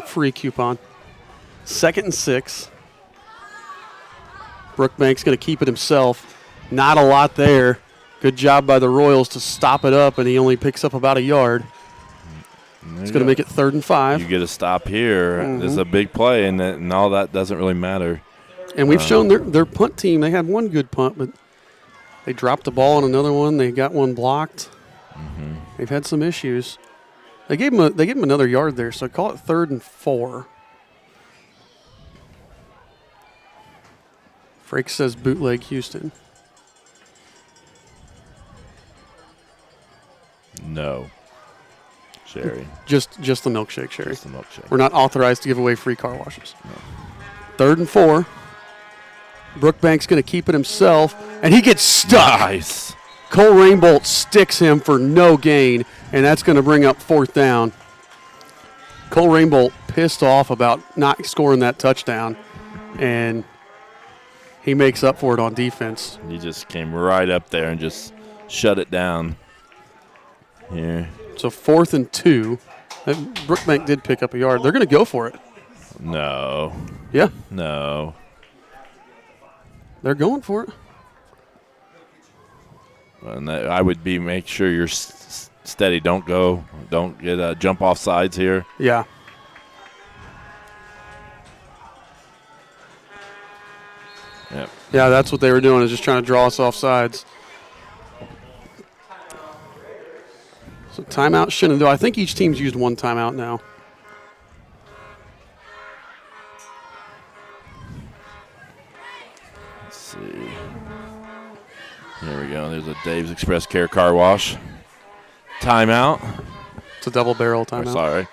free coupon. 2nd and 6. Brookbank's going to keep it himself. Not a lot there. Good job by the Royals to stop it up, and he only picks up about a yard. It's going to make it 3rd and 5. You get a stop here. It's a big play, and all that doesn't really matter. And we've shown their punt team. They had one good punt, but they dropped the ball on another one. They got one blocked. They've had some issues. They gave him another yard there, so call it 3rd and 4. Frakes says bootleg Houston. No. Sherry. Just the milkshake, Sherry. Just the milkshake. We're not authorized to give away free car washes. No. 3rd and 4. Brookbank's going to keep it himself, and he gets stuck. Nice. Cole Rainbolt sticks him for no gain, and that's going to bring up 4th down. Cole Rainbolt pissed off about not scoring that touchdown, and he makes up for it on defense. He just came right up there and just shut it down here. So 4th and 2. Brookbank did pick up a yard. They're going to go for it. No. Yeah, No. they're going for it. And I would make sure you're steady. Don't get a jump off sides here. Yeah. Yep. Yeah, that's what they were doing, is just trying to draw us off sides. So timeout Shenandoah. I think each team's used one timeout now. Let's see. Here we go. There's a Dave's Express Care Car Wash. Timeout. It's a double barrel Oh, timeout. sorry.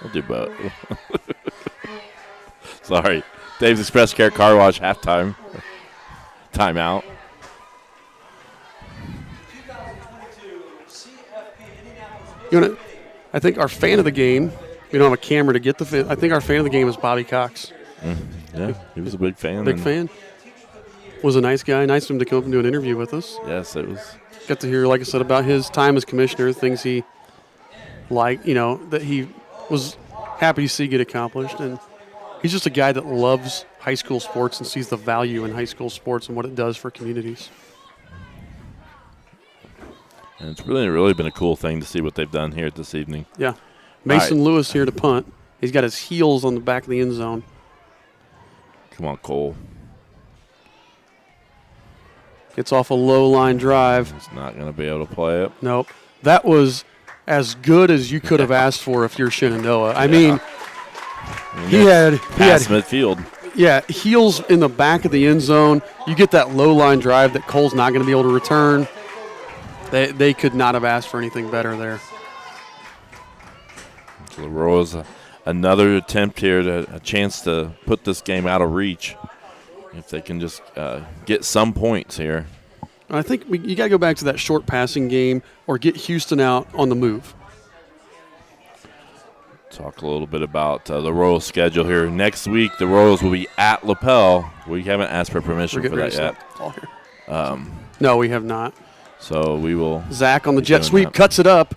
We'll do both. Sorry. Dave's Express Care Car Wash halftime. Timeout. 2022 CFP Indianapolis. You know, I think our fan of the game, we don't have a camera to get the fan. I think our fan of the game is Bobby Cox. Yeah, he was a big fan. Big fan. Was a nice guy. Nice of him to come up and do an interview with us. Yes, it was. Got to hear, like I said, about his time as commissioner, things he liked, that he was happy to see get accomplished. And he's just a guy that loves high school sports and sees the value in high school sports and what it does for communities. And it's really been a cool thing to see what they've done here this evening. Yeah. Mason Lewis here to punt. He's got his heels on the back of the end zone. Come on, Cole. Gets off a low line drive. He's not going to be able to play it. Nope. That was as good as you could have asked for if you're Shenandoah. I mean, he had Past midfield. Yeah, heels in the back of the end zone. You get that low line drive that Cole's not going to be able to return. They could not have asked for anything better there. So the Royals, another attempt here, a chance to put this game out of reach. If they can just get some points here. I think you got to go back to that short passing game or get Houston out on the move. Talk a little bit about the Royals schedule here. Next week, the Royals will be at LaPel. We haven't asked for permission for that yet. No, we have not. So we will. Zach on the jet sweep cuts it up,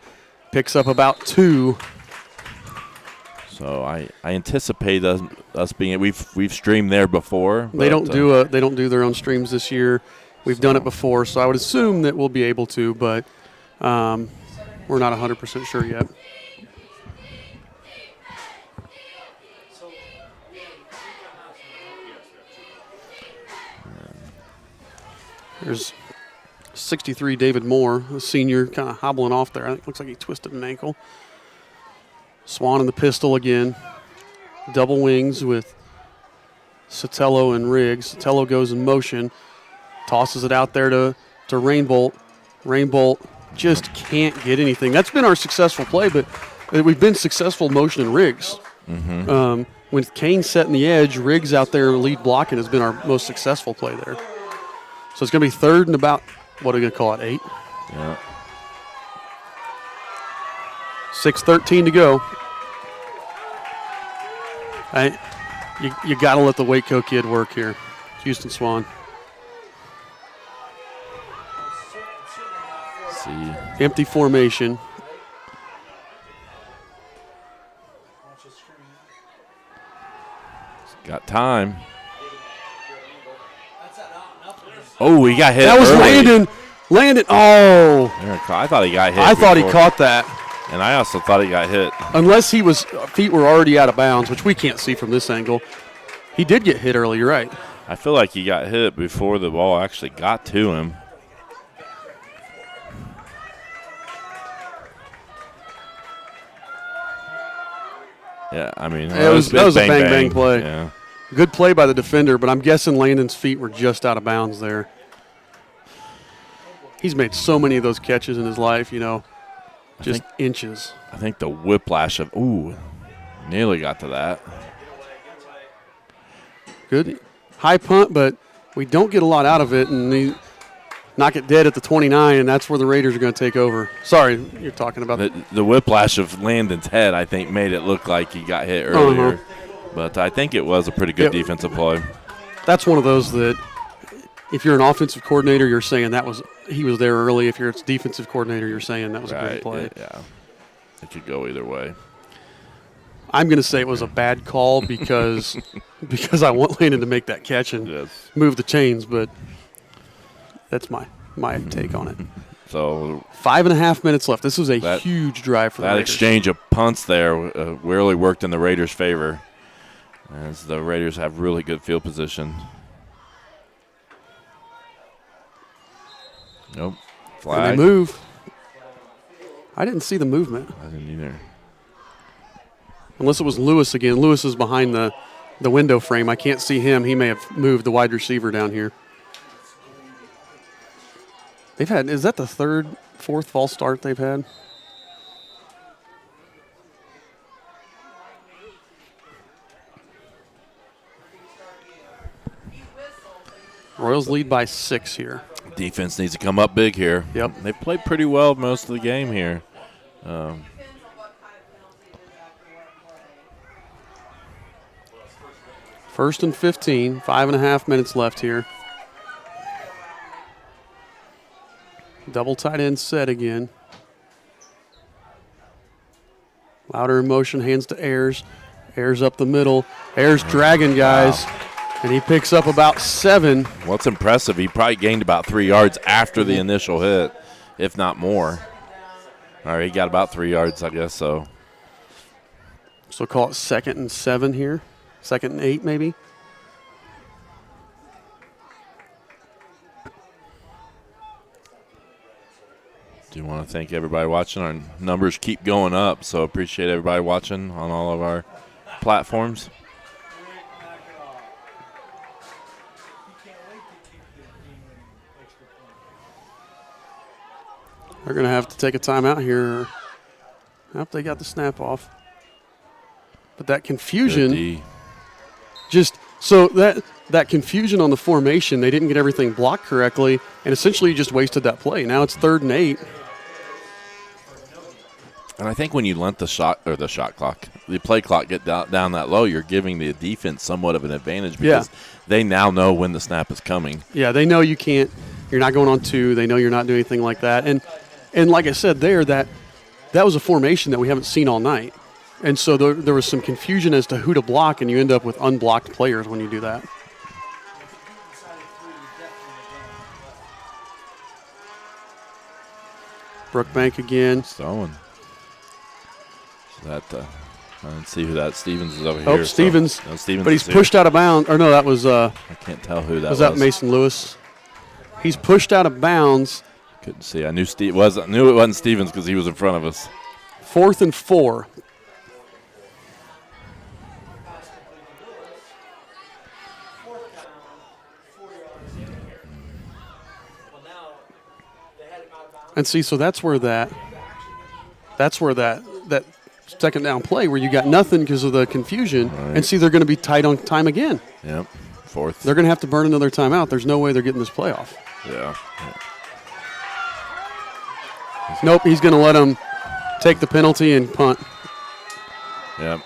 picks up about 2. So I anticipate us being. We've streamed there before. They don't do their own streams this year. We've done it before, so I would assume that we'll be able to, but we're not 100% sure yet. There's 63 David Moore, a senior, kind of hobbling off there. I think it looks like he twisted an ankle. Swan in the pistol again. Double wings with Sotelo and Riggs. Sotelo goes in motion, tosses it out there to Rainbolt. Rainbolt just can't get anything. That's been our successful play, but we've been successful motion in Riggs. When Kane setting the edge, Riggs out there lead blocking has been our most successful play there. So it's going to be third and about, what are we going to call it, 8? Yeah. 6:13 to go. You got to let the Waco kid work here. Houston Swan. See. Empty formation. Got time. Oh, he got hit. That was early. Landon. Oh. I thought he got hit. I thought he before. caught that. And I also thought he got hit. Unless feet were already out of bounds, which we can't see from this angle. He did get hit early, you're right. I feel like he got hit before the ball actually got to him. Yeah, I mean, that was a bang play. Yeah. Good play by the defender, but I'm guessing Landon's feet were just out of bounds there. He's made so many of those catches in his life, just inches. I think the whiplash of, nearly got to that. Good. High punt, but we don't get a lot out of it, and they knock it dead at the 29, and that's where the Raiders are going to take over. Sorry, you're talking about the whiplash of Landon's head, I think, made it look like he got hit earlier. But I think it was a pretty good defensive play. That's one of those that if you're an offensive coordinator, you're saying he was there early. If you're a defensive coordinator, you're saying that was a great play. Yeah, it could go either way. I'm going to say it was a bad call because I want Landon to make that catch and move the chains, but that's my take on it. So 5.5 minutes left. This was a huge drive for the Raiders. That exchange of punts there really worked in the Raiders' favor, as the Raiders have really good field position. Nope. Flag. And they move. I didn't see the movement. I didn't either. Unless it was Lewis again. Lewis is behind the window frame. I can't see him. He may have moved the wide receiver down here. Is that the fourth false start they've had? Royals lead by 6 here. Defense needs to come up big here. Yep. They played pretty well most of the game here. First and 15, 5.5 minutes left here. Double tight end set again. Louder in motion, hands to Ayers. Ayers up the middle. Ayers dragging guys. Wow. And he picks up about 7. What's impressive, he probably gained about 3 yards after the initial hit, if not more. All right, he got about 3 yards, I guess so. So call it 2nd and 7 here. 2nd and 8 maybe. Do want to thank everybody watching. Our numbers keep going up, so appreciate everybody watching on all of our platforms. They're going to have to take a timeout here. I hope they got the snap off. But that confusion, that confusion on the formation, they didn't get everything blocked correctly, and essentially you just wasted that play. Now it's 3rd and 8. And I think when you let the play clock get down that low, you're giving the defense somewhat of an advantage because they now know when the snap is coming. Yeah, they know you're not going on 2. They know you're not doing anything like that. And like I said there, that was a formation that we haven't seen all night. And so there was some confusion as to who to block, and you end up with unblocked players when you do that. Brookbank again. Stolen. I didn't see who that Stevens is over here. Stevens. No, Stevens. But he's pushed out of bounds. Or no, that was. I can't tell who that was. Was that Mason Lewis? He's pushed out of bounds. Couldn't see. I knew it wasn't Stevens because he was in front of us. 4th and 4. And see, so that's where that second down play where you got nothing because of the confusion. Right. And see, they're going to be tight on time again. Yep. Fourth. They're going to have to burn another timeout. There's no way they're getting this playoff. Yeah. Nope, he's going to let them take the penalty and punt. Yep.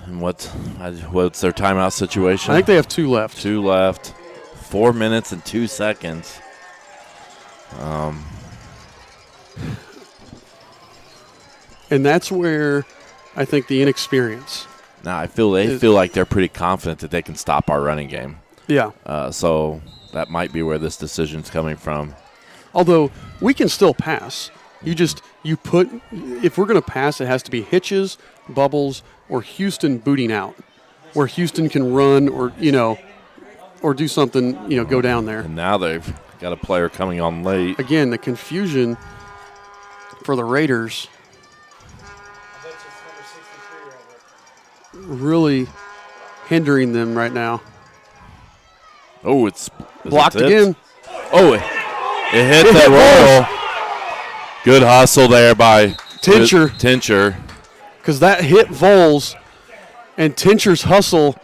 And what's their timeout situation? I think they have 2 left. 2 left. 4 minutes and 2 seconds. And that's where I think the inexperience. Now I feel like they're pretty confident that they can stop our running game. Yeah. So that might be where this decision's coming from. Although we can still pass. If we're going to pass, it has to be hitches, bubbles, or Houston booting out, where Houston can run or do something, go down there. And now they've got a player coming on late. Again, the confusion for the Raiders really hindering them right now. Oh, it's blocked again. Oh, it hit that Royal. Good hustle there by Tincher. Because that hit Voles, and Tincher's hustle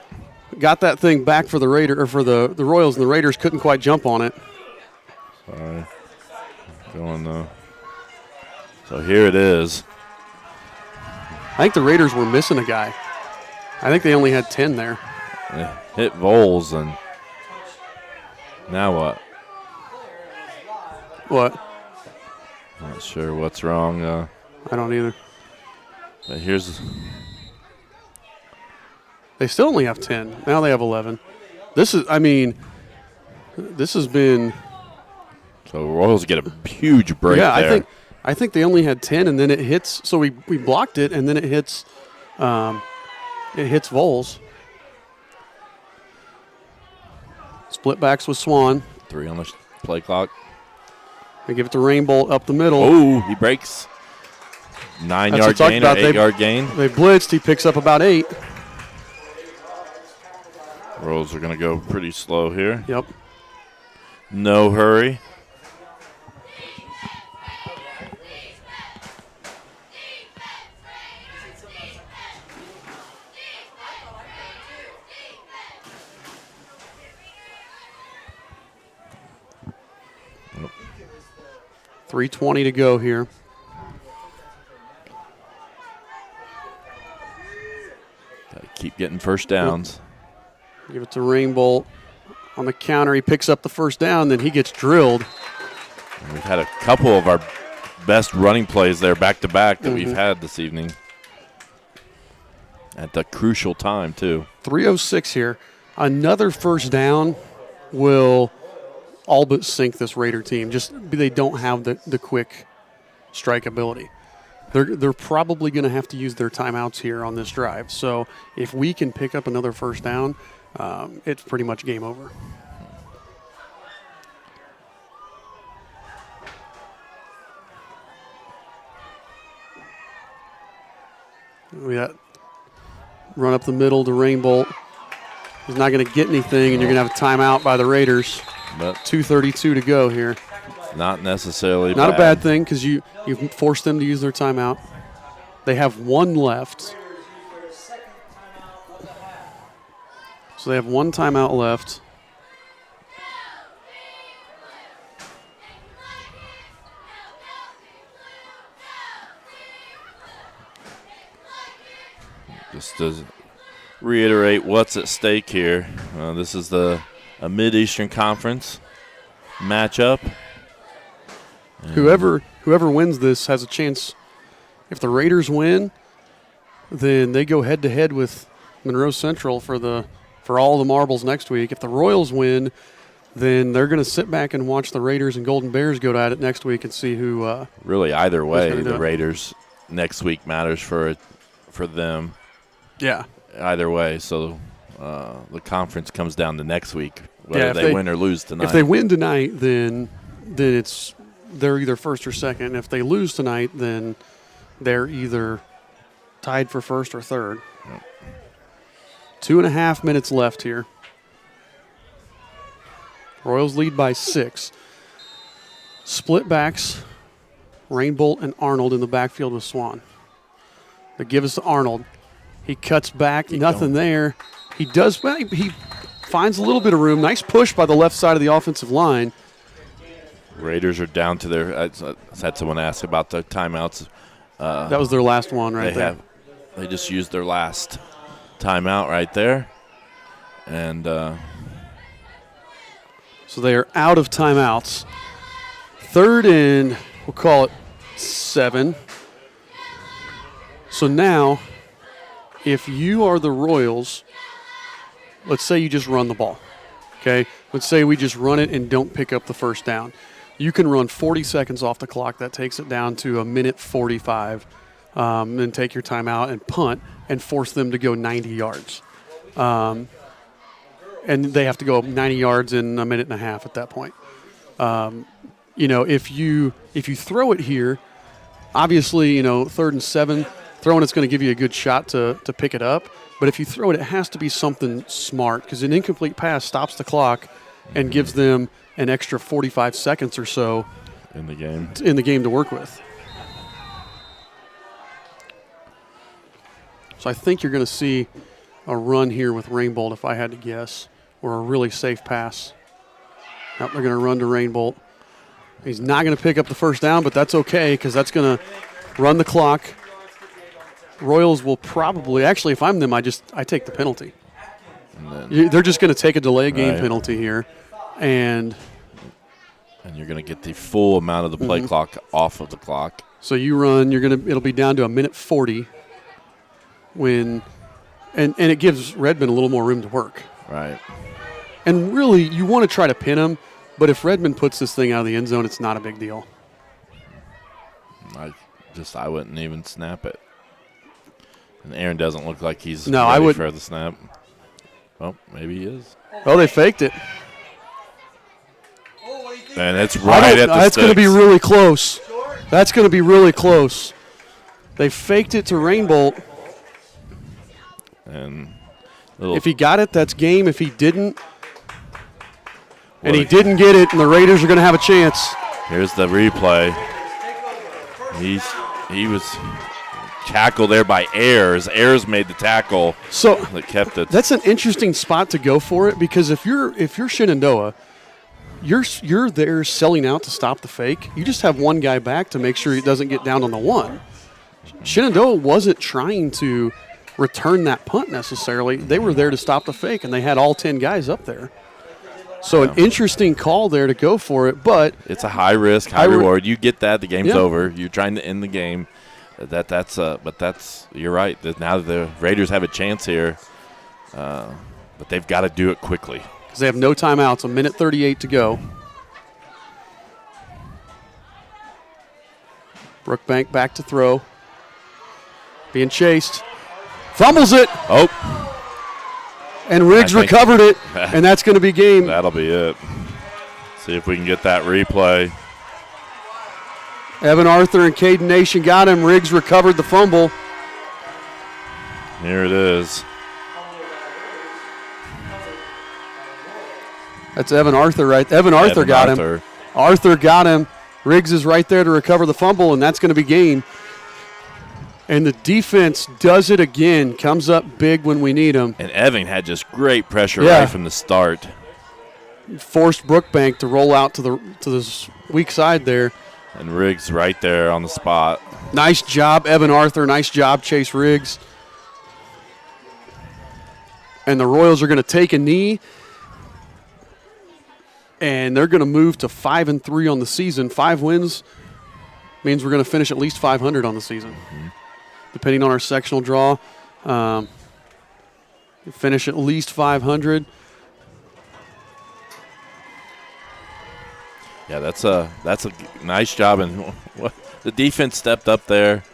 got that thing back for the the Royals, and the Raiders couldn't quite jump on it. Sorry. Going though. So here it is. I think the Raiders were missing a guy. I think they only had 10 there. It hit Voles, and now what? What? Not sure what's wrong. I don't either. But they still only have 10. Now they have 11. This has been. So Royals get a huge break there. Yeah, I think they only had 10, and then it hits. So we blocked it, and then it hits. It hits Voles. Split backs with Swan. 3 on the play clock. They give it to Rainbolt up the middle. Oh, he breaks. 9-yard gain or 8-yard gain. They blitzed. He picks up about 8. Royals are going to go pretty slow here. Yep. No hurry. Nope. 3:20 to go here. Got to keep getting first downs. Give it to Rainbolt. On the counter, he picks up the first down, then he gets drilled. And we've had a couple of our best running plays there back-to-back that we've had this evening. At the crucial time, too. 3:06 here. Another first down will all but sink this Raider team. Just they don't have the quick strike ability. They're probably going to have to use their timeouts here on this drive. So if we can pick up another first down, it's pretty much game over. We got run up the middle to Rainbolt. He's not going to get anything, and you're going to have a timeout by the Raiders. But 2:32 to go here. Not necessarily Not a bad thing because you've forced them to use their timeout. They have 1 left. So they have 1 timeout left. Just to reiterate what's at stake here, this is a Mid-Eastern Conference matchup. Whoever wins this has a chance. If the Raiders win, then they go head-to-head with Monroe Central for all the marbles next week. If the Royals win, then they're going to sit back and watch the Raiders and Golden Bears go at it next week and see who. Really, either way, the Raiders next week matters for them. Yeah. Either way, so the conference comes down to next week, whether they win or lose tonight. If they win tonight, then they're either first or second. If they lose tonight, then they're either tied for first or third. Yep. 2.5 minutes left here. Royals lead by 6. Split backs, Rainbolt and Arnold in the backfield with Swan. They give us to Arnold. He cuts back, nothing there. He does, well, he finds a little bit of room. Nice push by the left side of the offensive line. Raiders are down to their I had someone ask about the timeouts. That was their last one right there. They just used their last timeout right there. And so they are out of timeouts. 3rd and, we'll call it 7. So now, if you are the Royals, let's say you just run the ball, okay? Let's say we just run it and don't pick up the first down. You can run 40 seconds off the clock. That takes it down to 1:45. Then take your timeout and punt and force them to go 90 yards. And they have to go 90 yards in a minute and a half at that point. If you throw it here, obviously, 3rd and 7, throwing it's going to give you a good shot to pick it up. But if you throw it, it has to be something smart because an incomplete pass stops the clock and gives them an extra 45 seconds or so in the game to work with. So I think you're going to see a run here with Rainbolt, if I had to guess, or a really safe pass. Nope, they're going to run to Rainbolt. He's not going to pick up the first down, but that's okay because that's going to run the clock. Royals will probably – actually, if I'm them, I take the penalty. They're just going to take a delay game penalty here. And you're going to get the full amount of the play clock off of the clock. So you run, it'll be down to 1:40 when and it gives Redmond a little more room to work. Right. And really, you want to try to pin him, but if Redmond puts this thing out of the end zone, it's not a big deal. I wouldn't even snap it. And Aaron doesn't look like he's ready I would for the snap. Well, maybe he is. Oh, they faked it. And it's right at the That's going to be really close. That's going to be really close. They faked it to Rainbolt. And if he got it, that's game. If he didn't, and he didn't get it, and the Raiders are going to have a chance. Here's the replay. He was tackled there by Ayers. Ayers made the tackle. So that kept it. That's an interesting spot to go for it because if you're Shenandoah, you're there selling out to stop the fake. You just have one guy back to make sure he doesn't get down on the one. Shenandoah wasn't trying to return that punt necessarily. They were there to stop the fake, and they had all 10 guys up there. So an interesting call there to go for it, but it's a high risk, high reward. You get that, the game's over. You're trying to end the game. But you're right. Now the Raiders have a chance here, but they've got to do it quickly because they have no timeouts. 1:38 to go. Brookbank back to throw, being chased, fumbles it. Oh. And Riggs recovered it, and that's going to be game. That'll be it. See if we can get that replay. Evan Arthur and Caden Nation got him. Riggs recovered the fumble. Here it is. That's Evan Arthur, right? Evan Arthur got him. Arthur got him. Riggs is right there to recover the fumble, and that's going to be game. And the defense does it again, comes up big when we need them. And Evan had just great pressure right from the start. Forced Brookbank to roll out to the weak side there. And Riggs right there on the spot. Nice job, Evan Arthur. Nice job, Chase Riggs. And the Royals are going to take a knee. And they're going to move to 5-3 on the season. 5 wins means we're going to finish at least 500 on the season. Mm-hmm. Depending on our sectional draw, finish at least 500. Yeah, that's a nice job, and the defense stepped up there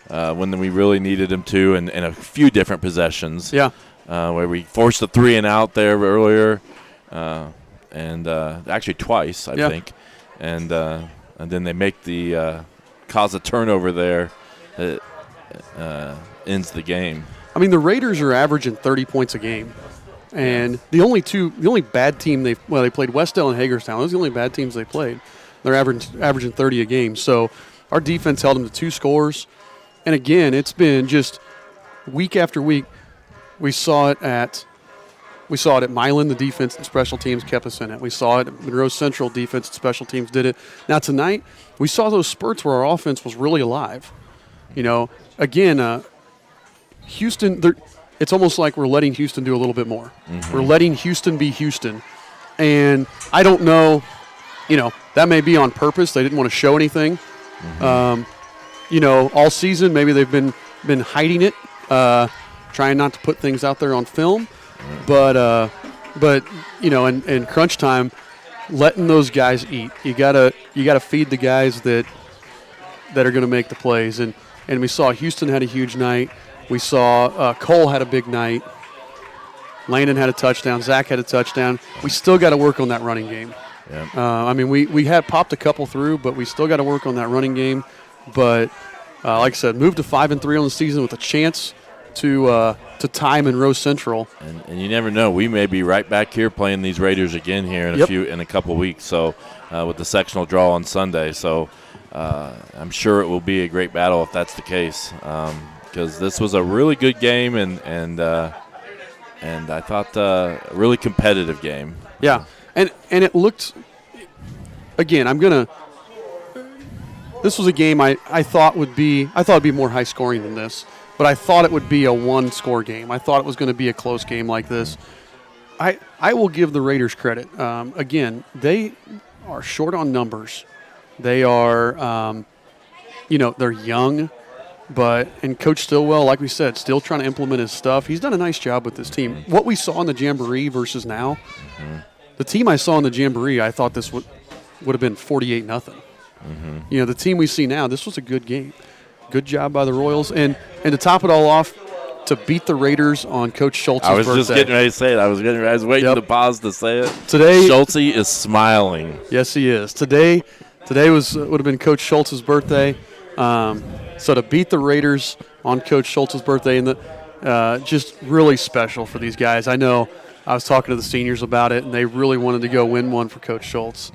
when we really needed them to, in a few different possessions. Yeah, where we forced a 3-and-out there earlier, and actually twice, I think, and then they make the cause a turnover there. Ends the game. I mean, the Raiders are averaging 30 points a game. And the only bad team they played Westdale and Hagerstown. Those are the only bad teams they played. They're averaging 30 a game. So our defense held them to 2 scores. And again, it's been just week after week. We saw it at Milan. The defense and special teams kept us in it. We saw it at Monroe Central. Defense and special teams did it. Now tonight, we saw those spurts where our offense was really alive. Again, Houston. It's almost like we're letting Houston do a little bit more. Mm-hmm. We're letting Houston be Houston, and I don't know. That may be on purpose. They didn't want to show anything. Mm-hmm. All season maybe they've been hiding it, trying not to put things out there on film. But in crunch time, letting those guys eat. You gotta feed the guys that are going to make the plays. And we saw Houston had a huge night. We saw Cole had a big night. Landon had a touchdown. Zach had a touchdown. We still got to work on that running game. Yeah. We had popped a couple through, but we still got to work on that running game. But like I said, moved to 5-3 on the season with a chance to tie Monroe Central. And you never know. We may be right back here playing these Raiders again here in a couple weeks. So with the sectional draw on Sunday. So I'm sure it will be a great battle if that's the case. Because this was a really good game and I thought a really competitive game. Yeah, and it looked. Again, this was a game I thought would be more high scoring than this. But I thought it would be a 1-score game. I thought it was going to be a close game like this. I will give the Raiders credit. Again, they are short on numbers. They are, they're young, and Coach Stillwell, like we said, still trying to implement his stuff. He's done a nice job with this team. What we saw in the Jamboree versus now, the team I saw in the Jamboree, I thought this would have been 48-0. Mm-hmm. The team we see now, this was a good game. Good job by the Royals. And to top it all off, to beat the Raiders on Coach Schultz's birthday. I was just getting ready to say it. I was waiting to pause to say it. Today, Schultze is smiling. Yes, he is. Today would have been Coach Schultz's birthday. So to beat the Raiders on Coach Schultz's birthday, and just really special for these guys. I know I was talking to the seniors about it, and they really wanted to go win one for Coach Schultz.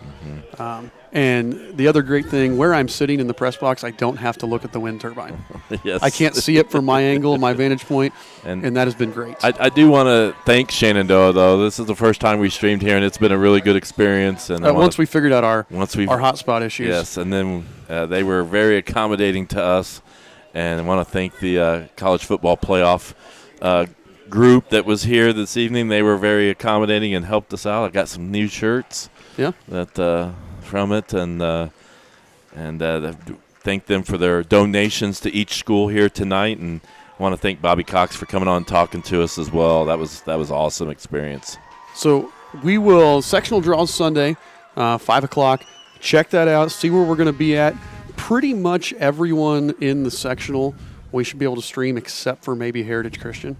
Mm-hmm. And the other great thing, where I'm sitting in the press box, I don't have to look at the wind turbine. Yes. I can't see it from my angle, my vantage point, and that has been great. I do want to thank Shenandoah, though. This is the first time we streamed here, and it's been a really good experience. And once we figured out our hotspot issues. Yes, and then they were very accommodating to us. And I want to thank the college football playoff group that was here this evening. They were very accommodating and helped us out. I got some new shirts. Yeah. That from it, and thank them for their donations to each school here tonight. And I want to thank Bobby Cox for coming on and talking to us as well. That was an awesome experience. So we will sectional draws Sunday, 5 o'clock. Check that out. See where we're going to be at. Pretty much everyone in the sectional we should be able to stream except for maybe Heritage Christian.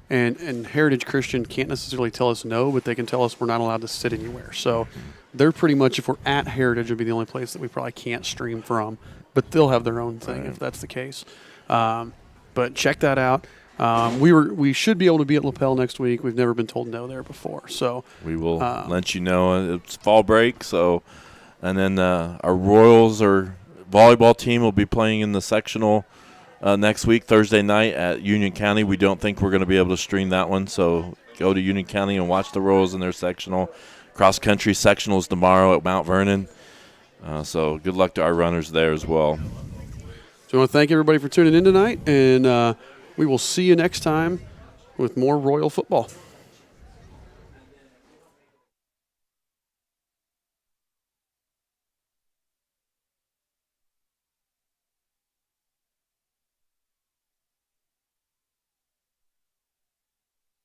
And Heritage Christian can't necessarily tell us no, but they can tell us we're not allowed to sit anywhere. So they're pretty much, if we're at Heritage, would be the only place that we probably can't stream from. But they'll have their own thing if that's the case. But check that out. We should be able to be at Lapel next week. We've never been told no there before. So we will let you know. It's fall break, so and then our Royals or volleyball team will be playing in the sectional next week, Thursday night at Union County. We don't think we're going to be able to stream that one, so go to Union County and watch the Royals in their sectional. Cross-country sectionals tomorrow at Mount Vernon. So good luck to our runners there as well. So I want to thank everybody for tuning in tonight, and we will see you next time with more Royal football.